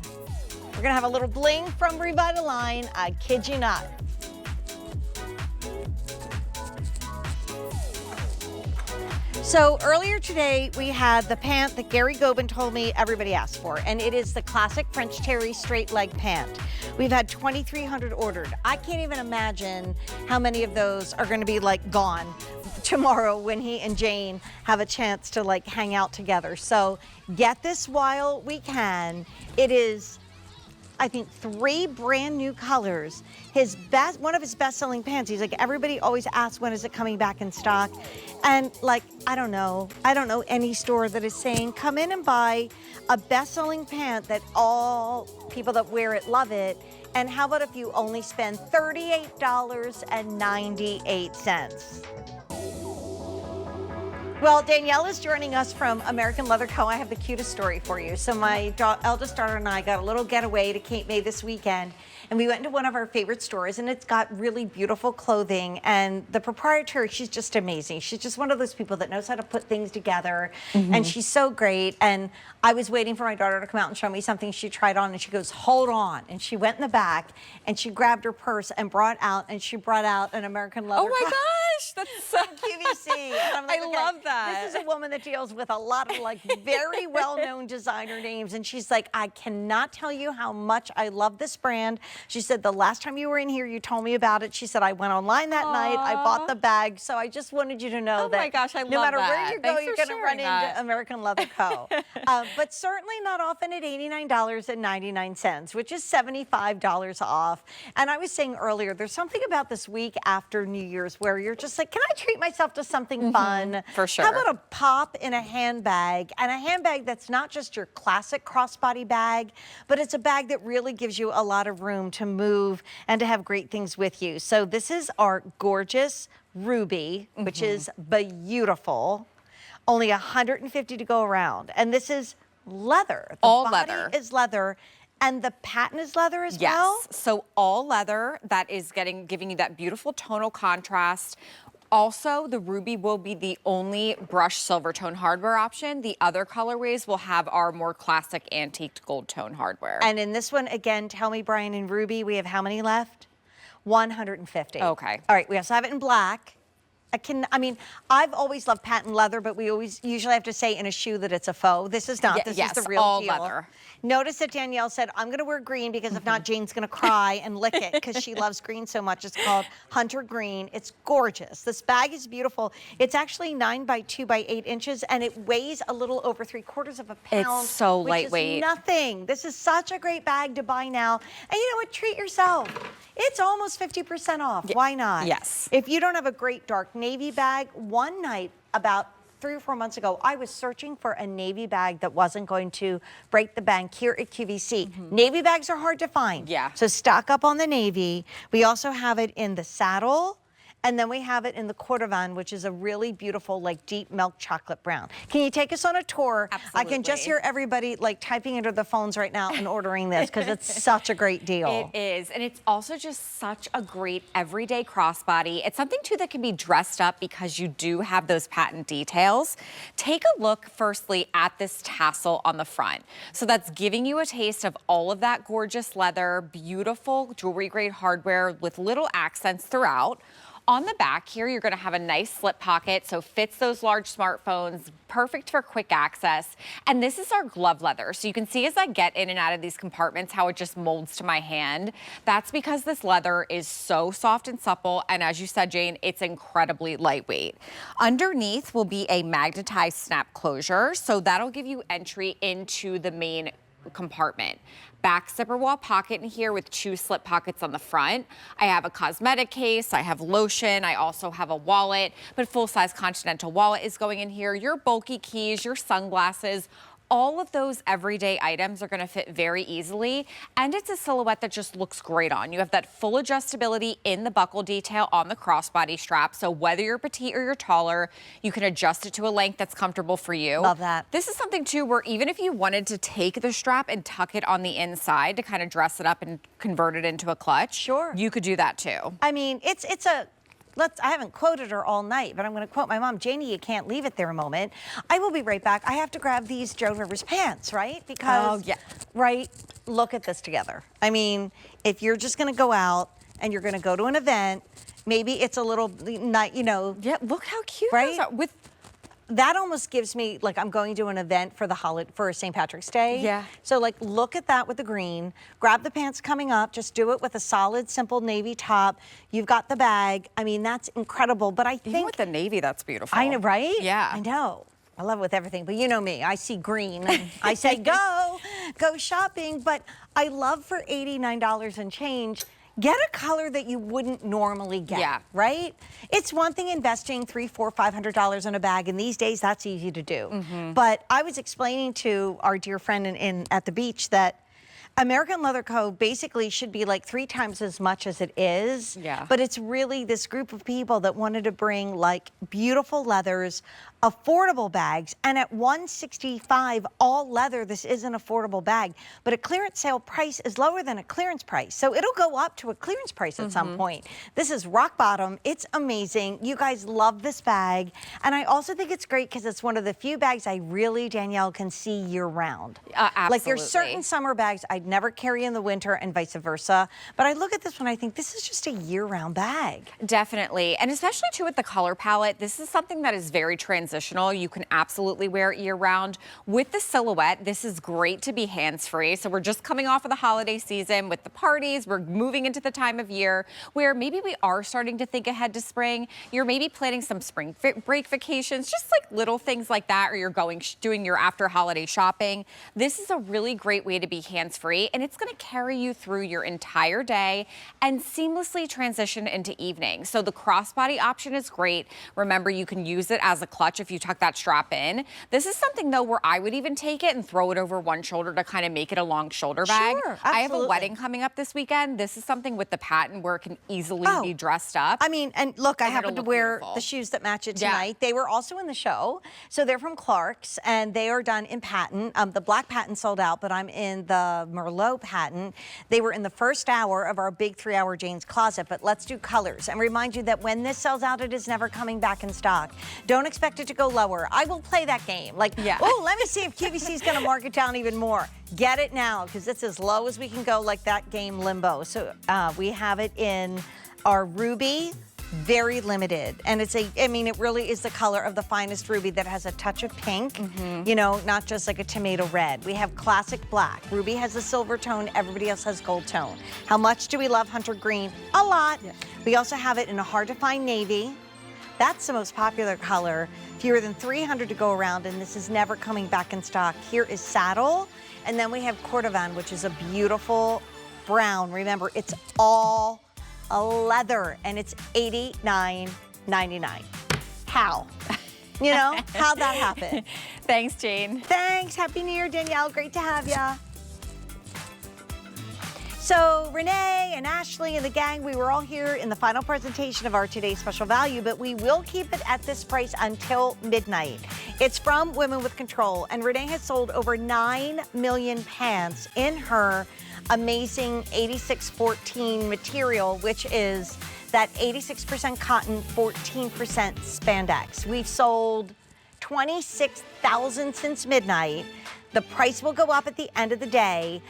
We're gonna have a little bling from Revitalign. I kid you not. So earlier today, we had the pant that Gary Gobin told me everybody asked for, and it is the classic French terry straight leg pant. We've had 2,300 ordered. I can't even imagine how many of those are gonna be like gone tomorrow when he and Jane have a chance to like hang out together. So get this while we can. It is, I think, 3 brand new colors. One of his best-selling pants. He's like, everybody always asks when is it coming back in stock, and like, I don't know any store that is saying come in and buy a best-selling pant that all people that wear it love it. And how about if you only spend $38.98? Well, Danielle is joining us from American Leather Co. I have the cutest story for you. So my eldest daughter and I got a little getaway to Cape May this weekend, and we went into one of our favorite stores, and it's got really beautiful clothing, and the proprietor, she's just amazing. She's just one of those people that knows how to put things together, and she's so great. And I was waiting for my daughter to come out and show me something she tried on, and she goes, hold on. And she went in the back, and she grabbed her purse and brought out an American Leather. Oh my gosh, that's so QVC. And I'm like, I okay, love that. This is a woman that deals with a lot of like very well-known designer names, and she's like, I cannot tell you how much I love this brand. She said, the last time you were in here, you told me about it. She said, I went online that night, I bought the bag. So I just wanted you to know that my gosh, I no love matter where that. you go, Thanks you're for going to run sharing that. into American Leather Co. But certainly not often at $89.99, which is $75 off. And I was saying earlier, there's something about this week after New Year's where you're just like, can I treat myself to something fun? For sure. How about a pop in a handbag, and a handbag that's not just your classic crossbody bag, but it's a bag that really gives you a lot of room to move and to have great things with you. So this is our gorgeous Ruby, which is beautiful. Only 150 to go around. And this is leather. The All body leather. is leather. And the patent is leather as Yes. well? So all leather, that is giving you that beautiful tonal contrast. Also, the Ruby will be the only brushed silver tone hardware option. The other colorways will have our more classic antiqued gold tone hardware. And in this one, again, tell me, Brian, in Ruby, we have how many left? 150. Okay. All right, we also have it in black. I've always loved patent leather, but we usually have to say in a shoe that it's a faux. This is not. This yes, is the real all deal. leather. Notice that Danielle said, I'm going to wear green because if not, Jane's going to cry and lick it because she loves green so much. It's called Hunter Green. It's gorgeous. This bag is beautiful. It's actually 9 by 2 by 8 inches, and it weighs a little over 3/4 of a pound. It's so which lightweight. Is nothing. This is such a great bag to buy now. And you know what? Treat yourself. It's almost 50% off. Why not? Yes. If you don't have a great dark navy bag, one night about 3 or 4 months ago, I was searching for a navy bag that wasn't going to break the bank here at QVC. Navy bags are hard to find. Yeah. So stock up on the navy. We also have it in the saddle And then we have it in the cordovan, which is a really beautiful, like deep milk chocolate brown. Can you take us on a tour? I can just hear everybody like typing into the phones right now and ordering this because it's such a great deal. It is, and it's also just such a great everyday crossbody. It's something too that can be dressed up because you do have those patent details. Take a look firstly at this tassel on the front. So that's giving you a taste of all of that gorgeous leather, beautiful jewelry grade hardware with little accents throughout. On the back here, you're going to have a nice slip pocket, so fits those large smartphones, perfect for quick access. And this is our glove leather. So you can see as I get in and out of these compartments how it just molds to my hand. That's because this leather is so soft and supple, and as you said, Jane, it's incredibly lightweight. Underneath will be a magnetized snap closure, so that'll give you entry into the main compartment. Back zipper wall pocket in here with 2 slip pockets on the front. I have a cosmetic case, I have lotion, I also have a wallet, but full-size Continental wallet is going in here. Your bulky keys, your sunglasses, all of those everyday items are going to fit very easily, and it's a silhouette that just looks great on. You have that full adjustability in the buckle detail on the crossbody strap, so whether you're petite or you're taller, you can adjust it to a length that's comfortable for you. Love that. This is something too where even if you wanted to take the strap and tuck it on the inside to kind of dress it up and convert it into a clutch, sure, you could do that too. I mean, it's a I haven't quoted her all night, but I'm going to quote my mom. Janie, you can't leave it there a moment. I will be right back. I have to grab these Joe Rivers pants, right? Because, right, look at this together. I mean, if you're just going to go out and you're going to go to an event, maybe it's a little, you know. Yeah, look how cute right? those are. With that almost gives me, like, I'm going to an event for the for St. Patrick's Day. Yeah. So, like, look at that with the green. Grab the pants coming up. Just do it with a solid, simple navy top. You've got the bag. I mean, that's incredible. But I think... Even with the navy, that's beautiful. I know, right? Yeah. I know. I love it with everything. But you know me. I see green. And I say, go shopping. But I love for $89 and change, get a color that you wouldn't normally get, right? It's one thing investing $300, $400, $500 in a bag, and these days that's easy to do. But I was explaining to our dear friend at the beach that American Leather Co. basically should be like 3 times as much as it is. Yeah. But it's really this group of people that wanted to bring like beautiful leathers, affordable bags, and at $165 all leather, this is an affordable bag. But a clearance sale price is lower than a clearance price. So it'll go up to a clearance price at some point. This is rock bottom. It's amazing. You guys love this bag. And I also think it's great because it's one of the few bags I really, Danielle, can see year round. Absolutely. Like there's certain summer bags I'd never carry in the winter and vice versa. But I look at this one, I think this is just a year-round bag. Definitely. And especially too with the color palette, this is something that is very transitional. You can absolutely wear it year-round. With the silhouette, this is great to be hands-free. So we're just coming off of the holiday season with the parties. We're moving into the time of year where maybe we are starting to think ahead to spring. You're maybe planning some spring break vacations, just like little things like that, or you're doing your after-holiday shopping. This is a really great way to be hands-free, and it's going to carry you through your entire day and seamlessly transition into evening. So the crossbody option is great. Remember, you can use it as a clutch if you tuck that strap in. This is something though where I would even take it and throw it over one shoulder to kind of make it a long shoulder bag. Sure, I have a absolutely. wedding coming up this weekend. This is something with the patent where it can easily be dressed up. I mean, and look, I happen to look wear beautiful. the shoes that match it tonight. They were also in the show. So they're from Clark's and they are done in patent. The black patent sold out, but I'm in the Merlot patent. They were in the first hour of our big 3-hour Jane's Closet, but let's do colors and remind you that when this sells out, it is never coming back in stock. Don't expect it to go lower. I will play that game. Like, oh, let me see if QVC is going to mark it down even more. Get it now because it's as low as we can go, like that game Limbo. So we have it in our ruby, very limited. And it's I mean, it really is the color of the finest ruby that has a touch of pink, you know, not just like a tomato red. We have classic black. Ruby has a silver tone. Everybody else has gold tone. How much do we love Hunter Green? A lot. We also have it in a hard to find navy. That's the most popular color. Fewer than 300 to go around, and this is never coming back in stock. Here is saddle, and then we have cordovan, which is a beautiful brown. Remember, it's all a leather, and it's $89.99. How? You know, how'd that happen? Thanks, Jane. Thanks. Happy New Year, Danielle. Great to have ya. So Renee and Ashley and the gang, we were all here in the final presentation of our today's special value, but we will keep it at this price until midnight. It's from Women with Control, and Renee has sold over 9 million pants in her amazing 8614 material, which is that 86% cotton, 14% spandex. We've sold 26,000 since midnight. The price will go up at the end of the day.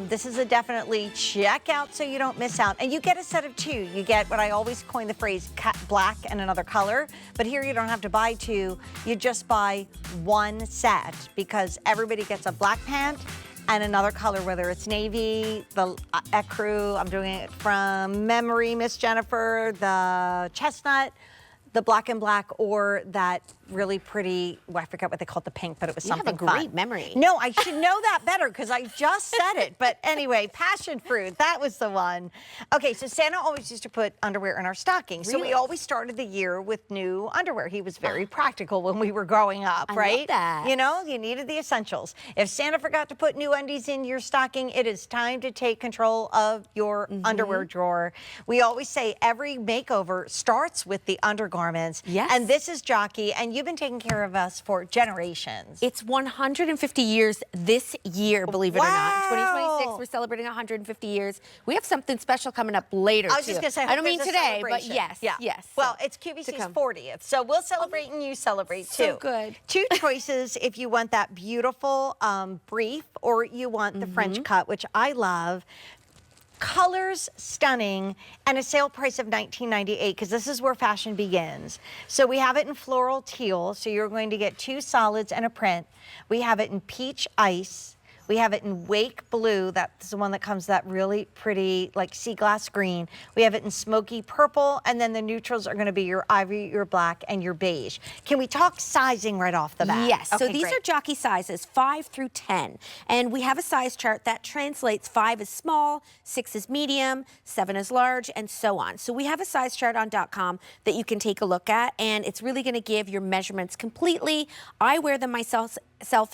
This is a definitely check out so you don't miss out. And you get a set of 2. You get what I always coin the phrase black and another color. But here you don't have to buy 2. You just buy 1 set because everybody gets a black pant and another color, whether it's navy, the ecru, I'm doing it from memory, Miss Jennifer, the chestnut, the black and black, or that really pretty, I forget what they called the pink, but it was something fun. You have a great memory. No, I should know that better because I just said it. But anyway, passion fruit, that was the one. Okay, so Santa always used to put underwear in our stockings. So we always started the year with new underwear. He was very practical when we were growing up, right? I love that. You know, you needed the essentials. If Santa forgot to put new undies in your stocking, it is time to take control of your underwear drawer. We always say every makeover starts with the undergarments. Yes. And this is Jockey, and you've been taking care of us for generations. It's 150 years this year, believe it or not. In 2026, we're celebrating 150 years. We have something special coming up later, I was just going to say, I don't mean today, but yes, yes. Well, it's QVC's 40th, so we'll celebrate and you celebrate too. So good. 2 choices if you want that beautiful brief or you want the French cut, which I love. Colors stunning, and a sale price of $19.98 because this is where fashion begins. So we have it in floral teal, so you're going to get 2 solids and a print. We have it in peach ice. We have it in wake blue. That's the one that comes that really pretty like sea glass green. We have it in smoky purple, and then the neutrals are going to be your ivory, your black, and your beige. Can we talk sizing right off the bat? Yes. Okay, so these are Jockey sizes 5 through 10, and we have a size chart that translates 5 is small, 6 is medium, 7 is large, and so on. So we have a size chart on .com that you can take a look at, and it's really going to give your measurements completely. I wear them myself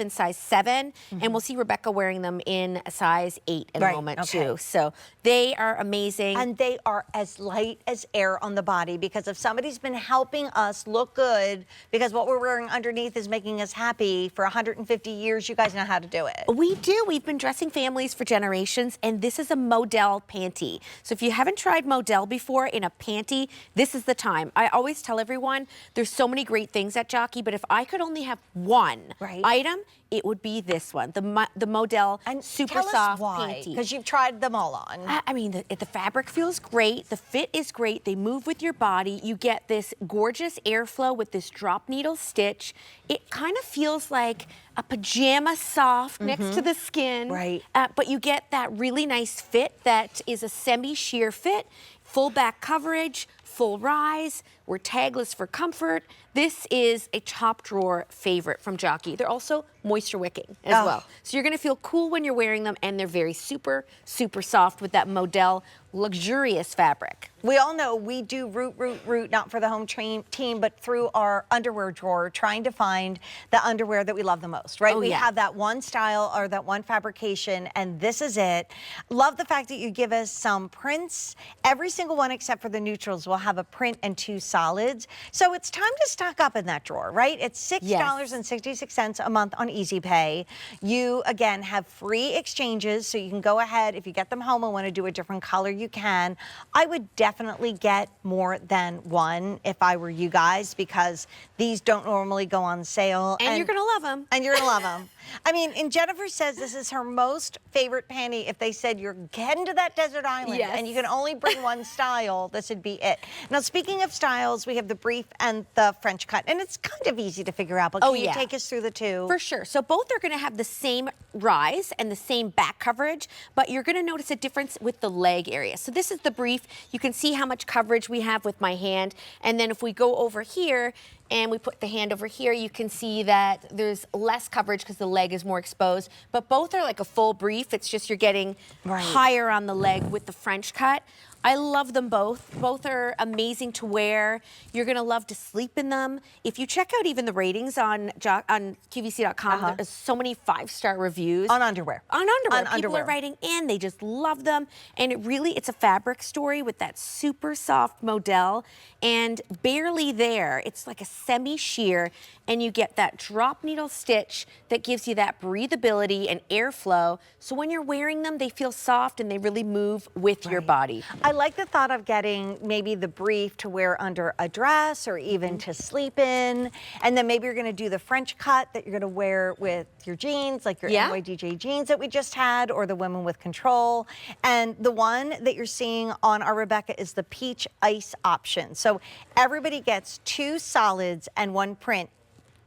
in size 7, and we'll see Rebecca wearing them in a size 8 in a moment too. So they are amazing. And they are as light as air on the body because if somebody's been helping us look good because what we're wearing underneath is making us happy for 150 years, you guys know how to do it. We do. We've been dressing families for generations, and this is a model panty. So if you haven't tried model before in a panty, this is the time. I always tell everyone there's so many great things at Jockey, but if I could only have one item, it would be this one, the Model Super Soft Panty. Because you've tried them all on. I mean, the fabric feels great. The fit is great. They move with your body. You get this gorgeous airflow with this drop needle stitch. It kind of feels like a pajama soft next to the skin. Right. But you get that really nice fit that is a semi-sheer fit, full back coverage, full rise. We're tagless for comfort. This is a top drawer favorite from Jockey. They're also moisture wicking as well. So you're gonna feel cool when you're wearing them, and they're very super, super soft with that Model luxurious fabric. We all know we do root, not for the home team, but through our underwear drawer, trying to find the underwear that we love the most, right? We have that one style or that one fabrication, and this is it. Love the fact that you give us some prints. Every single one except for the neutrals will have a print and 2 solids. So it's time to stock up in that drawer, right? It's $6.66 a month on Easy Pay. You, again, have free exchanges, so you can go ahead. If you get them home and want to do a different color, you can. I would definitely get more than one if I were you guys because these don't normally go on sale. And you're going to love them. And you're going to love them. I mean, and Jennifer says this is her most favorite panty. If they said you're heading to that desert island and you can only bring one style, this would be it. Now, speaking of styles, we have the brief and the French cut, and it's kind of easy to figure out, but can you take us through the 2? For sure. So both are going to have the same rise and the same back coverage, but you're going to notice a difference with the leg area. So this is the brief. You can see how much coverage we have with my hand, and then if we go over here and we put the hand over here, you can see that there's less coverage because the leg is more exposed, but both are like a full brief. It's just you're getting higher on the leg with the French cut. I love them both. Both are amazing to wear. You're gonna love to sleep in them. If you check out even the ratings on QVC.com, there's so many 5-star reviews. On underwear. On underwear. On People underwear. are writing in, they just love them. And it's a fabric story with that super soft modal and barely there. It's like a semi-sheer, and you get that drop needle stitch that gives you that breathability and airflow. So when you're wearing them, they feel soft and they really move with your body. I like the thought of getting maybe the brief to wear under a dress or even to sleep in. And then maybe you're gonna do the French cut that you're gonna wear with your jeans, like your NYDJ jeans that we just had, or the Women with Control. And the one that you're seeing on our Rebecca is the peach ice option. So everybody gets 2 solids and 1 print,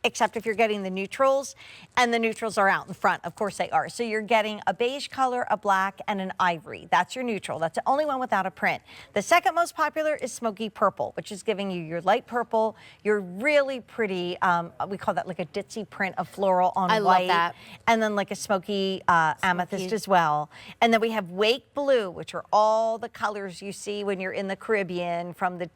except if you're getting the neutrals, and the neutrals are out in front. Of course they are. So you're getting a beige color, a black, and an ivory. That's your neutral. That's the only one without a print. The second most popular is smoky purple, which is giving you your light purple, your really pretty, we call that like a ditzy print of floral on I white. love that. And then like a smoky amethyst as well. And then we have wake blue, which are all the colors you see when you're in the Caribbean, from the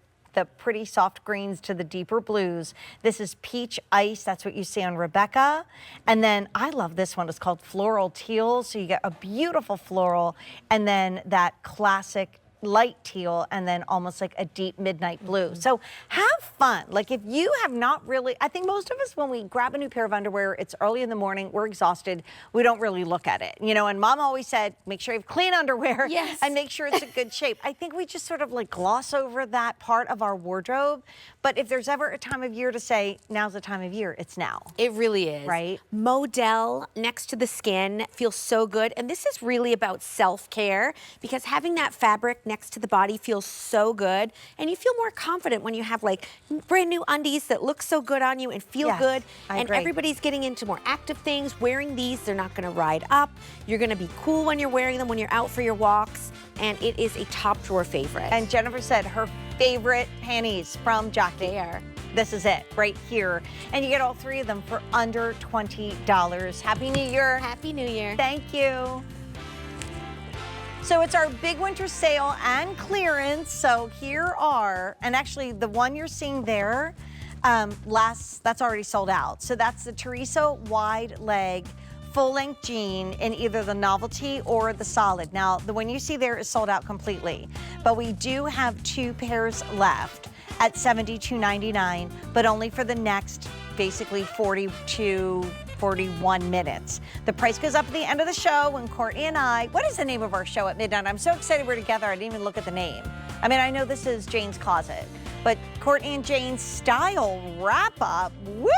pretty soft greens to the deeper blues. This is peach ice. That's what you see on Rebecca. And then I love this one. It's called floral teal. So you get a beautiful floral and then that classic light teal, and then almost like a deep midnight blue. So have fun. Like if you have not really, I think most of us, when we grab a new pair of underwear, it's early in the morning, we're exhausted, we don't really look at it. You know, and Mom always said, make sure you have clean underwear and make sure it's in good shape. I think we just sort of like gloss over that part of our wardrobe. But if there's ever a time of year to say, now's the time of year, it's now. It really is. Right? Modal next to the skin feels so good. And this is really about self-care, because having that fabric next to the body feels so good. And you feel more confident when you have like brand new undies that look so good on you and feel good. I and agree. everybody's getting into more active things. Wearing these, they're not gonna ride up. You're gonna be cool when you're wearing them, when you're out for your walks. And it is a top drawer favorite. And Jennifer said her favorite panties from Jockey. This is it right here. And you get all 3 of them for under $20. Happy New Year. Happy New Year. Thank you. So it's our big winter sale and clearance. So here are, and actually the one you're seeing there, that's already sold out. So that's the Teresa wide leg full-length jean in either the Novelty or the solid. Now, the one you see there is sold out completely, but we do have 2 pairs left at $72.99, but only for the next basically 41 minutes. The price goes up at the end of the show when Courtney and I, what is the name of our show at midnight? I'm so excited we're together, I didn't even look at the name. I mean, I know this is Jane's Closet, but Courtney and Jane's style wrap up, woo!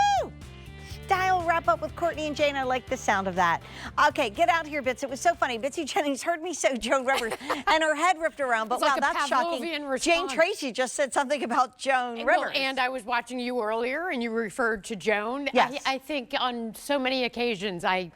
Style wrap up with Courtney and Jane. I like the sound of that. Okay, get out here, Bits. It was so funny. Bitsy Jennings heard me say Joan Rivers and her head ripped around, but It's wow, like a that's shocking. Pavlovian response. Jane Tracy just said something about Joan Well, Rivers. and I was watching you earlier and you referred to Joan. Yes. I think on so many occasions I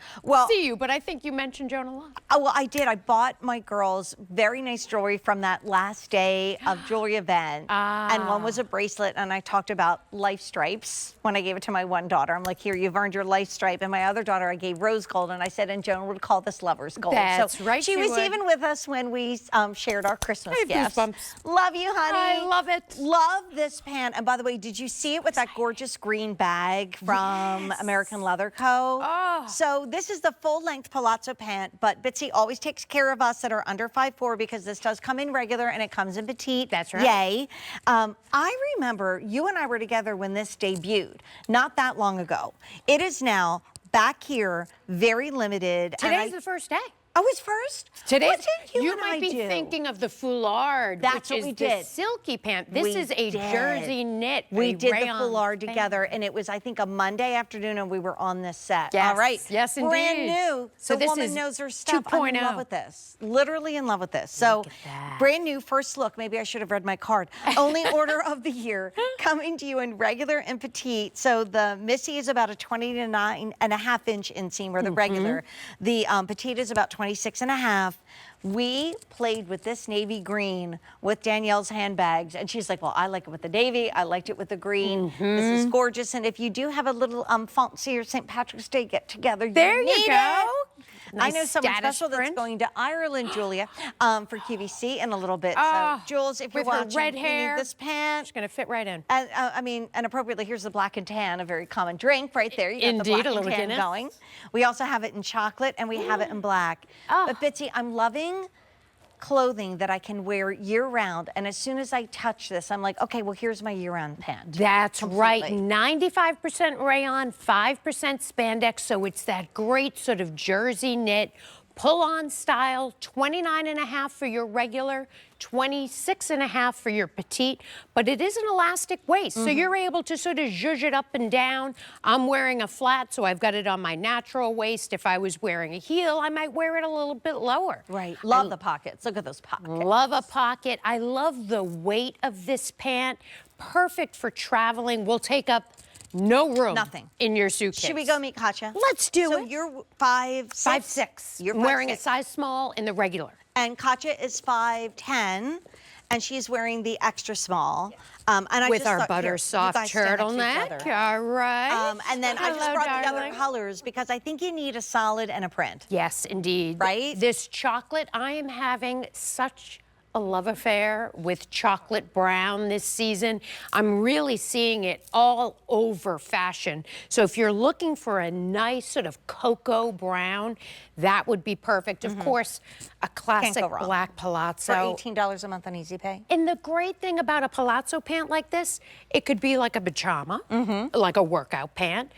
see you, but I think you mentioned Joan a lot. Oh, well, I did. I bought my girls very nice jewelry from that last day of jewelry event. And one was a bracelet, and I talked about life stripes when I gave it to my one daughter. I'm like, here, you've earned your life stripe. And my other daughter, I gave rose gold, and I said, and Joan would call this lover's gold. That's so right, she she was would. even with us when we shared our Christmas I have gifts. goosebumps. Love you, honey. I love it. Love this pant. And by the way, did you see it with that gorgeous green bag from American Leather Co? Oh. So this is the full-length palazzo pant, but Bitsy always takes care of us that are under 5'4" because this does come in regular and it comes in petite. That's right. Yay. I remember you and I were together when this debuted, not that long ago. It is now back here, very limited. Today's the first day. I was first? Today, What did you and might I be do? thinking of the foulard, That's which what we is did. the silky pant. This We is a did. jersey knit. We a did the rayon foulard thing. together, and it was, I think, a Monday afternoon, and we were on this set. Yes. All right. Yes, indeed. Brand new. So the this woman is knows her stuff. 2.0. I'm in love with this. Literally in love with this. So, brand new, first look. Maybe I should have read my card. Only order of the year, coming to you in regular and petite. So the Missy is about a 29.5 inch inseam, or the regular. The petite is about 26.5. We played with this navy green with Danielle's handbags, and she's like, well, I like it with the navy. I liked it with the green. This is gorgeous. And if you do have a little fancier St. Patrick's Day get together, There you need go. it. I know Nice someone status special that's print. going to Ireland, Julia, for QVC in a little bit. Ah, So, Jules, if you're with her watching, red you hair, need this pant. It's going to fit right in. And I mean, and appropriately, here's the black and tan, a very common drink right there. You got Indeed, the black a little and tan Guinness. going. We also have it in chocolate and we have it in black. But Bitsy, I'm loving clothing that I can wear year-round, and as soon as I touch this, I'm like, okay, well, here's my year-round pant. That's right. Completely. 95% rayon, 5% spandex, so it's that great sort of jersey knit pull-on style. $29.50 for your regular, $26.50 for your petite, but it is an elastic waist, so you're able to sort of zhuzh it up and down. I'm wearing a flat, so I've got it on my natural waist. If I was wearing a heel, I might wear it a little bit lower. Right. Love the pockets. Look at those pockets. Love a pocket. I love the weight of this pant. Perfect for traveling. Will take up no room. Nothing. In your suitcase. Should we go meet Katya? Let's do so it. So you're 5'6". 5'6". You're I'm wearing 5'6". a size small in the regular. And Katya is 5'10", and she's wearing the extra small. And I With just our thought, butter here, you soft guys stand next to each turtleneck. other. All right. And then I just Hello, brought the other darling. colors because I think you need a solid and a print. Yes, indeed. Right? This chocolate, I am having such a love affair with chocolate brown this season. I'm really seeing it all over fashion. So if you're looking for a nice sort of cocoa brown, that would be perfect. Of course, a classic go wrong. black palazzo. For $18 a month on Easy Pay. And the great thing about a palazzo pant like this, it could be like a pajama, like a workout pant,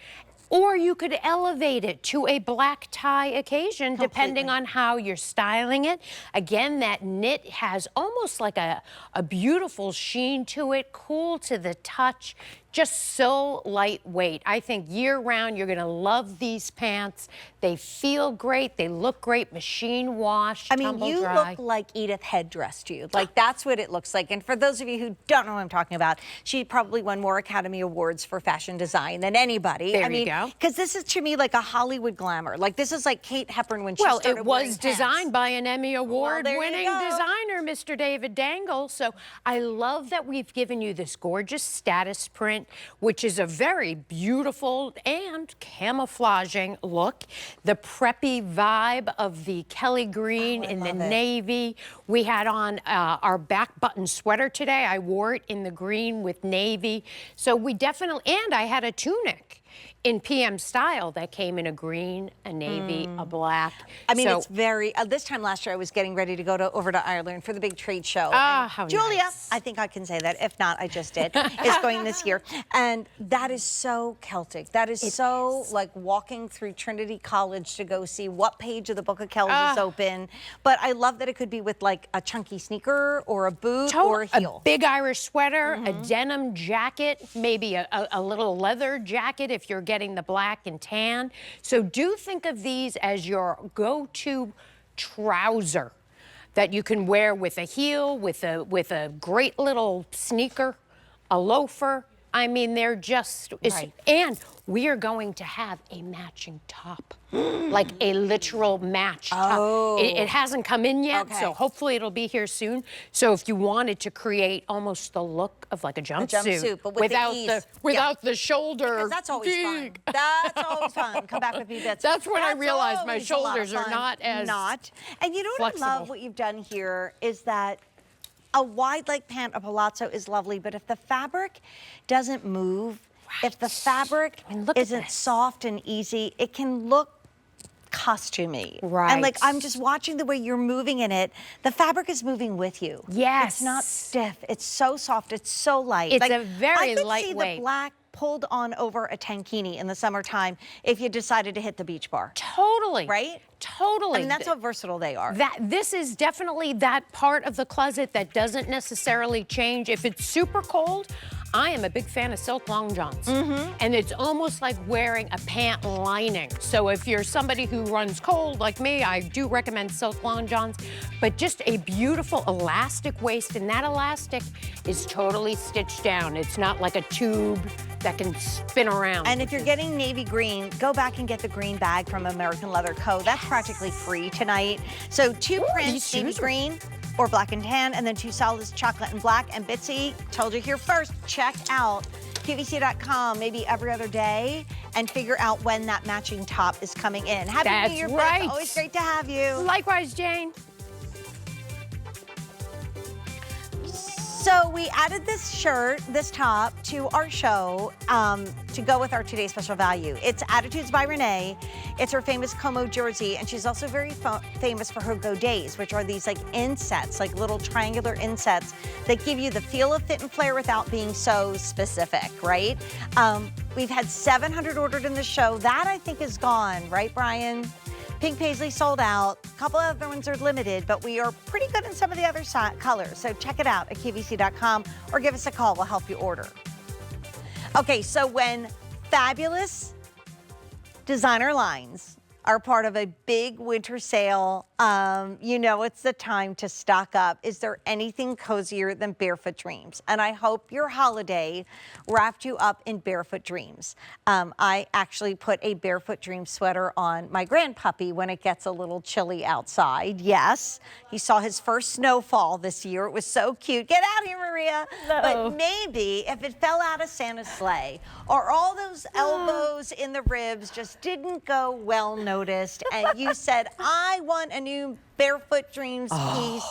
or you could elevate it to a black tie occasion, depending on how you're styling it. Again, that knit has almost like a beautiful sheen to it, cool to the touch, just so lightweight. I think year-round, you're gonna love these pants. They feel great, they look great, machine washed, I mean, tumble you dry. look like Edith Head dressed you. Like, that's what it looks like. And for those of you who don't know what I'm talking about, she probably won more Academy Awards for fashion design than anybody. There I mean, you go. because this is, to me, like a Hollywood glamour. Like, this is like Kate Hepburn when she started Well, it wearing was pants. designed by an Emmy there you Award-winning go. designer, Mr. David Dangle. So I love that we've given you this gorgeous status print, which is a very beautiful and camouflaging look. The preppy vibe of the Kelly green in the navy. We had on our back button sweater today. I wore it in the green with navy. So we definitely, and I had a tunic in PM style that came in a green, a navy, a black. I mean, So- it's very, this time last year, I was getting ready to go over to Ireland for the big trade show. Ah, And how Julia, nice. I think I can say that. If not, I just did, is going this year. And that is so Celtic. That is so like walking through Trinity College to go see what page of the Book of Kells is open. But I love that it could be with like a chunky sneaker or a boot or a heel. A big Irish sweater, a denim jacket, maybe a little leather jacket if you're getting the black and tan. So do think of these as your go-to trouser that you can wear with a heel, with a great little sneaker, a loafer. I mean, they're just, and we are going to have a matching top, like a literal match top. It hasn't come in yet, so hopefully it'll be here soon. So if you wanted to create almost the look of like a jumpsuit, but with without the ease. without the shoulder. Because that's always fun. That's always fun. Come back with me, Betsy. That's when I realized my always a lot of shoulders are fun. not as And you know what I flexible. love? What you've done here is that a wide leg pant, a palazzo is lovely, but if the fabric doesn't move, if the fabric isn't soft and easy, it can look costumey. Right. And like, I'm just watching the way you're moving in it. The fabric is moving with you. Yes. It's not stiff. It's so soft. It's so light. It's like, a very I could lightweight. see the black pulled on over a tankini in the summertime if you decided to hit the beach bar. Totally. Right? Totally. I mean, that's how versatile they are. This is definitely that part of the closet that doesn't necessarily change. If it's super cold, I am a big fan of silk long johns. And it's almost like wearing a pant lining. So if you're somebody who runs cold like me, I do recommend silk long johns, but just a beautiful elastic waist, and that elastic is totally stitched down. It's not like a tube that can spin around. And if you're getting navy green, go back and get the green bag from American Leather Co. That's practically free tonight. So two prints, navy green or black and tan, and then two solids, chocolate and black. And Bitsy, told you here first, check out QVC.com maybe every other day and figure out when that matching top is coming in. Happy That's New Year, right. Beth. Always great to have you. Likewise, Jane. So we added this shirt, this top, to our show to go with our today's special value. It's Attitudes by Renee. It's her famous Como jersey, and she's also very famous for her Godets, which are these like insets, like little triangular insets that give you the feel of fit and flare without being so specific, right? We've had 700 ordered in the show. That I think is gone, right, Brian? Pink Paisley sold out. A couple other ones are limited, but we are pretty good in some of the other colors. So check it out at QVC.com or give us a call. We'll help you order. Okay, so when fabulous designer lines are part of a big winter sale, you know it's the time to stock up. Is there anything cozier than Barefoot Dreams? And I hope your holiday wrapped you up in Barefoot Dreams. I actually put a Barefoot Dreams sweater on my grand puppy when it gets a little chilly outside. Yes, he saw his first snowfall this year. It was so cute. Get out here, Maria. No. But maybe if it fell out of Santa's sleigh or all those elbows in the ribs just didn't go well noticed and you said, I want a new Barefoot Dreams piece.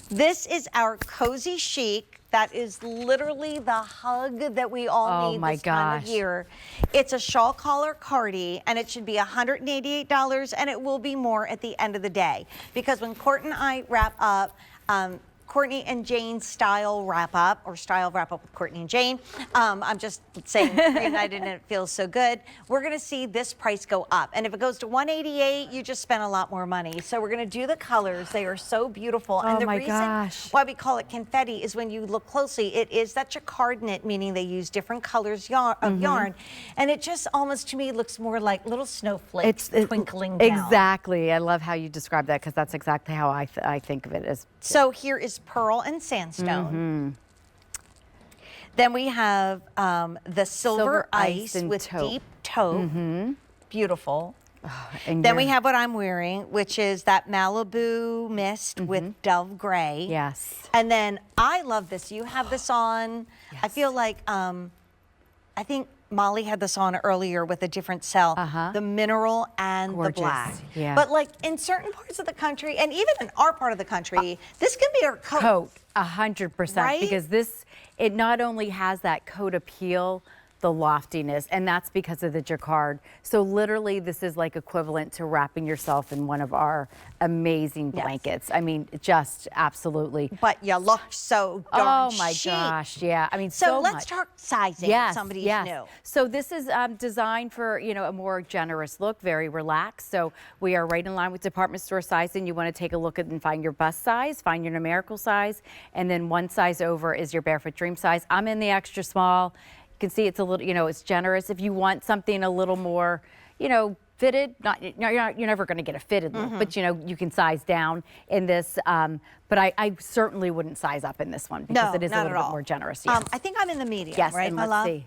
This is our cozy chic. That is literally the hug that we all need this time of year. It's a shawl collar cardi, and it should be $188, and it will be more at the end of the day. Because when Court and I wrap up, Courtney and Jane style wrap up, or style wrap up with Courtney and Jane. I'm just saying reunited and it feels so good. We're gonna see this price go up. And if it goes to $188, you just spent a lot more money. So we're gonna do the colors. They are so beautiful. And the reason why we call it confetti is when you look closely, it is that jacquard knit, meaning they use different colors of yarn. And it just almost to me looks more like little snowflakes twinkling down. Exactly. I love how you describe that because that's exactly how I think of it as. So here is pearl and sandstone. Then we have the silver ice with deep taupe. Beautiful. Then we have what I'm wearing, which is that Malibu mist with dove gray. Yes. And then I love this. You have this on. Yes. I feel like, I think Molly had this on earlier with a different cell, the mineral and the black. Yeah. But like in certain parts of the country, and even in our part of the country, this can be our coat. 100%, right? because it not only has that coat appeal, the loftiness, and that's because of the jacquard. So literally this is like equivalent to wrapping yourself in one of our amazing blankets. I mean, just absolutely. But you look so darn Oh my chic. gosh, yeah. I mean, So let's much. talk sizing. Yes, Somebody's yes. new. So this is designed for, a more generous look, very relaxed. So we are right in line with department store sizing. You want to take a look at and find your bust size, find your numerical size, and then one size over is your Barefoot Dream size. I'm in the extra small. You can see it's a little, it's generous. If you want something a little more, fitted, you're never going to get a fitted look, but you can size down in this. But I certainly wouldn't size up in this one because it is a little bit more generous. Yes. I think I'm in the medium, yes, right, and my let's love? see.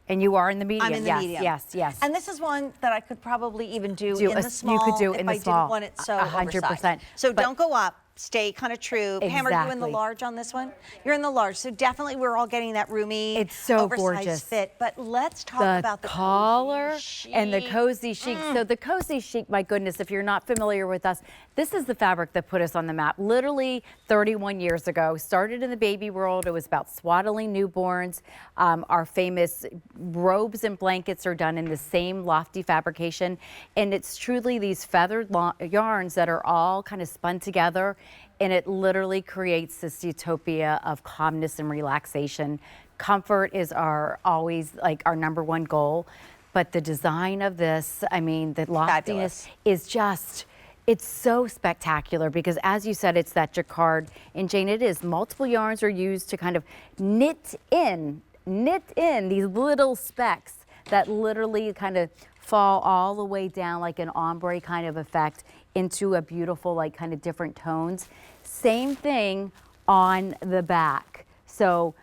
And you are in the medium. I'm in the yes, medium. Yes. And this is one that I could probably even do in the small You could do in the if small. I didn't want it so 100%. oversized. So don't go up. Stay kind of true. Pam, are you in the Exactly. large on this one? You're in the large. So definitely we're all getting that roomy, It's so oversized gorgeous. fit. But let's talk about the collar and the cozy chic. Mm. So the cozy chic, my goodness, if you're not familiar with us, this is the fabric that put us on the map. Literally 31 years ago, started in the baby world. It was about swaddling newborns. Our famous robes and blankets are done in the same lofty fabrication. And it's truly these feathered yarns that are all kind of spun together. And it literally creates this utopia of calmness and relaxation. Comfort is always our number one goal. But the design of this, I mean, the loftiness is just, it's so spectacular because as you said, it's that jacquard. And Jane, it is. Multiple yarns are used to kind of knit in these little specks that literally kind of fall all the way down like an ombre kind of effect into a beautiful kind of different tones. Same thing on the back. So,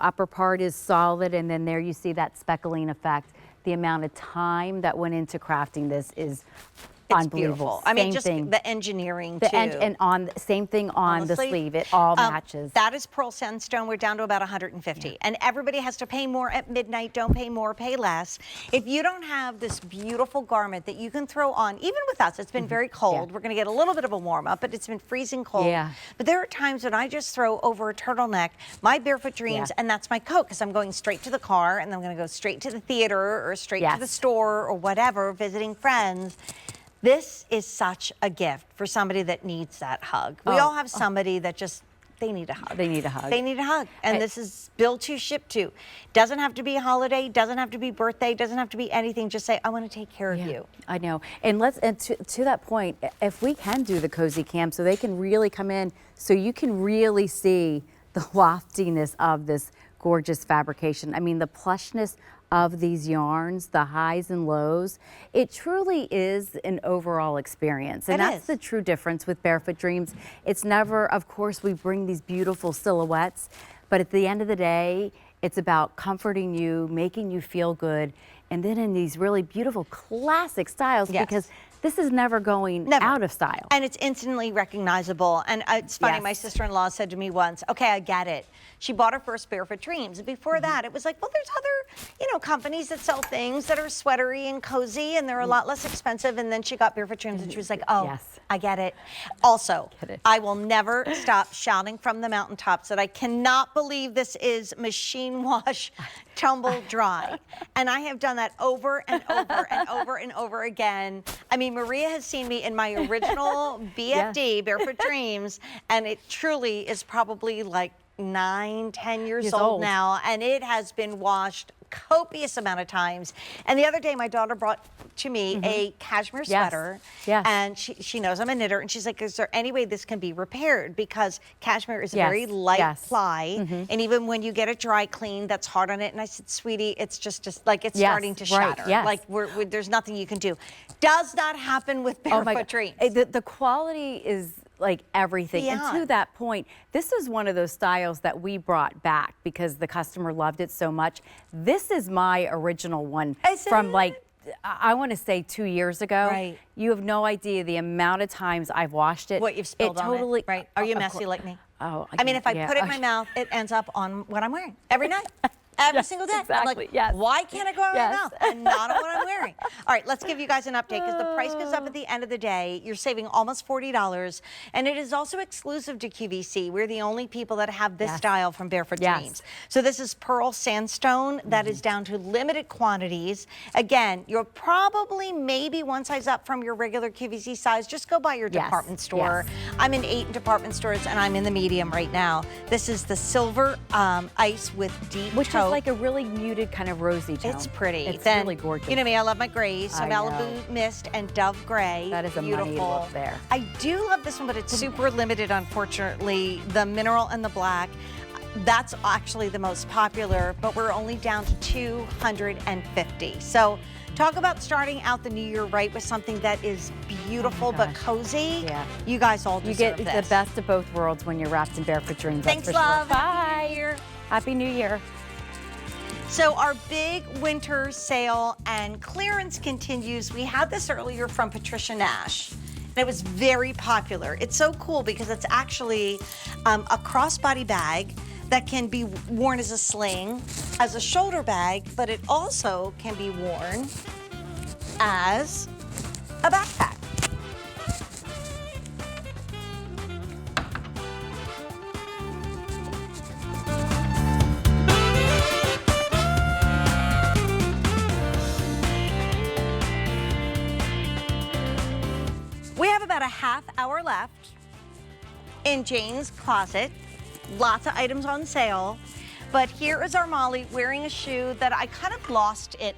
upper part is solid and then there you see that speckling effect. The amount of time that went into crafting this is It's unbelievable. beautiful. I mean, Same just thing. the engineering The too. and on same thing on the sleeve. It all matches. That is pearl sandstone. We're down to about 150. And everybody has to pay more at midnight. Don't pay more, pay less. If you don't have this beautiful garment that you can throw on, even with us, it's been very cold. We're going to get a little bit of a warm up, but it's been freezing cold. Yeah. But there are times when I just throw over a turtleneck my Barefoot Dreams, and that's my coat, because I'm going straight to the car, and I'm going to go straight to the theater or straight to the store or whatever, visiting friends. This is such a gift for somebody that needs that hug. We all have somebody that just, they need a hug. They need a hug. They need a hug. And this is build to, ship to. Doesn't have to be a holiday, doesn't have to be birthday, doesn't have to be anything. Just say, I want to take care of you. I know. And to that point, if we can do the cozy cam so they can really come in, so you can really see the loftiness of this gorgeous fabrication. I mean, the plushness of these yarns, the highs and lows, it truly is an overall experience. And that's the true difference with Barefoot Dreams. It's never, of course, we bring these beautiful silhouettes, but at the end of the day, it's about comforting you, making you feel good, and then in these really beautiful classic styles, because this is never going out of style. And it's instantly recognizable. And it's funny, my sister-in-law said to me once, okay, I get it. She bought her first Barefoot Dreams. And before that, it was like, well, there's other, companies that sell things that are sweatery and cozy, and they're a lot less expensive. And then she got Barefoot Dreams, and she was like, oh, I get it. Also, I will never stop shouting from the mountaintops that I cannot believe this is machine wash, tumble dry. And I have done that over and over and over and over again. I mean, Maria has seen me in my original BFD, Barefoot Dreams, and it truly is probably like 9, 10 years old now, and it has been washed copious amount of times. And the other day, my daughter brought to me a cashmere sweater, and she knows I'm a knitter, and she's like, is there any way this can be repaired? Because cashmere is a very light ply, and even when you get it dry clean, that's hard on it. And I said, sweetie, it's just like it's starting to shatter. Like there's nothing you can do. Does not happen with Barefoot Dreams. The quality is like everything. And to that point, this is one of those styles that we brought back because the customer loved it so much. This is my original one from like, I want to say 2 years ago. Right. You have no idea the amount of times I've washed it. What you've spilled on it. Right. Are you messy like me? Oh, I mean, if I put it in my mouth, it ends up on what I'm wearing every night. Every single day. Exactly. I'm like, why can't it go in my mouth and not on what I'm wearing? All right, let's give you guys an update because the price goes up at the end of the day. You're saving almost $40, and it is also exclusive to QVC. We're the only people that have this style from Barefoot Dreams. So this is pearl sandstone that is down to limited quantities. Again, you're probably maybe one size up from your regular QVC size. Just go by your department store. I'm in 8 department stores, and I'm in the medium right now. This is the silver ice with deep taupe. Like a really muted kind of rosy tone. It's pretty. It's then, really gorgeous. You know me, I love my grays. So I Malibu know. Mist and Dove Gray. That is a beautiful. money look there. I do love this one, but it's super limited, unfortunately. The mineral and the black. That's actually the most popular, but we're only down to 250. So talk about starting out the new year right with something that is beautiful but cozy. Yeah. You guys all deserve You get this. the best of both worlds when you're wrapped in Barefoot Dreams. Thanks, that's for love. Sure. Bye. Happy New Year. So our big winter sale and clearance continues. We had this earlier from Patricia Nash, and it was very popular. It's so cool because it's actually a crossbody bag that can be worn as a sling, as a shoulder bag, but it also can be worn as a backpack. We have about a half hour left in Jane's closet. Lots of items on sale. But here is our Molly wearing a shoe that I kind of lost it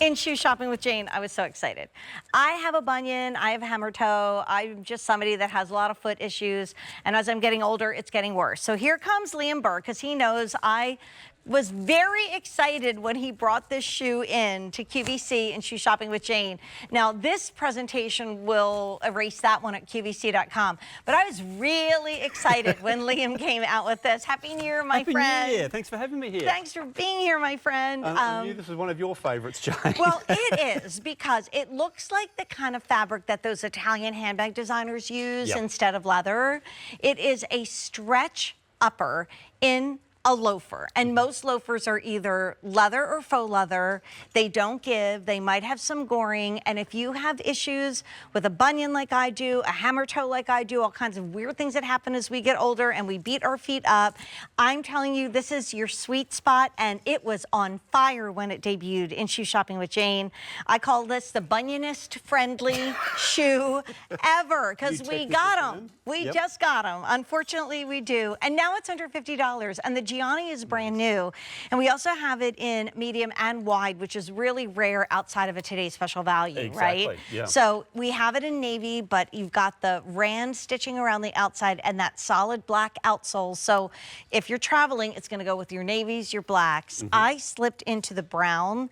in shoe shopping with Jane. I was so excited. I have a bunion, I have hammer toe. I'm just somebody that has a lot of foot issues. And as I'm getting older, it's getting worse. So here comes Liam Burr, because he knows I was very excited when he brought this shoe in to QVC and Shoe Shopping with Jane. Now, this presentation will erase that one at QVC.com. But I was really excited when Liam came out with this. Happy New Year, my friend. Happy New Year. Thanks for having me here. Thanks for being here, my friend. I knew this was one of your favourites, Jane. Well, it is, because it looks like the kind of fabric that those Italian handbag designers use instead of leather. It is a stretch upper in a loafer, and most loafers are either leather or faux leather. They don't give, they might have some goring, and if you have issues with a bunion like I do, a hammer toe like I do, all kinds of weird things that happen as we get older and we beat our feet up, I'm telling you, this is your sweet spot, and it was on fire when it debuted in Shoe Shopping with Jane. I call this the bunionist friendly shoe ever, because we got them. We just got them. Unfortunately, we do. And now it's under $50, and the Gianni is brand new. And we also have it in medium and wide, which is really rare outside of a Today's Special Value, right? Yeah. So we have it in navy, but you've got the rand stitching around the outside and that solid black outsole. So if you're traveling, it's going to go with your navies, your blacks. I slipped into the brown,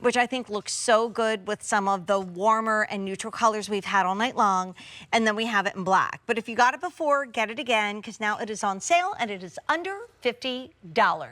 which I think looks so good with some of the warmer and neutral colors we've had all night long. And then we have it in black. But if you got it before, get it again, because now it is on sale and it is under $50.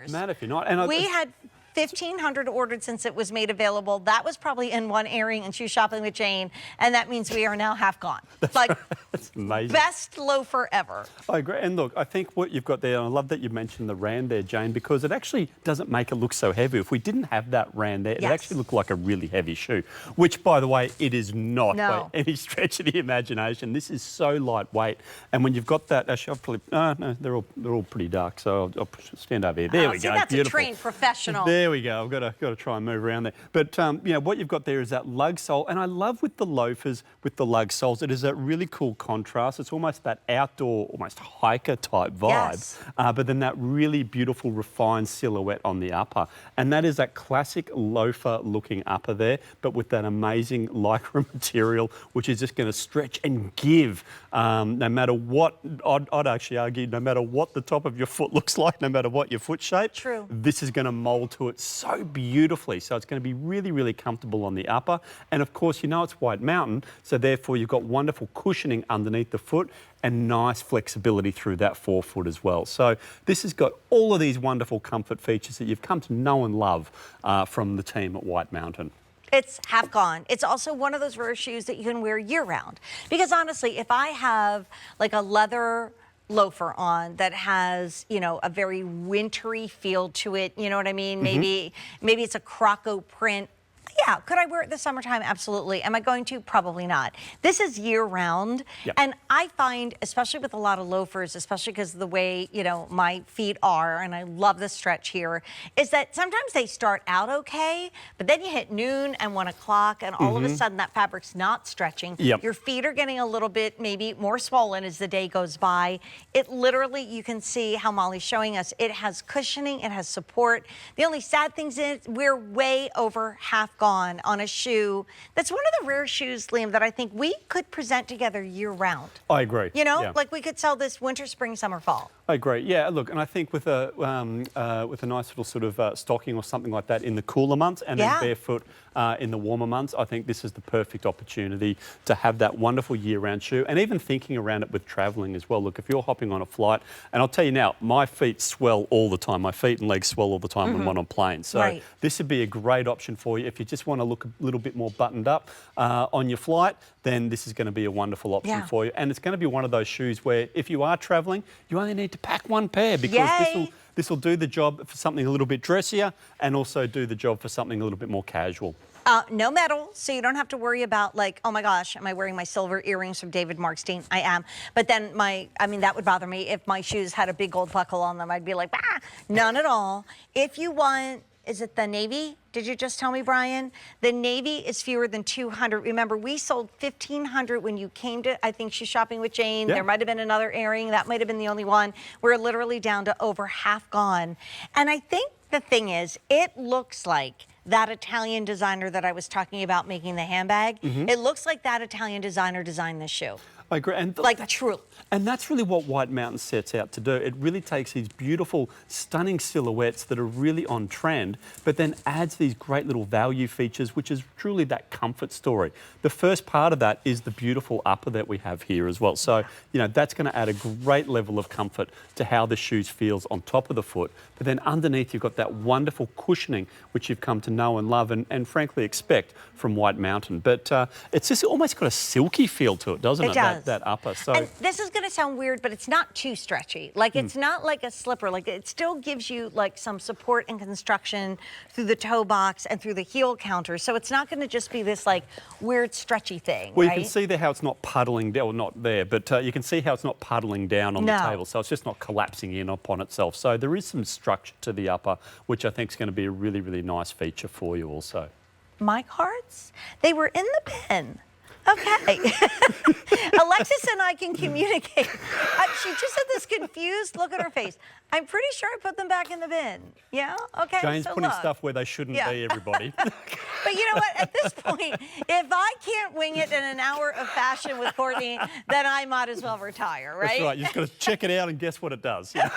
Mad if you're not. And We had 1,500 ordered since it was made available. That was probably in one airing in Shoe Shopping with Jane, and that means we are now half gone. Like, that's amazing. Best loafer ever. I agree. And look, I think what you've got there, and I love that you mentioned the rand there, Jane, because it actually doesn't make it look so heavy. If we didn't have that rand there, it actually looked like a really heavy shoe, which, by the way, it is not by any stretch of the imagination. This is so lightweight. And when you've got that, actually, I've probably, no, they're all pretty dark, so I'll stand over here. There we go. That's beautiful. a trained professional. There we go. I've got to try and move around there. But, you know, what you've got there is that lug sole. And I love with the loafers, with the lug soles, it is that really cool contrast. It's almost that outdoor, almost hiker type vibe. But then that really beautiful refined silhouette on the upper. And that is that classic loafer looking upper there, but with that amazing lycra material, which is just going to stretch and give no matter what, I'd actually argue, no matter what the top of your foot looks like, no matter what your foot shape, this is going to mould to it so beautifully. So it's going to be really, really comfortable on the upper. And of course, you know it's White Mountain, so therefore you've got wonderful cushioning underneath the foot and nice flexibility through that forefoot as well. So this has got all of these wonderful comfort features that you've come to know and love from the team at White Mountain. It's half gone. It's also one of those rare shoes that you can wear year round. Because honestly, if I have like a leather loafer on that has, you know, a very wintry feel to it, you know what I mean? Maybe it's a croco print. Yeah, could I wear it this summertime? Absolutely. Am I going to? Probably not. This is year round. And I find, especially with a lot of loafers, especially because of the way, you know, my feet are, and I love the stretch here, is that sometimes they start out okay, but then you hit noon and 1 o'clock and all of a sudden that fabric's not stretching. Your feet are getting a little bit maybe more swollen as the day goes by. It literally, you can see how Molly's showing us, it has cushioning, it has support. The only sad thing is we're way over half gone on a shoe that's one of the rare shoes, Liam, that I think we could present together year round. I agree. You know, like we could sell this winter, spring, summer, fall. I agree. Yeah, look, and I think with a nice little sort of stocking or something like that in the cooler months, and then barefoot in the warmer months, I think this is the perfect opportunity to have that wonderful year-round shoe, and even thinking around it with travelling as well. Look, if you're hopping on a flight, and I'll tell you now, my feet swell all the time. My feet and legs swell all the time when I'm on planes. So this would be a great option for you if you just want to look a little bit more buttoned up on your flight. Then this is going to be a wonderful option for you, and it's going to be one of those shoes where if you are travelling, you only need to pack one pair because this will do the job for something a little bit dressier and also do the job for something a little bit more casual. No metal, so you don't have to worry about like, oh my gosh, am I wearing my silver earrings from David Markstein? I am. But then that would bother me if my shoes had a big gold buckle on them. I'd be like, none at all. If you want, is it the navy? Did you just tell me, Brian? The navy is fewer than 200. Remember, we sold 1,500 when you came to, I think, Shoe Shopping with Jane. There might have been another airing. That might have been the only one. We're literally down to over half gone. And I think the thing is, it looks like that Italian designer that I was talking about making the handbag. It looks like that Italian designer designed this shoe. I agree. And like true. And that's really what White Mountain sets out to do. It really takes these beautiful, stunning silhouettes that are really on trend, but then adds these great little value features, which is truly that comfort story. The first part of that is the beautiful upper that we have here as well. So, you know, that's going to add a great level of comfort to how the shoes feels on top of the foot. But then underneath, you've got that wonderful cushioning, which you've come to know and love and frankly expect from White Mountain. But it's just almost got a silky feel to it, doesn't it? It does. That upper. So and this is going to sound weird, but it's not too stretchy. Like it's not like a slipper. Like it still gives you like some support and construction through the toe box and through the heel counter. So it's not going to just be this like weird stretchy thing. Well, right? you can see there how it's not puddling down, well, not there, but you can see how it's not puddling down on the table. So it's just not collapsing in upon itself. So there is some structure to the upper, which I think is going to be a really, really nice feature for you also. My cards, they were in the bin. Okay. Alexis and I can communicate. She just had this confused look on her face. I'm pretty sure I put them back in the bin. Yeah? Okay. Jane's so putting look. stuff where they shouldn't be, everybody. But you know what? At this point, if I can't wing it in an hour of fashion with Courtney, then I might as well retire, right? That's right. You've got to check it out and guess what it does. Yeah.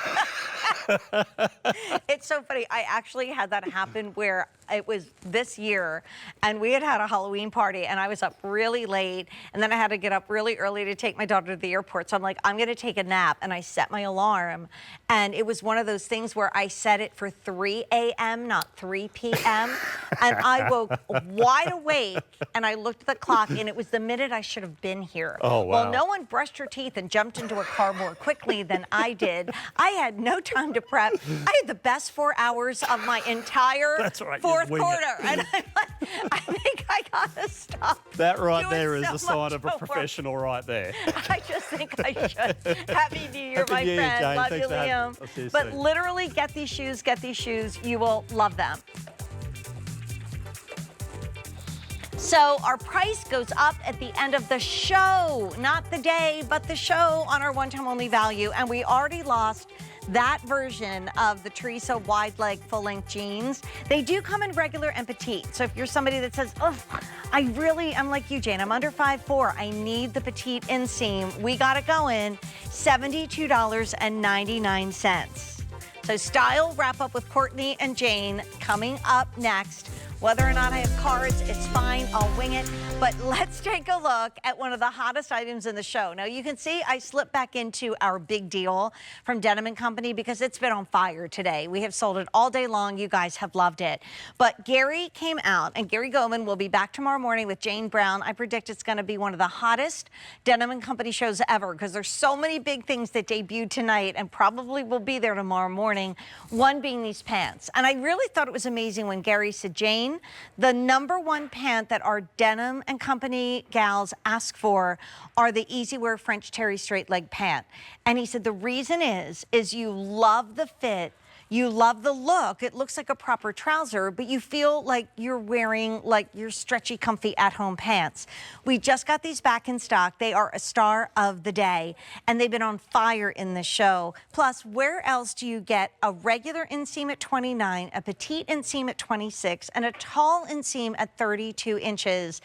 It's so funny. I actually had that happen where it was this year and we had a Halloween party and I was up really late and then I had to get up really early to take my daughter to the airport. So I'm like, I'm going to take a nap, and I set my alarm, and it was one of those things where I set it for 3 a.m., not 3 p.m. and I woke wide awake and I looked at the clock and it was the minute I should have been here. Oh, wow. Well, no one brushed her teeth and jumped into a car more quickly than I did. I had no time to prep. I had the best 4 hours of my entire fourth quarter. And I'm like, I think I gotta stop. That right doing there is so a sign of a much professional right there. I just think I should. Happy New Year, Happy my New Year, friend. Jane. Love Thanks you, for having me. Liam. I'll see you But soon. literally, get these shoes, get these shoes. You will love them. So our price goes up at the end of the show, not the day, but the show on our one-time only value. And we already lost that version of the Teresa wide leg full length jeans. They do come in regular and petite. So if you're somebody that says, oh, I'm like you, Jane, I'm under 5'4". I need the petite inseam. We got it going, $72.99. So style wrap up with Courtney and Jane coming up next. Whether or not I have cards, it's fine, I'll wing it. But let's take a look at one of the hottest items in the show. Now you can see I slipped back into our big deal from Denim & Company because it's been on fire today. We have sold it all day long. You guys have loved it. But Gary came out, and Gary Goman will be back tomorrow morning with Jane Brown. I predict it's going to be one of the hottest Denim & Company shows ever because there's so many big things that debuted tonight and probably will be there tomorrow morning, one being these pants. And I really thought it was amazing when Gary said, Jane, the #1 pant that our Denim & Company gals ask for are the EasyWear French Terry straight leg pant. And he said the reason is you love the fit, you love the look. It looks like a proper trouser, but you feel like you're wearing like your stretchy, comfy at-home pants. We just got these back in stock. They are a star of the day, and they've been on fire in the show. Plus, where else do you get a regular inseam at 29, a petite inseam at 26, and a tall inseam at 32 inches?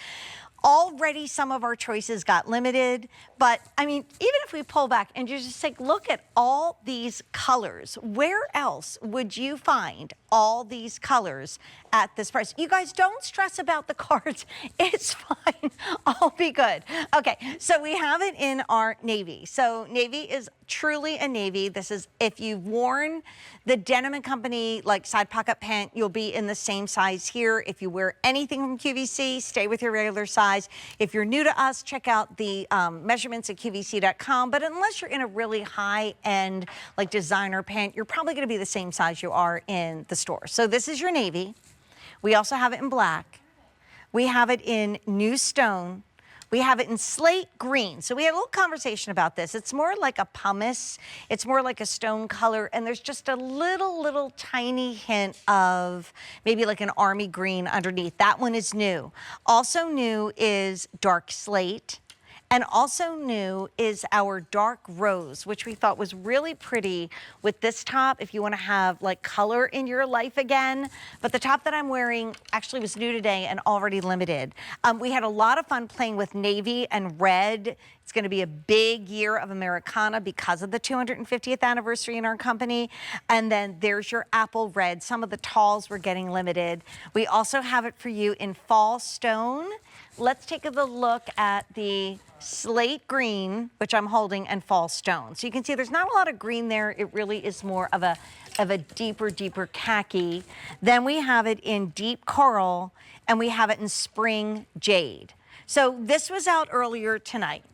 Already some of our choices got limited, but I mean, even if we pull back and you just take, look at all these colors, where else would you find all these colors at this price? You guys don't stress about the cards. It's fine. I'll be good. Okay, so we have it in our navy. So navy is truly a navy. This is, if you've worn the Denim & Company like side pocket pant, you'll be in the same size here. If you wear anything from QVC, stay with your regular size. If you're new to us, check out the measurements at QVC.com. But unless you're in a really high-end like designer pant, you're probably going to be the same size you are in the store. So this is your navy. We also have it in black. We have it in new stone. We have it in slate green. So we had a little conversation about this. It's more like a pumice. It's more like a stone color. And there's just a little tiny hint of maybe like an army green underneath. That one is new. Also new is dark slate And also new is our dark rose, which we thought was really pretty with this top if you want to have like color in your life again. But the top that I'm wearing actually was new today and already limited. We had a lot of fun playing with navy and red. It's going to be a big year of Americana because of the 250th anniversary in our company. And then there's your apple red. Some of the talls were getting limited. We also have it for you in fall stone. Let's take a look at the slate green, which I'm holding, and fall stone. So you can see there's not a lot of green there. It really is more of a deeper khaki. Then we have it in deep coral, and we have it in spring jade. So this was out earlier tonight.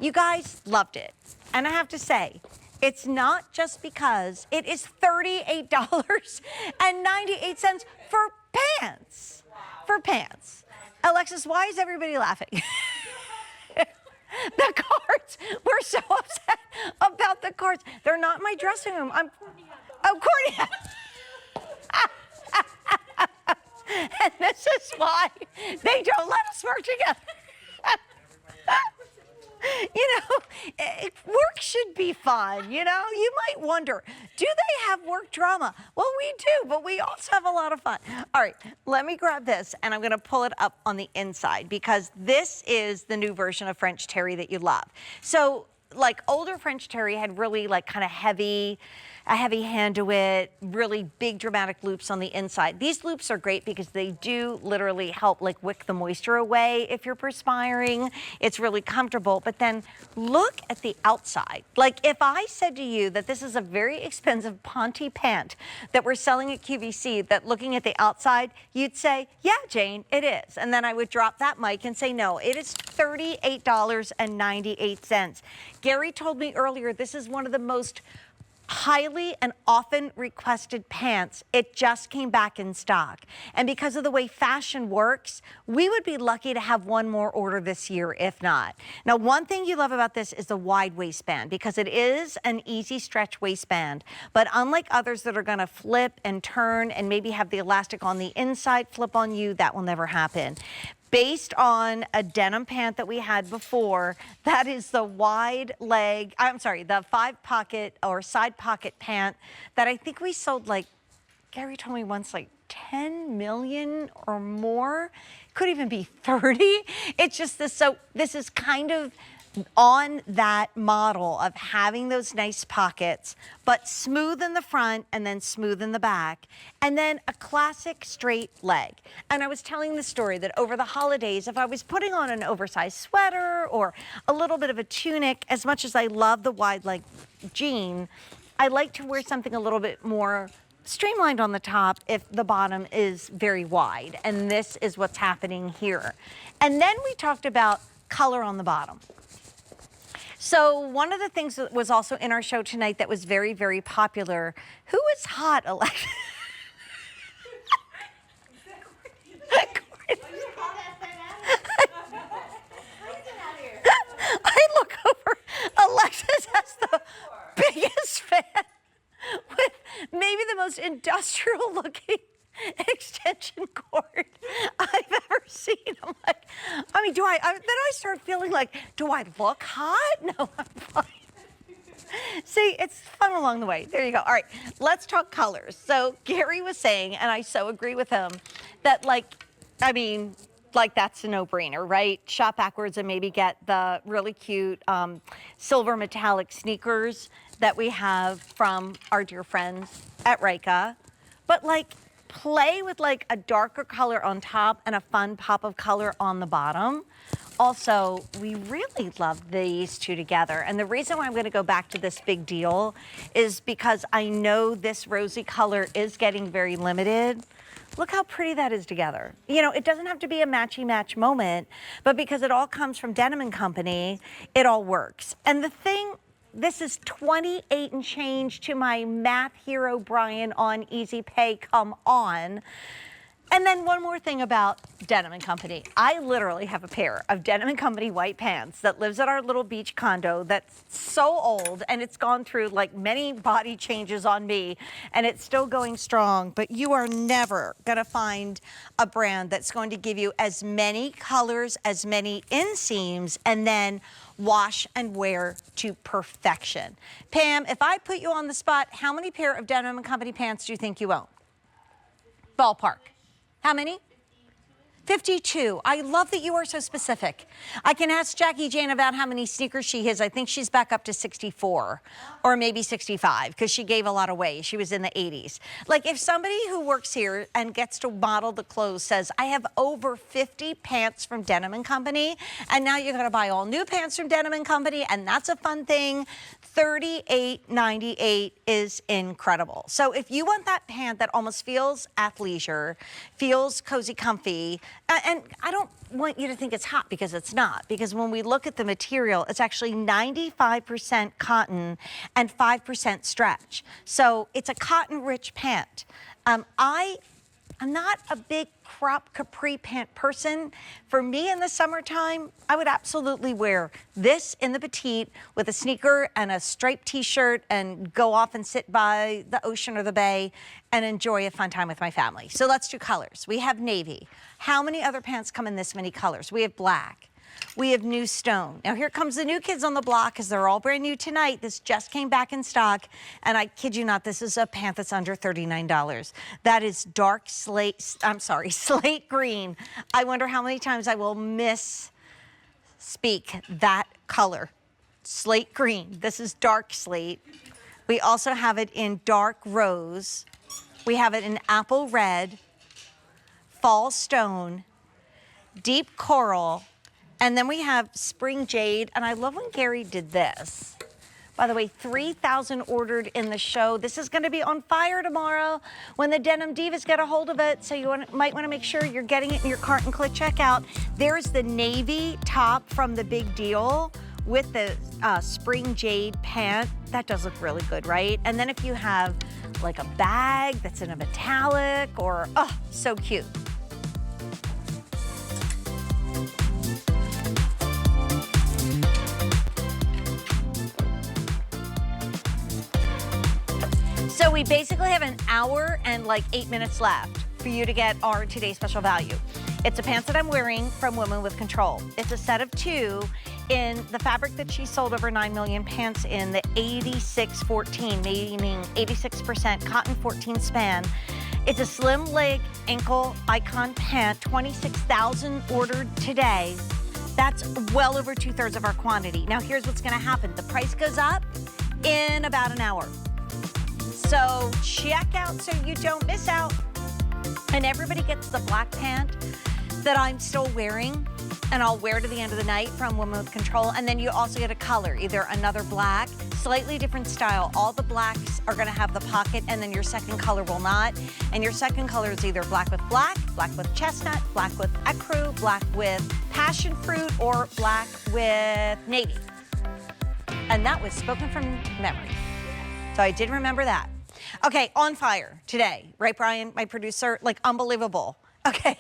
You guys loved it. And I have to say, it's not just because it is $38.98 for pants. For pants. Alexis, why is everybody laughing? The cards. We're so upset about the cards. They're not in my dressing room. I'm Courtney. And this is why they don't let us work together. You know, work should be fun, you know? You might wonder, do they have work drama? Well, we do, but we also have a lot of fun. All right, let me grab this, and I'm going to pull it up on the inside because this is the new version of French terry that you love. So, like, older French terry had really, like, kind of a heavy hand to it, really big dramatic loops on the inside. These loops are great because they do literally help like wick the moisture away if you're perspiring. It's really comfortable, but then look at the outside. Like if I said to you that this is a very expensive Ponte pant that we're selling at QVC, that looking at the outside, you'd say, yeah, Jane, it is. And then I would drop that mic and say, no, it is $38.98. Gary told me earlier, this is one of the most highly and often requested pants. It just came back in stock. And because of the way fashion works, we would be lucky to have one more order this year, if not. Now, one thing you love about this is the wide waistband because it is an easy stretch waistband. But unlike others that are going to flip and turn and maybe have the elastic on the inside flip on you, that will never happen. Based on a denim pant that we had before, that is the wide leg, I'm sorry, the 5-pocket or side pocket pant that I think we sold like, Gary told me once, like 10 million or more. Could even be 30. It's just this, so this is kind of on that model of having those nice pockets, but smooth in the front and then smooth in the back, and then a classic straight leg. And I was telling the story that over the holidays, if I was putting on an oversized sweater or a little bit of a tunic, as much as I love the wide leg jean, I like to wear something a little bit more streamlined on the top if the bottom is very wide. And this is what's happening here. And then we talked about color on the bottom. So one of the things that was also in our show tonight that was very, very popular, who is hot, Alexa? I look over, Alexis has the biggest fan with maybe the most industrial looking extension cord I've ever seen. I'm like, I mean, then I start feeling like, do I look hot? No, I'm fine. See, it's fun along the way. There you go. All right, let's talk colors. So Gary was saying, and I so agree with him, that like, I mean, like that's a no-brainer, right? Shop backwards and maybe get the really cute silver metallic sneakers that we have from our dear friends at Ryka. But like, play with like a darker color on top and a fun pop of color on the bottom. Also, we really love these two together. And the reason why I'm going to go back to this big deal is because I know this rosy color is getting very limited. Look how pretty that is together. You know, it doesn't have to be a matchy-match moment, but because it all comes from Denim & Company, it all works. And the thing, this is 28 and change to my math hero Brian on Easy Pay. Come on. And then one more thing about Denim & Company. I literally have a pair of Denim & Company white pants that lives at our little beach condo that's so old, and it's gone through like many body changes on me, and it's still going strong. But you are never gonna find a brand that's going to give you as many colors, as many inseams, and then wash and wear to perfection. Pam, if I put you on the spot, how many pair of Denim & Company pants do you think you own? Ballpark. How many? 52. I love that you are so specific. I can ask Jackie Jane about how many sneakers she has. I think she's back up to 64 or maybe 65 because she gave a lot away. She was in the 80s. Like if somebody who works here and gets to model the clothes says, I have over 50 pants from Denim & Company, and now you're gonna buy all new pants from Denim & Company, and that's a fun thing. $38.98 is incredible. So if you want that pant that almost feels athleisure, feels cozy, comfy, and I don't want you to think it's hot because it's not, because when we look at the material, it's actually 95% cotton and 5% stretch. So it's a cotton-rich pant. I'm not a big crop capri pant person. For me in the summertime, I would absolutely wear this in the petite with a sneaker and a striped t-shirt and go off and sit by the ocean or the bay and enjoy a fun time with my family. So let's do colors. We have navy. How many other pants come in this many colors? We have black. We have new stone. Now here comes the new kids on the block because they're all brand new tonight. This just came back in stock, and I kid you not, this is a pant that's under $39. That is dark slate green. I wonder how many times I will misspeak that color. Slate green. This is dark slate. We also have it in dark rose. We have it in apple red, fall stone, deep coral, and then we have spring jade, and I love when Gary did this. By the way, 3,000 ordered in the show. This is gonna be on fire tomorrow when the Denim Divas get a hold of it, so you might wanna make sure you're getting it in your cart and click checkout. There's the navy top from The Big Deal with the spring jade pant. That does look really good, right? And then if you have like a bag that's in a metallic or, oh, so cute. So we basically have an hour and like 8 minutes left for you to get our today's special value. It's a pants that I'm wearing from Women with Control. It's a set of 2 in the fabric that she sold over 9 million pants in, the 86-14, meaning 86% cotton 14 span. It's a slim leg ankle icon pant, 26,000 ordered today. That's well over 2/3 of our quantity. Now here's what's gonna happen. The price goes up in about an hour. So check out so you don't miss out. And everybody gets the black pant that I'm still wearing and I'll wear to the end of the night from Women with Control. And then you also get a color, either another black, slightly different style. All the blacks are gonna have the pocket, and then your second color will not. And your second color is either black with chestnut, black with ecru, black with passion fruit, or black with navy. And that was spoken from memory. So I did remember that. Okay, on fire today, right, Brian, my producer? Like, unbelievable. Okay.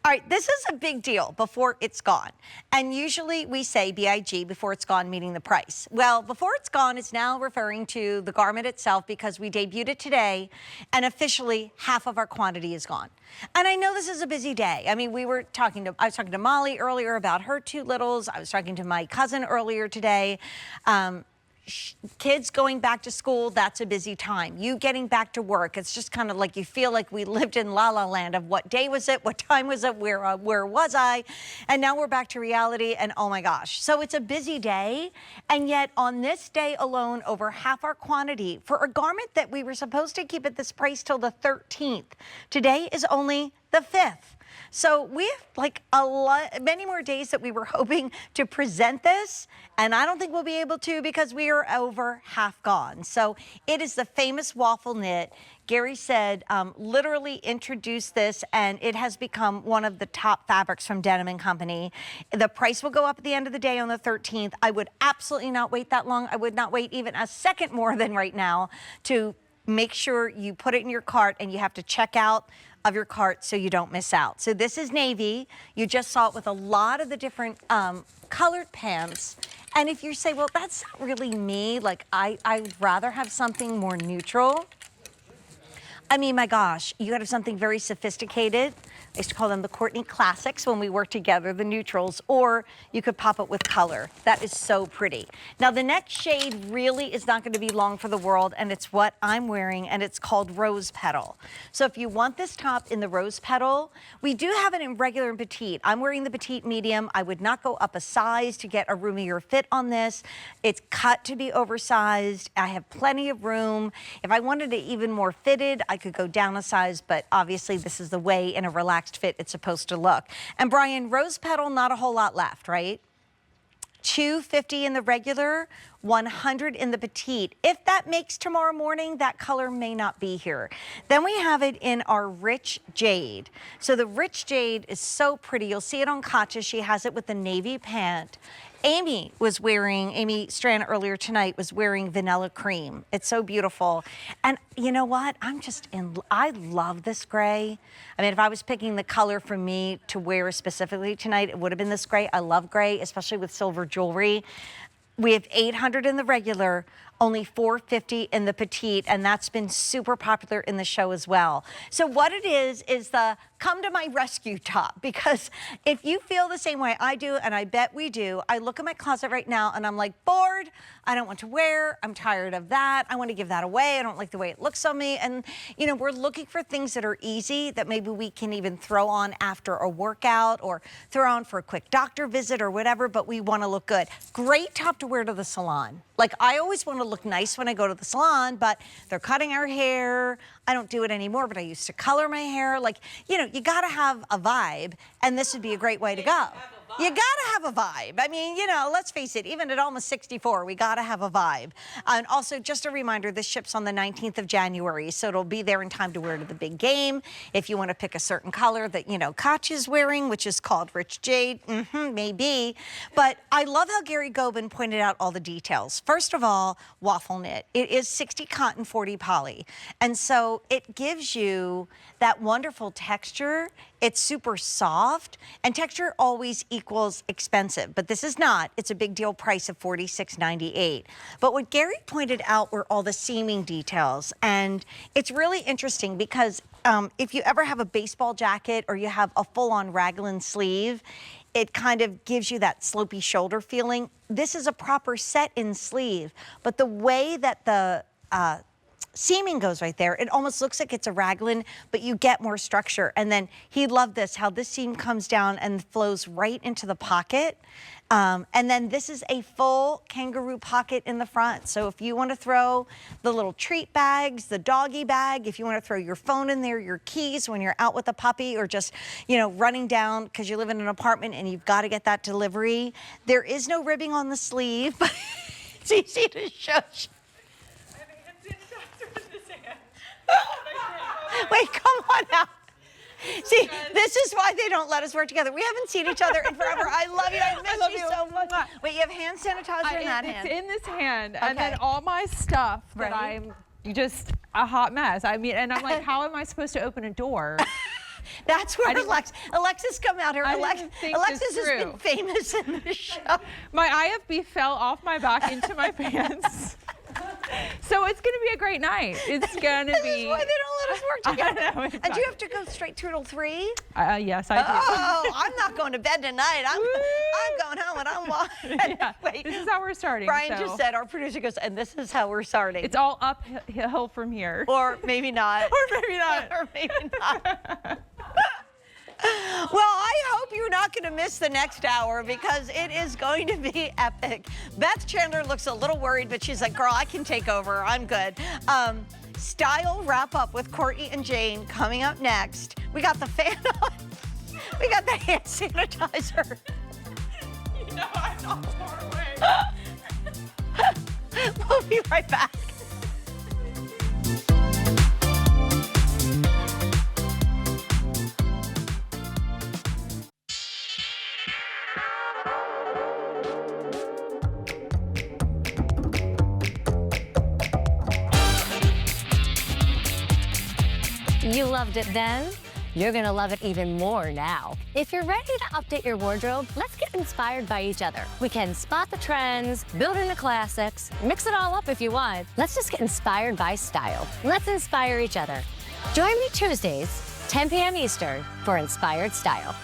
All right, this is a big deal before it's gone. And usually we say BIG, before it's gone, meaning the price. Well, before it's gone is now referring to the garment itself because we debuted it today and officially half of our quantity is gone. And I know this is a busy day. I mean, I was talking to Molly earlier about her 2 littles. I was talking to my cousin earlier today. Kids going back to school, that's a busy time. You getting back to work, it's just kind of like you feel like we lived in La La Land of what day was it, what time was it, where was I? And now we're back to reality, and oh my gosh. So it's a busy day, and yet on this day alone, over half our quantity for a garment that we were supposed to keep at this price till the 13th. Today is only the 5th. So we have like many more days that we were hoping to present this, and I don't think we'll be able to because we are over half gone. So it is the famous waffle knit. Gary said literally introduced this, and it has become one of the top fabrics from Denim & Company. The price will go up at the end of the day on the 13th. I would absolutely not wait that long. I would not wait even a second more than right now to make sure you put it in your cart, and you have to check out of your cart so you don't miss out. So this is navy. You just saw it with a lot of the different colored pants. And if you say, well, that's not really me, like I'd rather have something more neutral. I mean, my gosh, you gotta have something very sophisticated. I used to call them the Courtney Classics when we worked together, the neutrals, or you could pop it with color. That is so pretty. Now, the next shade really is not gonna be long for the world, and it's what I'm wearing, and it's called Rose Petal. So if you want this top in the Rose Petal, we do have it in regular and petite. I'm wearing the petite medium. I would not go up a size to get a roomier fit on this. It's cut to be oversized. I have plenty of room. If I wanted it even more fitted, I could go down a size, but obviously this is the way in a relaxed fit it's supposed to look. And Brian, Rose Petal, not a whole lot left, right? $250 in the regular, $100 in the petite. If that makes tomorrow morning, that color may not be here. Then we have it in our Rich Jade. So the Rich Jade is so pretty. You'll see it on Katja. She has it with the navy pant. Amy Strand earlier tonight was wearing vanilla cream. It's so beautiful. And you know what? I love this gray. I mean, if I was picking the color for me to wear specifically tonight, it would have been this gray. I love gray, especially with silver jewelry. We have $800 in the regular, only $450 in the petite, and that's been super popular in the show as well. So what it is the come to my rescue top, because if you feel the same way I do, and I bet we do, I look at my closet right now and I'm like, bored, I don't want to wear, I'm tired of that, I want to give that away, I don't like the way it looks on me. And you know, we're looking for things that are easy, that maybe we can even throw on after a workout or throw on for a quick doctor visit or whatever, but we want to look good. Great top to wear to the salon. Like, I always want to look nice when I go to the salon, but they're cutting our hair. I don't do it anymore, but I used to color my hair. Like, you know, you gotta have a vibe, and this would be a great way to go. You gotta have a vibe. I mean, you know, let's face it, even at almost 64, we gotta have a vibe. And also, just a reminder, this ships on the 19th of January, so it'll be there in time to wear to the big game. If you want to pick a certain color that, you know, Katja's wearing, which is called Rich Jade, maybe. But I love how Gary Gobin pointed out all the details. First of all, waffle knit. It is 60 cotton, 40 poly. And so it gives you that wonderful texture. It's super soft, and texture always equals expensive, but this is not. It's a big deal price of $46.98. But what Gary pointed out were all the seaming details, and it's really interesting because if you ever have a baseball jacket or you have a full-on Raglan sleeve, it kind of gives you that slopey shoulder feeling. This is a proper set-in sleeve, but the way that the seaming goes right there, it almost looks like it's a raglan, but you get more structure. And then he loved this, how this seam comes down and flows right into the pocket. And then this is a full kangaroo pocket in the front. So if you want to throw the little treat bags, the doggy bag, if you want to throw your phone in there, your keys when you're out with a puppy, or just, you know, running down because you live in an apartment and you've got to get that delivery. There is no ribbing on the sleeve, but it's easy to show. Wait, come on now. See, this is why they don't let us work together. We haven't seen each other in forever. I love you. I miss you so much. Wait, you have hand sanitizer in that hand? It's in this hand, and then all my stuff that I'm just a hot mess. I mean, and I'm like, how am I supposed to open a door? That's where Alexis come out here. Alexis has been famous in the show. My IFB fell off my back into my pants. So it's going to be a great night. It's going to be. This is why they don't let us work together. I know, and do you have to go straight to till 3? Yes, I do. Oh, I'm not going to bed tonight. I'm going home and I'm walking. Yeah, wait, this is how we're starting. Brian just said, our producer goes, and this is how we're starting. It's all uphill from here. Or maybe not. Or maybe not. Or maybe not. Well, I hope you're not going to miss the next hour because it is going to be epic. Beth Chandler looks a little worried, but she's like, girl, I can take over. I'm good. Style wrap up with Courtney and Jane coming up next. We got the fan on. We got the hand sanitizer. You know I'm not far away. We'll be right back. You loved it then, You're gonna love it even more now. If you're ready to update your wardrobe, let's get inspired by each other. We can spot the trends, build in the classics, mix it all up if you want. Let's just get inspired by style. Let's inspire each other. Join me Tuesdays, 10 p.m. Eastern, for Inspired Style.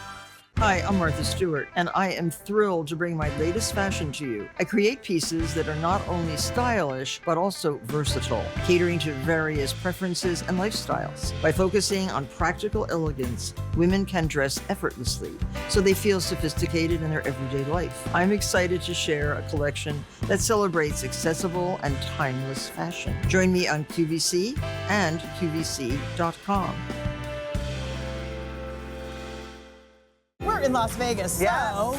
Hi, I'm Martha Stewart, and I am thrilled to bring my latest fashion to you. I create pieces that are not only stylish, but also versatile, catering to various preferences and lifestyles. By focusing on practical elegance, women can dress effortlessly, so they feel sophisticated in their everyday life. I'm excited to share a collection that celebrates accessible and timeless fashion. Join me on QVC and QVC.com. We're in Las Vegas, so.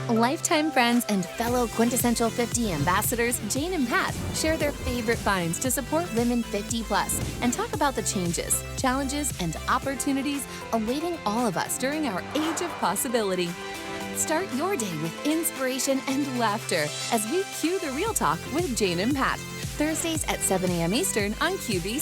Lifetime friends and fellow Quintessential 50 ambassadors, Jane and Pat, share their favorite finds to support women 50+ and talk about the changes, challenges, and opportunities awaiting all of us during our age of possibility. Start your day with inspiration and laughter as we cue the real talk with Jane and Pat. Thursdays at 7 a.m. Eastern on QVC.